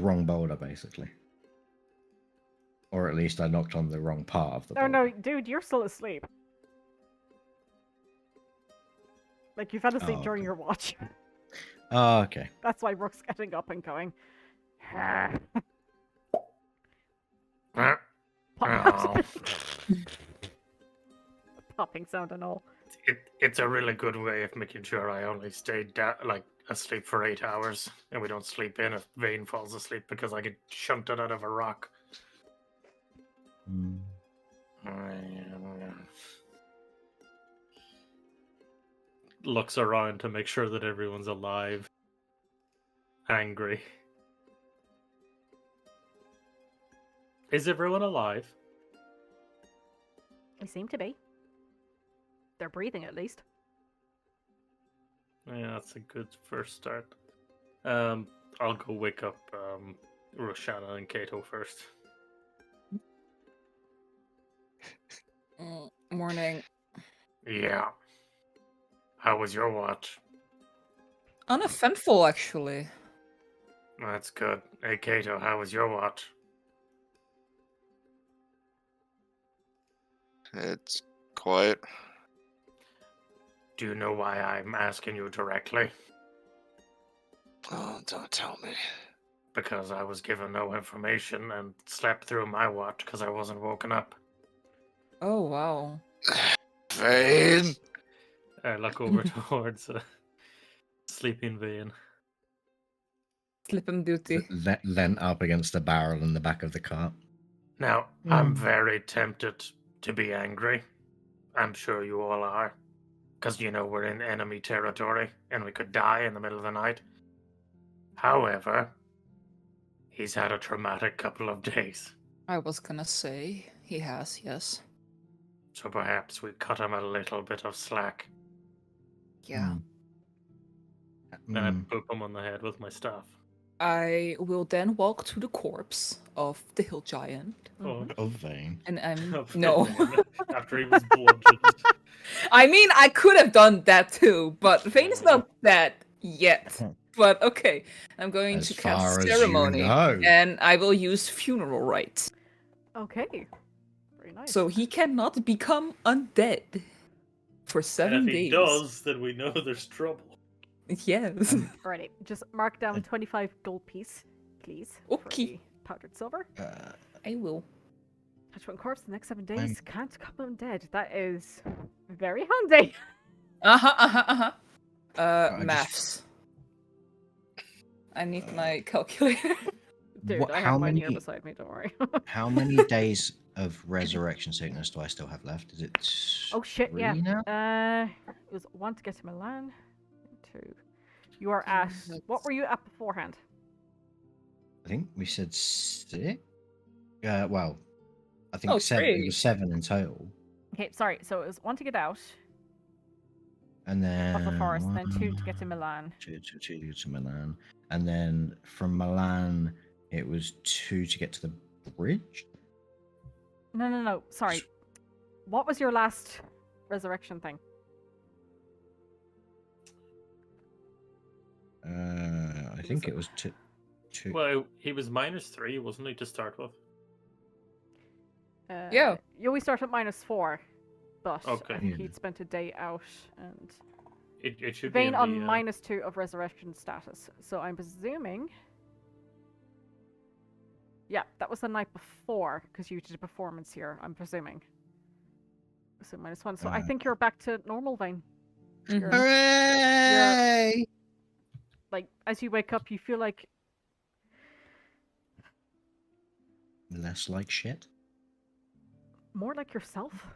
wrong boulder, basically, or at least I knocked on the wrong part of the No, boulder. no, dude, you're still asleep. Like, you fell asleep Oh, during okay. your watch. Oh, okay. That's why Rook's getting up and going. Oh. Popping sound and all. It's a really good way of making sure I only stay asleep for 8 hours and we don't sleep in if Vane falls asleep because I get shunted out of a rock. Mm. Looks around to make sure that everyone's alive. Angry. Is everyone alive? They seem to be. They're breathing, at least. Yeah, that's a good first start. I'll go wake up Roshana and Kato first. Morning. Yeah. How was your watch? Uneventful, actually. That's good. Hey, Kato, how was your watch? It's quiet. Do you know why I'm asking you directly? Oh, don't tell me. Because I was given no information and slept through my watch because I wasn't woken up. Oh, wow. Vane! I look over towards sleeping Vane. Sleeping Beauty. Leant up against the barrel in the back of the cart. Now, I'm very tempted to be angry. I'm sure you all are. Because, we're in enemy territory and we could die in the middle of the night. However, he's had a traumatic couple of days. I was gonna say, he has, yes. So perhaps we cut him a little bit of slack. Yeah. Then I poop him on the head with my staff. I will then walk to the corpse of the hill giant. Oh, Of Vane. And I'm... of No. Vane, after he was bludgeoned. I mean, I could have done that too, but Vane's not dead yet. But okay, I'm going As to far cast as you ceremony, know. and I will use funeral rites, Okay. Very nice. so he cannot become undead for 7 And if days. he does, then we know there's trouble. Yes. Alrighty, just mark down 25 gold piece, please. Okay. For the powdered silver. I will. Touch one corpse the next 7 days. Can't come undead. That is very handy. Maths. I need my calculator. Dude, What- I how have mine here many- beside me, don't worry. How many days of resurrection sickness do I still have left? Is it Oh shit, yeah. 3 now? It was 1 to get to Milan. 2. You are at... What were you at beforehand? I think we said 6. Well, I think Oh, 7. It 3. was 7 in total, Okay, sorry. So it was 1 to get out and then of the forest, then 2 to get to Milan. 2 to Milan, and then from Milan it was 2 to get to the bridge. No. Sorry. What was your last resurrection thing? I think it was 2. Well, he was -3, wasn't he, to start with? Yeah. You always start at -4, but Okay. I think Yeah. he'd spent a day out and It should Vane be on in the, -2 of resurrection status. So I'm presuming. Yeah, that was the night before because you did a performance here. I'm presuming. So -1. So I think you're back to normal, Vane. You're- Hooray! Like as you wake up, you feel like Less like shit. more like yourself.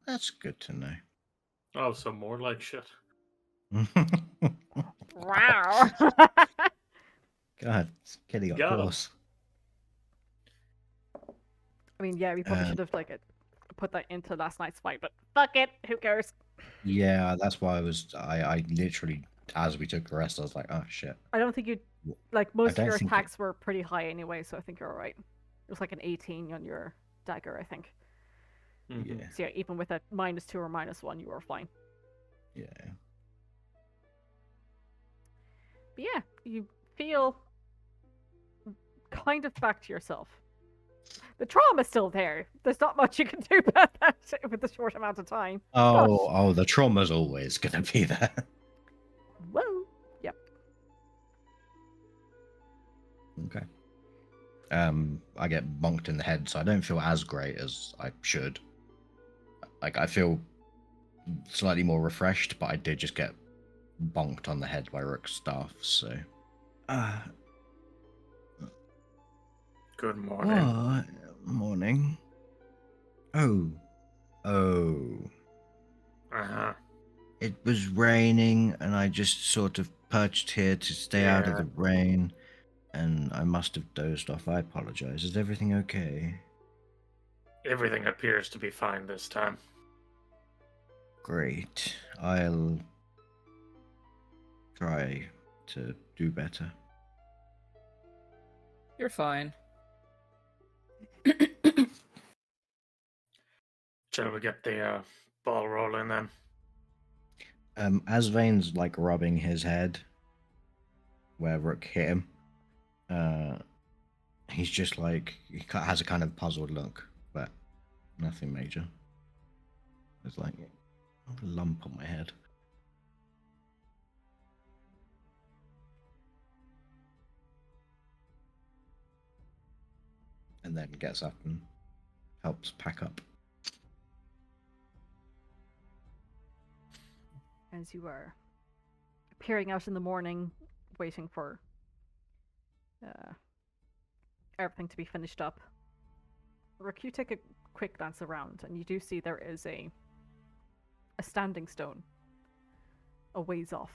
That's good to know. Oh, so more like shit. Wow. God, Kitty got Got 'em. course. I mean, yeah, we probably Um, should have put that into last night's fight, but fuck it, who cares? Yeah, that's why I literally, as we took the rest, I was like, oh shit. I don't think you like most of don't your think it- attacks were pretty high anyway, so I think you're alright. It was like an 18 on your dagger, I think. Mhm. Yeah, So yeah, even with a -2 or -1, you were fine. yeah. But yeah, you feel kind of back to yourself. The trauma's still there. There's not much you can do about that with the short amount of time. Oh, the trauma's always gonna be there. Whoa. Yep. Okay. I get bonked in the head, so I don't feel as great as I should. Like, I feel slightly more refreshed, but I did just get bonked on the head by Rook's staff, so. Good morning. Morning. Oh. Uh-huh. It was raining, and I just sort of perched here to stay out of Yeah. the rain, and I must have dozed off. I apologize. Is everything okay? Everything appears to be fine this time. Great. I'll try to do better. You're fine. Shall we get the ball rolling then? As Vane's like rubbing his head where Rook hit him, he's just like has a kind of puzzled look, but nothing major. There's like a lump on my head. And then gets up and helps pack up. As you are peering out in the morning, waiting for everything to be finished up, Rook, you take a quick glance around, and you do see there is a standing stone a ways off.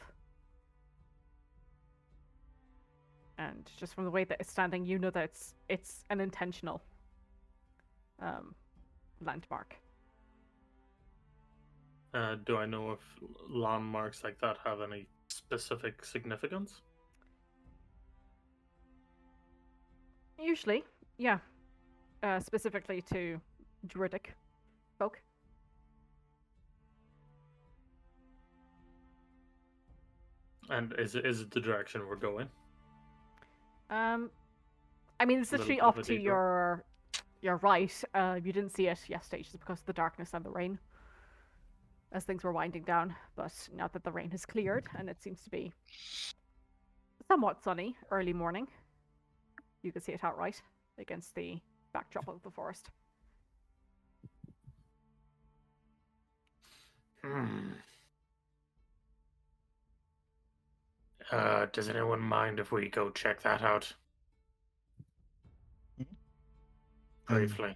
And just from the way that it's standing, you know that it's an intentional landmark. Do I know if landmarks like that have any specific significance? Usually, yeah. Specifically to druidic folk. And is it the direction we're going? I mean, it's A little literally bit of off a to detour. your right. You didn't see it yesterday just because of the darkness and the rain, as things were winding down. But now that the rain has cleared and it seems to be somewhat sunny early morning, you can see it outright against the backdrop of the forest. Does anyone mind if we go check that out? Briefly.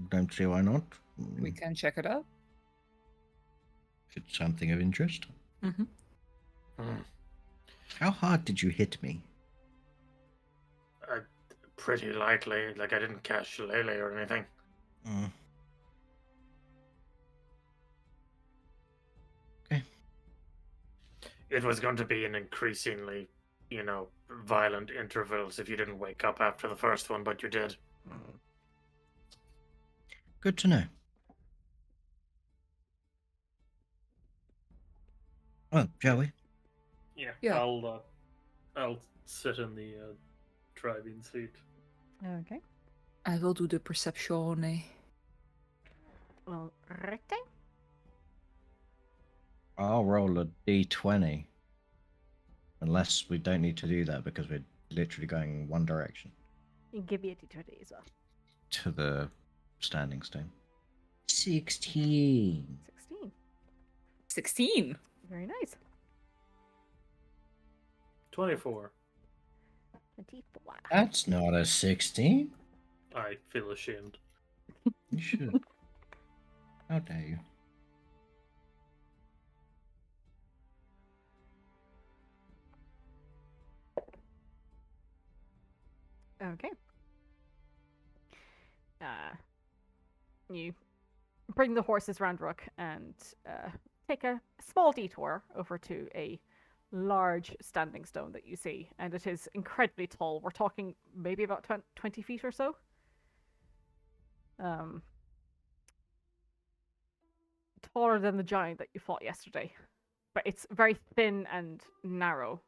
Don't see why not. We can check it out. If it's something of interest. Mm-hmm. How hard did you hit me? Pretty likely. Like, I didn't catch Lele or anything. Okay. It was going to be an increasingly, violent intervals if you didn't wake up after the first one, but you did. Good to know. Well, shall we? Yeah. I'll sit in the driving seat. Okay. I will do the perception. Well, right. I'll roll a d20. Unless we don't need to do that because we're literally going one direction. You can give me a d20 as well. To the standing stone. 16. 16. 16. Very nice. 24. 24. That's not a 16. I feel ashamed. You should. How dare you? Okay. You bring the horses round Rook and take a small detour over to a large standing stone that you see, and it is incredibly tall. We're talking maybe about 20 feet or so. Taller than the giant that you fought yesterday, but it's very thin and narrow.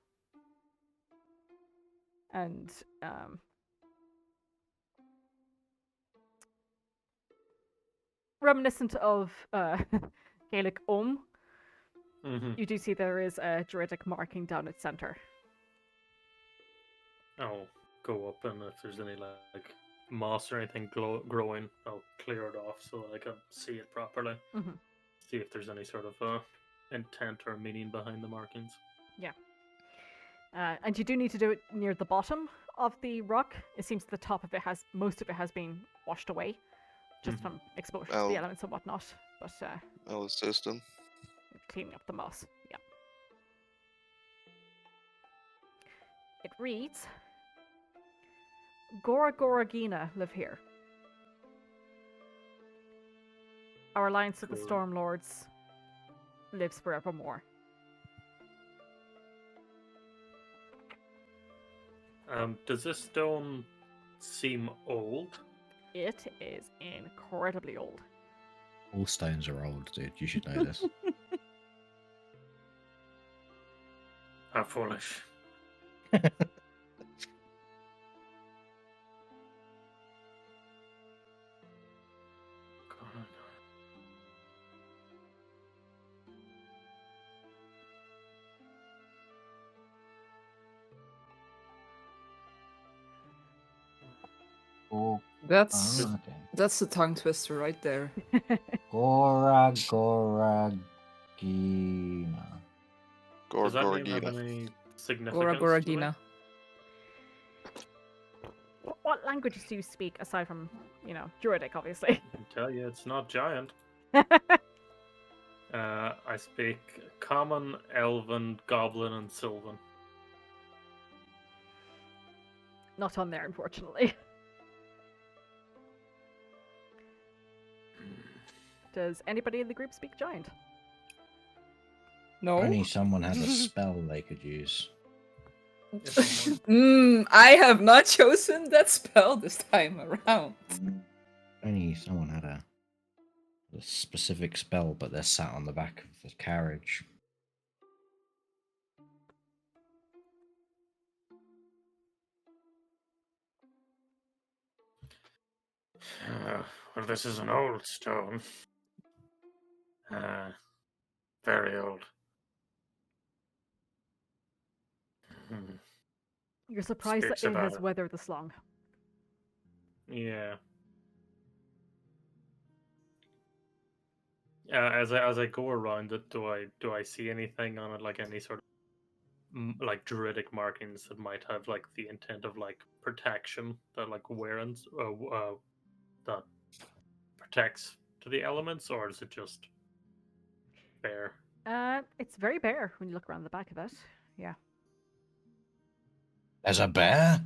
And reminiscent of Gaelic Mm-hmm. you do see there is a druidic marking down its center. I'll go up, and if there's any like moss or anything growing, I'll clear it off so that I can see it properly. Mm-hmm. See if there's any sort of intent or meaning behind the markings. And you do need to do it near the bottom of the rock. It seems the top of it most of it has been washed away, just from exposure to the elements and whatnot. But I'll assist him. cleaning up the moss. Yeah. It reads, Gora Goragina live here. Our alliance with the Cool. Stormlords lives forevermore. Does this stone seem old? It is incredibly old. All stones are old, dude. You should know this. How foolish. Oh, That's okay. that's a tongue twister right there. Goragina. Does that name have Gorgina. any Gora significance Gora to me? Gina. What languages do you speak aside from, Druidic, obviously? I can tell you it's not giant. I speak Common, Elven, Goblin, and Sylvan. Not on there, unfortunately. Does anybody in the group speak Giant? No. Only someone has a spell they could use. I have not chosen that spell this time around. Only someone had a specific spell, but they're sat on the back of the carriage. Well, this is an old stone. Very old. Hmm. You're surprised Speaks that it about has it. weathered this long. Yeah. As I go around it, do I see anything on it, like any sort of like druidic markings that might have like the intent of like protection, that like wearance that protects to the elements, or is it just bare? It's very bare when you look around the back of it. Yeah. There's a bear?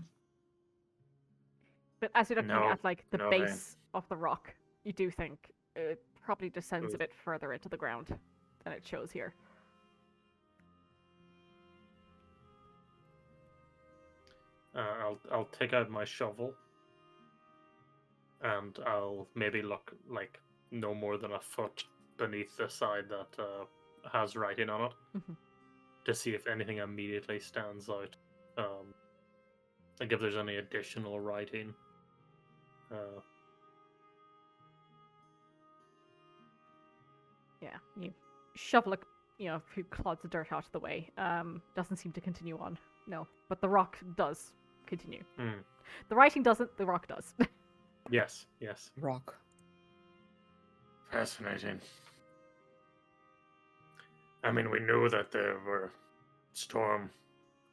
But as you're looking No, at like the no, base of the rock, you do think it probably descends a Oof. bit further into the ground than it shows here. I'll take out my shovel, and I'll maybe look like no more than a foot beneath the side that has writing on it, Mhm. to see if anything immediately stands out. Like if there's any additional writing. Yeah, you shovel a few clods of dirt out of the way. Doesn't seem to continue on. No, but the rock does continue. Hmm. The writing doesn't. The rock does. Yes, yes. Rock. Fascinating. I mean, we knew that there were storm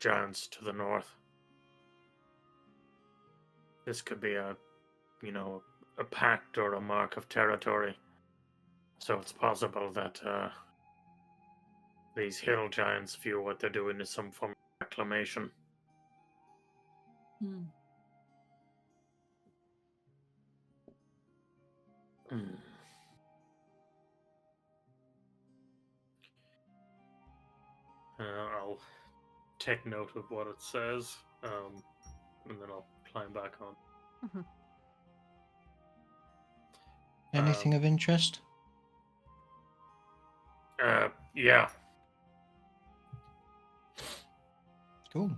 giants to the north. This could be a pact or a mark of territory. So it's possible that these hill giants view what they're doing as some form of reclamation. Hmm. Hmm. I'll take note of what it says, and then I'll climb back on. Mhm. Anything of interest? Yeah. Cool.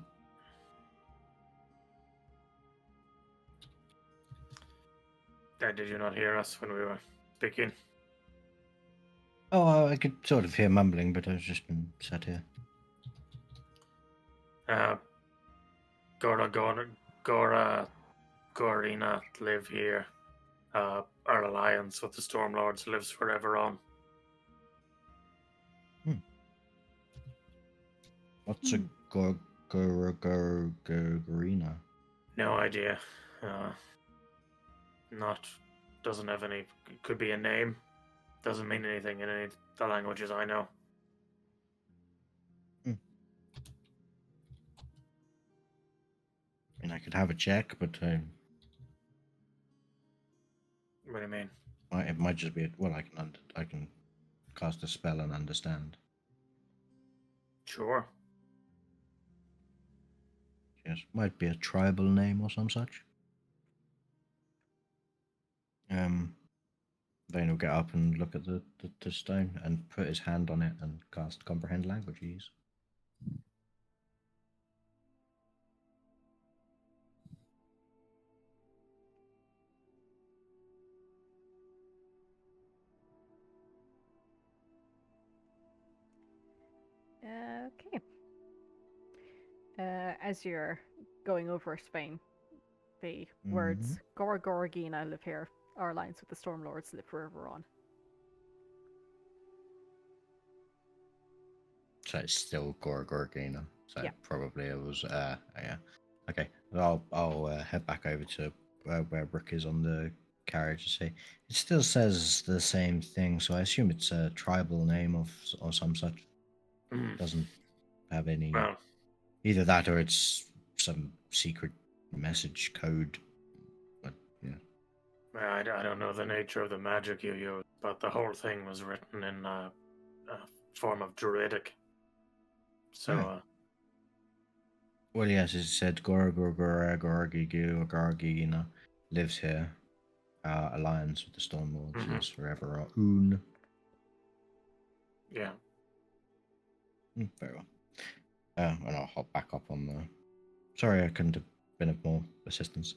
Did you not hear us when we were speaking? Oh, I could sort of hear mumbling, but I've just been sat here. Gorina live here. Our alliance with the Stormlords lives forever on. What's a Gorina? No idea. Doesn't have any. Could be a name. Doesn't mean anything in any of the languages I know. I mean, I could have a check, but What do you mean? it might just be well. I can cast a spell and understand. Sure. Yes, might be a tribal name or some such. Vane will get up and look at the stone and put his hand on it and cast comprehend languages. Okay. As you're going over Spain, the words Gora Goragina live here are lines with the Stormlords live forever on. So it's still Gorgorgina. So Yeah. probably it was. Yeah. Okay. Well, I'll head back over to where Brooke is on the carriage to see. It still says the same thing, so I assume it's a tribal name or some such. Doesn't have any. Well, Either that or it's some secret message code. But yeah. I don't know the nature of the magic you use, but the whole thing was written in a form of Druidic. So, Oh. Well, yes, it said Gorgigina lives here. Alliance with the Stormlords is forever our own. yeah. Very well. And I'll hop back up on the. Sorry, I couldn't have been of more assistance.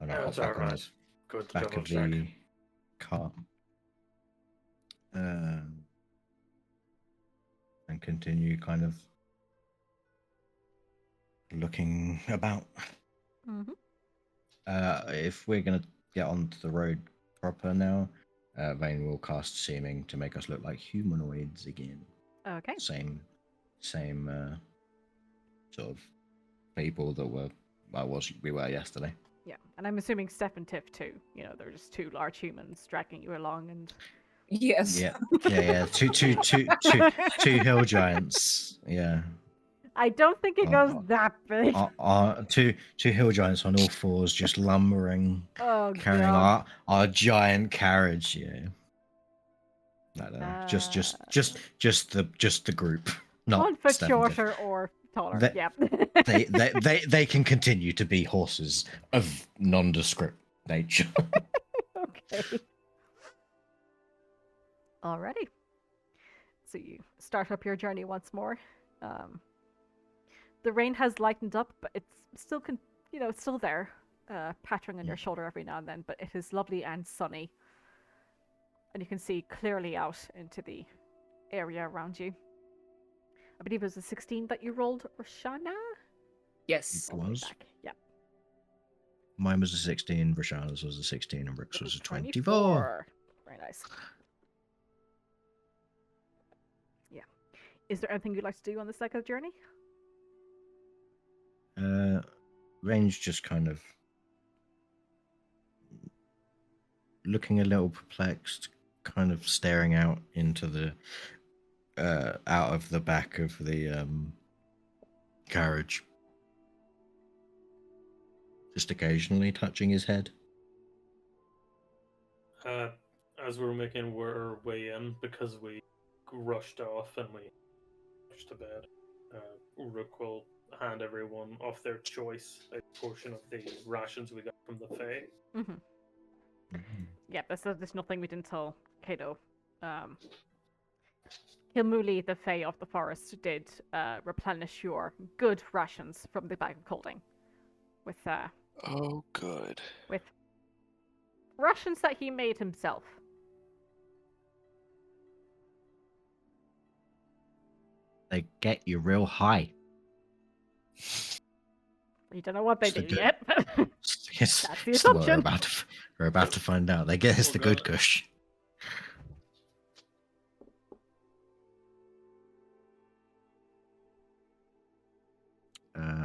And I'll hop That's back on alright. the Good to back double of check. the cart. And continue kind of looking about. Mm-hmm. If we're gonna get onto the road proper now, Vane will cast Seeming to make us look like humanoids again. Okay. Same sort of people that we were yesterday. Yeah, and I'm assuming Steph and Tiff too. You know, they're just two large humans dragging you along, and Yes. Yeah. Two hill giants. Yeah. I don't think it goes that big. Two hill giants on all fours, just lumbering, Oh carrying god. our giant carriage. Yeah. No. Just the group. Not 1 foot Steph and Tiff. shorter or taller. They- Yeah. They can continue to be horses of nondescript nature. Okay. Alrighty. So you start up your journey once more. The rain has lightened up, but it's still, it's still there, pattering on your shoulder every now and then. But it is lovely and sunny, and you can see clearly out into the area around you. I believe it was a 16 that you rolled, Roshana. Yes. It was. Back. Yeah. Mine was a 16, Rashana's was a 16, and Rick's was a 24. Very nice. Yeah. Is there anything you'd like to do on this leg of the journey? Range just kind of looking a little perplexed, kind of staring out into the out of the back of the carriage. Just occasionally touching his head. As we're making our way in, because we rushed off and we rushed to bed, Rook will hand everyone of their choice a portion of the rations we got from the Fae. Mm-hmm. Yeah, there's nothing we didn't tell Kato. Kilmuli, the Fae of the forest, did replenish your good rations from the bag of colding. With Oh, good. with rations that he made himself. They get you real high. You don't know what they So do do- yet. Yes, That's the it's what assumption. we're about to find out. They get us Oh, the good God. gush.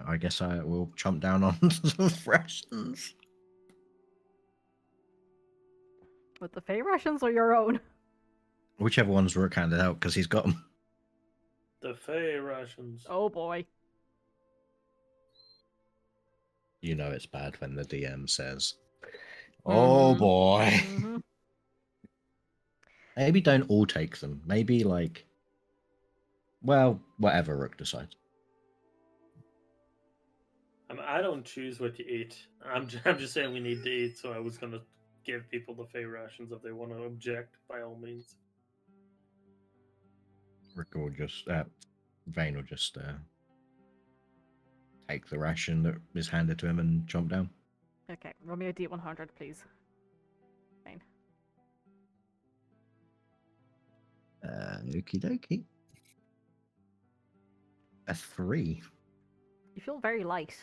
I guess I will chomp down on the rations. With the Fae rations or your own? Whichever ones Rook handed out, because he's got them. The Fae rations. Oh boy. You know it's bad when the DM says, "Oh boy." Mm-hmm. Maybe don't all take them. Maybe well, whatever Rook decides. I don't choose what you eat. I'm just saying we need to eat, so I was going to give people the Fae rations if they want to object, by all means. Rook will just, Vane will just take the ration that is handed to him and chomp down. Okay, roll me a D100, please. Fine. Okie dokie. A 3. You feel very light.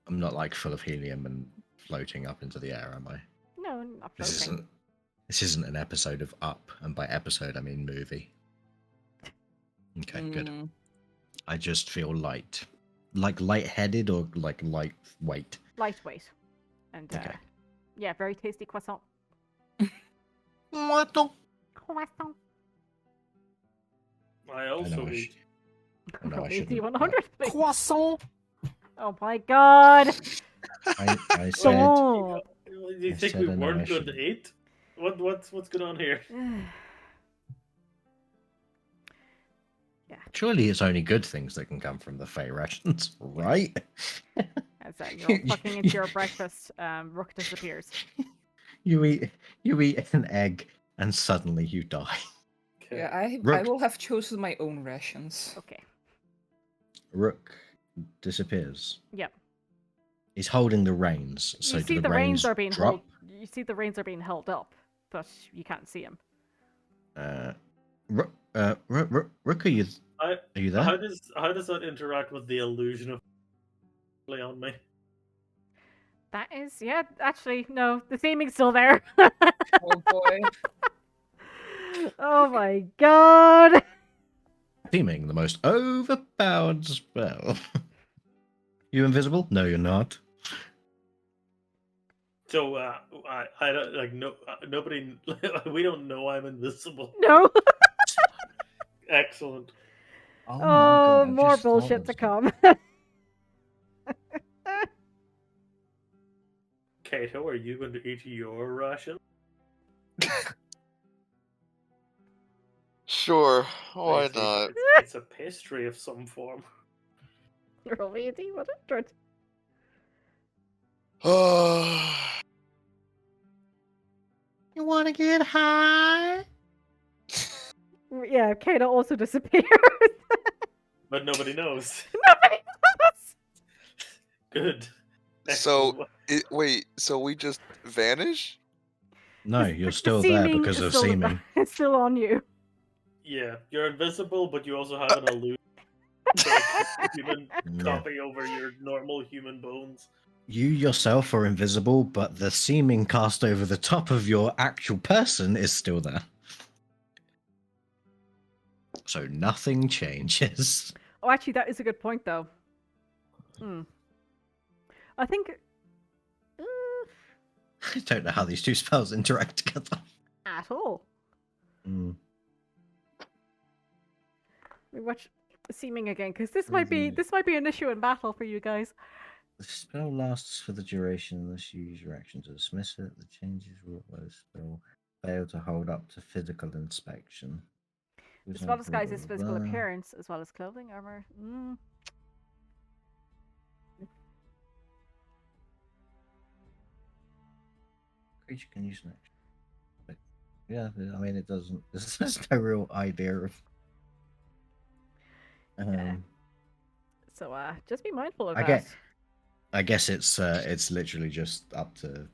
I'm not like full of helium and floating up into the air, am I? No, not This floating. isn't an episode of Up, and by episode I mean movie. Okay, good. Mm. I just feel light. Like lightheaded or like lightweight? Lightweight. And Okay. yeah, very tasty croissant. What? Croissant. I also I eat. No, I Roll shouldn't. D100, please. Croissant. Oh my god! I said Oh. Do you I think said we I know I weren't going to shouldn't. eat? What's going on here? surely it's only good things that can come from the Fey rations, right? As you're fucking into your breakfast, Rook disappears. You eat an egg and suddenly you die. Okay. Yeah, I Rook. will have chosen my own rations. Okay. Rook disappears. Yep. He's holding the reins. So You do see the reins are being drop? held. You see the reins are being held up, but you can't see him. Rook, Rook, are you there? How does that interact with the illusion of play on me? That is, yeah. Actually, no. The theming's still there. Oh boy. Oh my god. Seeming the most overpowered spell. You invisible? No, you're not. So I don't like nobody. We don't know I'm invisible. No. Excellent. Oh, Oh, I've more just thought bullshit of to something. come. Kato, are you going to eat your ration? Sure, why I see. not? It's a pastry of some form. Roll me a D100. You want to get high? Yeah, Kato also disappears. But nobody knows. Nobody knows. Good. So, Excellent. wait, so we just vanish? No, The- you're the still there seeming because is of still seeming. It's still on you. Yeah, you're invisible, but you also have an illusion. Human Yeah. copy over your normal human bones. You yourself are invisible, but the seeming cast over the top of your actual person is still there. So nothing changes. Oh, actually, that is a good point, though. I think I don't know how these two spells interact together. at all. We watch seeming again because this might be an issue in battle for you guys. The spell lasts for the duration unless you use your action to dismiss it. The changes wrought by the spell fail to hold up to physical inspection. The spell disguises physical appearance as well as clothing, armor. Creature can use an action. But yeah, I mean, it doesn't. There's no real idea of. So just be mindful of I that. guess it's literally just up to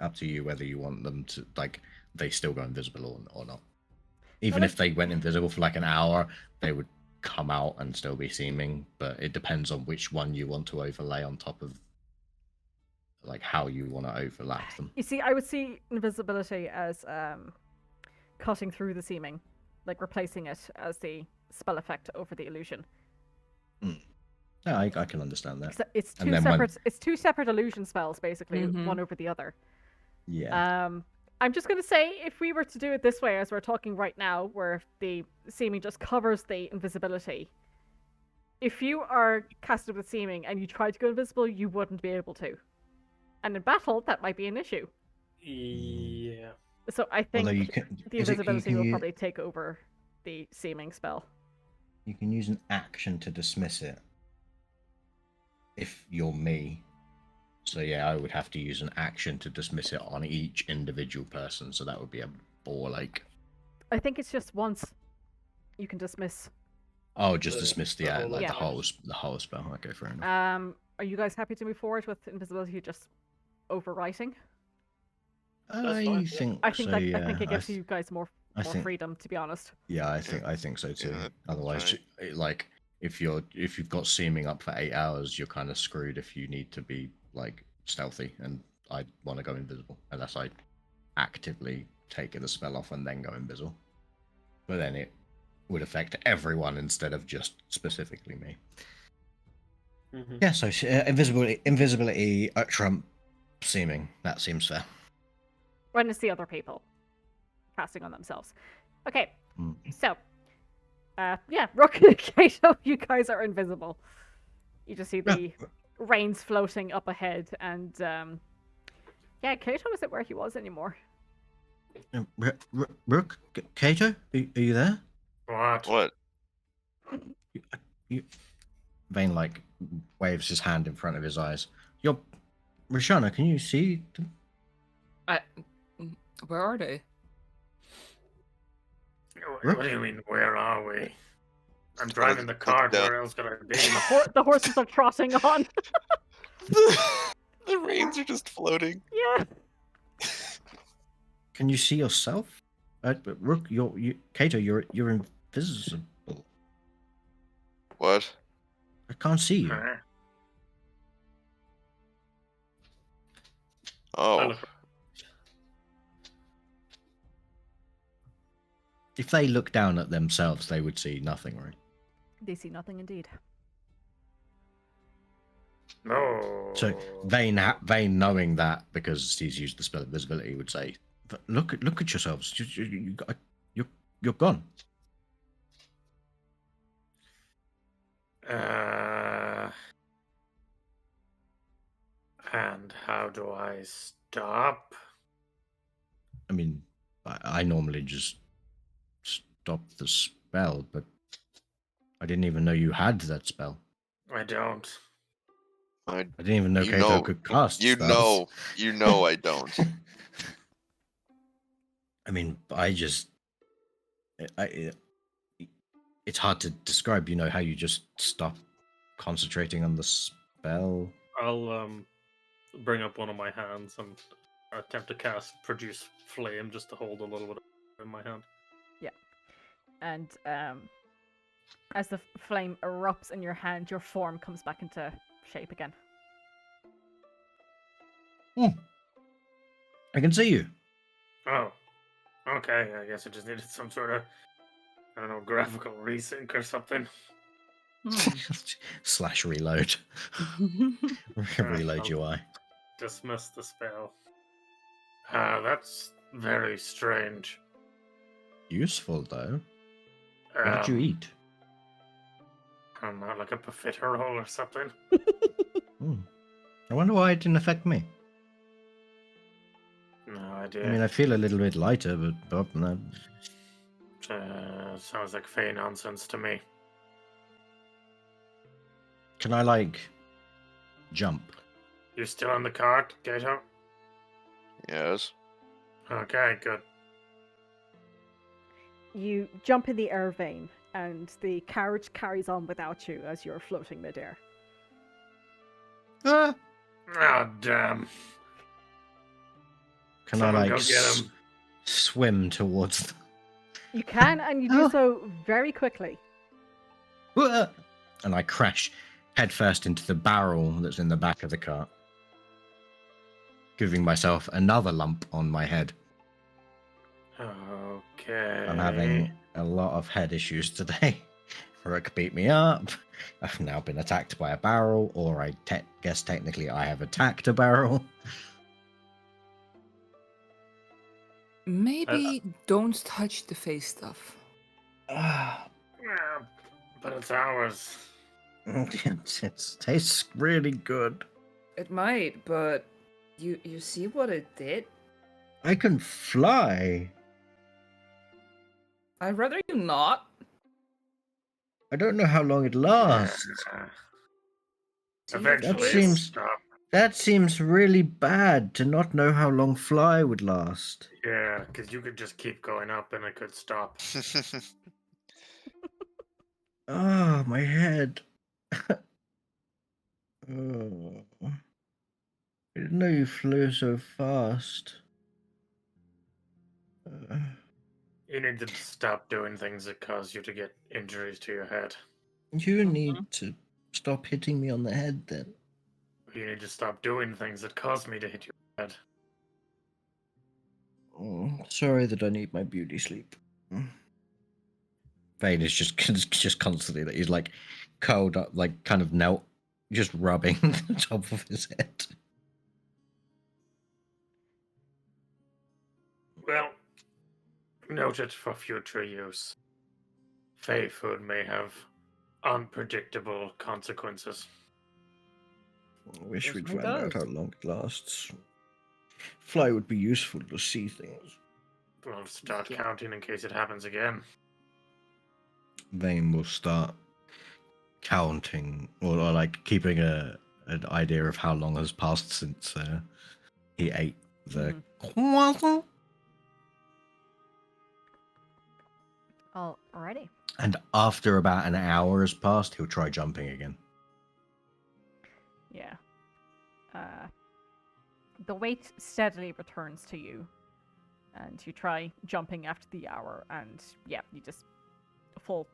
up to you whether you want them to like they still go invisible or not. Even if they went invisible for like an hour, they would come out and still be seeming. But it depends on which one you want to overlay on top of, like how you want to overlap them. You see, I would see invisibility as cutting through the seeming, like replacing it as the spell effect over the illusion. Yeah, I can understand that. It's And two then separate. It's two separate illusion spells, basically, Mhm. one over the other. Yeah. I'm just gonna say, if we were to do it this way, as we're talking right now, where the seeming just covers the invisibility, if you are casted with seeming and you try to go invisible, you wouldn't be able to. And in battle, that might be an issue. Yeah. So I think Although you can, the is it- invisibility can will you- probably take over the seeming spell. You can use an action to dismiss it. If you're me. So yeah, I would have to use an action to dismiss it on each individual person. So that would be a ball like. I think it's just once you can dismiss. Oh, just dismiss the whole like Yeah. the whole spell. Okay, fair enough. Are you guys happy to move forward with invisibility just overwriting? I fine, yeah. think I think so. that Yeah, I think it gives th- you guys more I more think. freedom, to be honest. Yeah, I think so too. that's Otherwise, right. like if you've got seeming up for 8 hours, you're kind of screwed if you need to be like stealthy. And I want to go invisible unless I actively take the spell off and then go invisible. But then it would affect everyone instead of just specifically me. Mhm. Yeah, so invisibility at trump seeming. That seems fair. When it's the other people casting on themselves. Okay, Mm. so yeah, Rook and Kato, you guys are invisible. You just see the reins floating up ahead, and yeah, Kato isn't where he was anymore. Rook, Kato, are you there? What? You... Vane like waves his hand in front of his eyes. You're Rishana, can you see them? Where are they? What do you mean, where are we? I'm driving the look cart, down. where else could I be? The horses are trotting on. The reins are just floating. Yeah. Can you see yourself? Rook, Kato, you're invisible. What? I can't see you. Huh? Oh, look- If they look down at themselves, they would see nothing, right? They see nothing indeed. No. So Vane knowing that because he's used the spell of visibility, would say, "But look at yourselves. You're gone." And how do I stop? I mean, I normally just stop the spell, but I didn't even know you had that spell. I don't. I, I didn't even know You Kato know- could cast you spells. know I don't. I mean, it's hard to describe. You know how you just stop concentrating on the spell. I'll bring up one of my hands and attempt to cast produce flame just to hold a little bit in my hand. And as the flame erupts in your hand, your form comes back into shape again. I can see you. Oh, okay. I guess I just needed some sort of, I don't know, graphical resync or something. Slash reload. Reload I'll UI. Dismiss the spell. That's very strange. Useful though. What did you eat? I don't know, like a profiterole or something. I wonder why it didn't affect me. No idea. I mean, I feel a little bit lighter, but no. Sounds like fey nonsense to me. Can I like jump? You still in the cart, Gato? Yes. Okay, good. You jump in the air vein, and the carriage carries on without you as you're floating midair. Ah! Oh, damn. Can Someone I go like get him. swim towards them? You can, and you do so very quickly. And I crash headfirst into the barrel that's in the back of the cart, giving myself another lump on my head. Okay. I'm having a lot of head issues today. Rook beat me up. I've now been attacked by a barrel, or I guess technically I have attacked a barrel. Maybe don't touch the face stuff. Ah, Yeah, but it's ours. it tastes really good. It might, but you see what it did? I can fly. I'd rather you not. I don't know how long it lasts. Eventually, it seems- stop. That seems really bad to not know how long fly would last. Yeah, because you could just keep going up and it could stop. Oh, my head. Oh. I didn't know you flew so fast. You need to stop doing things that cause you to get injuries to your head. You need to stop hitting me on the head then. You need to stop doing things that cause me to hit your head. Sorry that I need my beauty sleep. Vane is just constantly that he's like curled up, like kind of knelt, just rubbing the top of his head. Well, noted for future use. Fey food may have unpredictable consequences. I wish we'd Certainly find out does. how long it lasts. Fly would be useful to see things. We'll start Yeah. counting in case it happens again. Vane will start counting, or like keeping an idea of how long has passed since he ate the croissant. Alrighty. And after about an hour has passed, he'll try jumping again. Yeah. The weight steadily returns to you, and you try jumping after the hour, and yeah, you just fall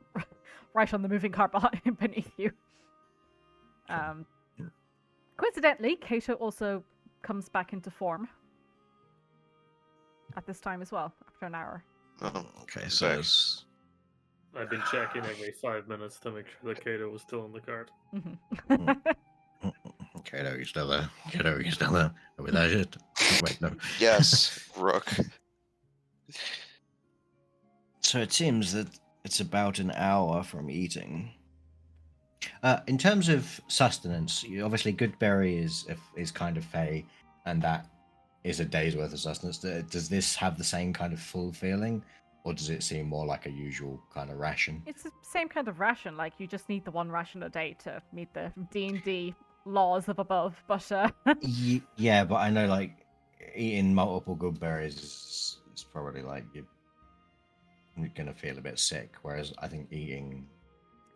right on the moving car beneath you. Coincidentally, Kato also comes back into form at this time as well, after an hour. Oh, Okay, so back. it's I've been checking every 5 minutes to make sure that Kato was still on the card. Kato, you still there? Kato, you still there? Are we there yet? Wait, no. Yes, Rook. So it seems that it's about an hour from eating. In terms of sustenance, obviously Goodberry is kind of fey, and that is a day's worth of sustenance. Does this have the same kind of full feeling, or does it seem more like a usual kind of ration? It's the same kind of ration, like you just need the one ration a day to meet the D&D laws of above, but Yeah, but I know like eating multiple Goodberries is probably like you're gonna feel a bit sick, whereas I think eating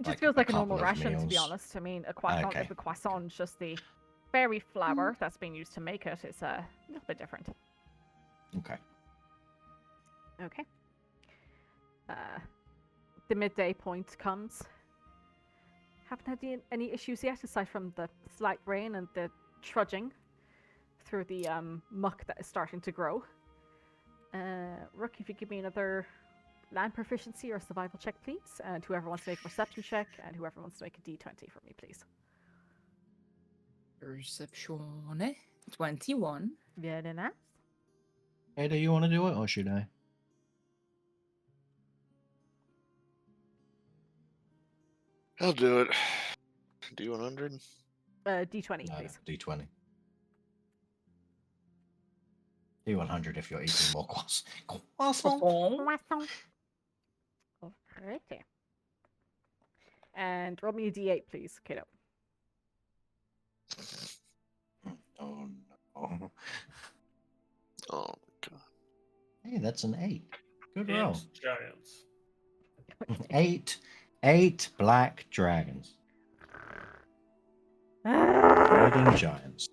it just like feels a like a normal couple of ration, to be meals. honest. I mean, a croissant Okay. is a croissant, just the berry flour that's being used to make it is a little bit different. Okay. Okay. The midday point comes. Haven't had any issues yet, aside from the slight rain and the trudging through the muck that is starting to grow. Rook, if you give me another land proficiency or survival check, please. And whoever wants to make a perception check, and whoever wants to make a d20 for me, please. Perception 21. Very nice. Hey, do you want to do it, or should I? I'll do it. D100. D20, No, please. D20. D100 if you're eating more croissant. Croissant. Alrighty. And roll me a d8, please, Kato. Oh no. Oh my god. Hey, that's an 8. Good roll. And giants. 8 black dragons. Fighting giants.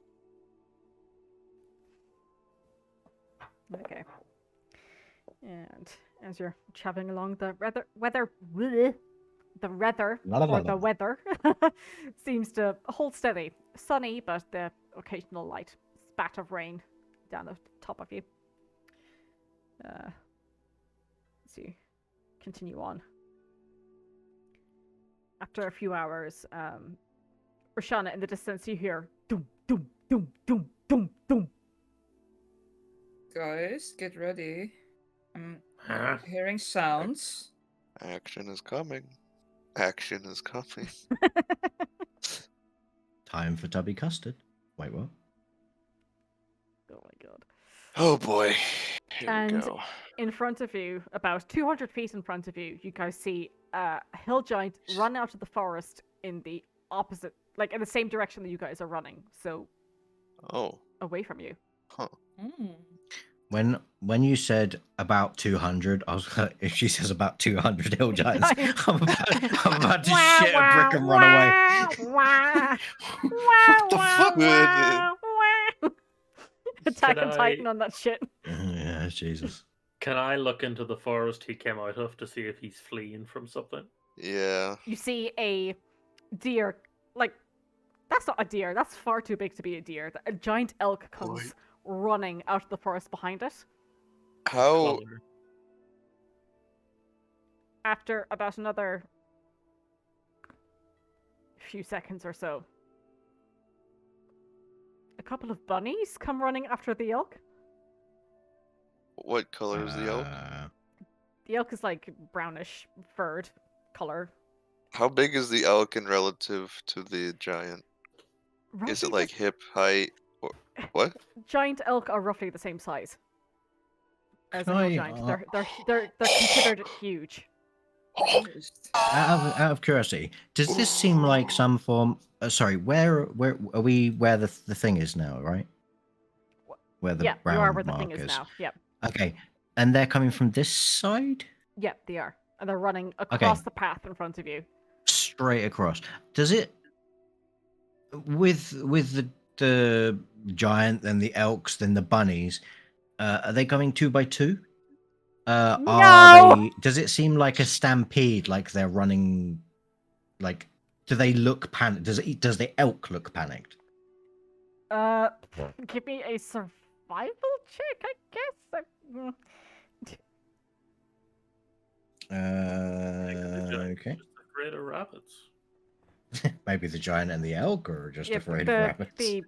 Okay. And as you're traveling along, the weather seems to hold steady. Sunny, but the occasional light spat of rain down the top of you. So you continue on. After a few hours, Roshana, in the distance, you hear doom, doom, doom, doom, doom, doom. Guys, get ready. I'm Huh? hearing sounds. Action is coming. Action is coming. Time for tubby custard. Wait, what? Oh my god. Oh boy. Here And we go. in front of you, about 200 feet in front of you, you guys see a hill giant run out of the forest in the opposite, like in the same direction that you guys are running, so Oh. away from you. Huh. When you said about 200, I was if she says about 200 hill giants, I'm about to shit a brick and run away. What the fuck? Attack Can on Titan I- on that shit. Yeah, Jesus. Can I look into the forest he came out of to see if he's fleeing from something? Yeah. You see a deer, like, that's not a deer, that's far too big to be a deer. A giant elk comes running out of the forest behind it. How? Color. After about another few seconds or so, a couple of bunnies come running after the elk. What color is the elk? The elk is like brownish furred color. How big is the elk in relative to the giant? Is Roughly it like hip height? Or what? Giant elk are roughly the same size as Can a hill I, giant. They're considered huge. Out of curiosity, does this seem like some form? Sorry, where are we? Where the thing is now, right? Where the Yeah, you brown are where the mark thing is now. Yep. Okay, and they're coming from this side, Yep, they are. And they're running across the path in front of you. straight across. Does it with the giant, then the elks, then the bunnies? Are they coming 2 by 2? Are No! they? Does it seem like a stampede? Like they're running? Like, do they look panicked? Does the elk look panicked? Give me a survival check, I guess. Okay. Just afraid of rabbits. Maybe the giant and the elk are just Yep, afraid of rabbits. The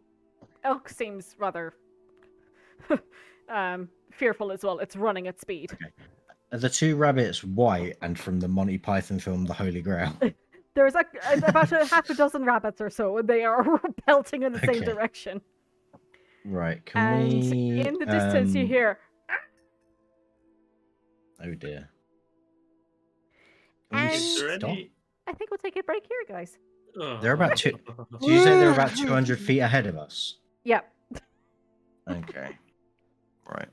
elk seems rather fearful as well. It's running at speed. Okay. Are the 2 rabbits white and from the Monty Python film The Holy Grail? There's about a half a dozen rabbits or so, and they are pelting in the same Okay. direction. Right, And we... in the distance, you hear. Oh dear. And Is there stop? any? I think we'll take a break here, guys. They're about two. Do you say they're about 200 feet ahead of us? Yep. Okay. Right.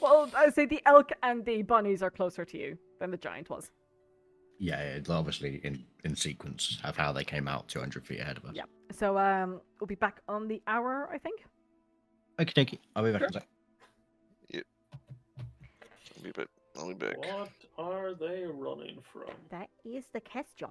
Well, I say the elk and the bunnies are closer to you than the giant was. Yeah, it's obviously in sequence of how they came out 200 feet ahead of us. Yep. So we'll be back on the hour, I think. Okie dokie. I'll be back in a sec. I'll be back. What are they running from? That is the question.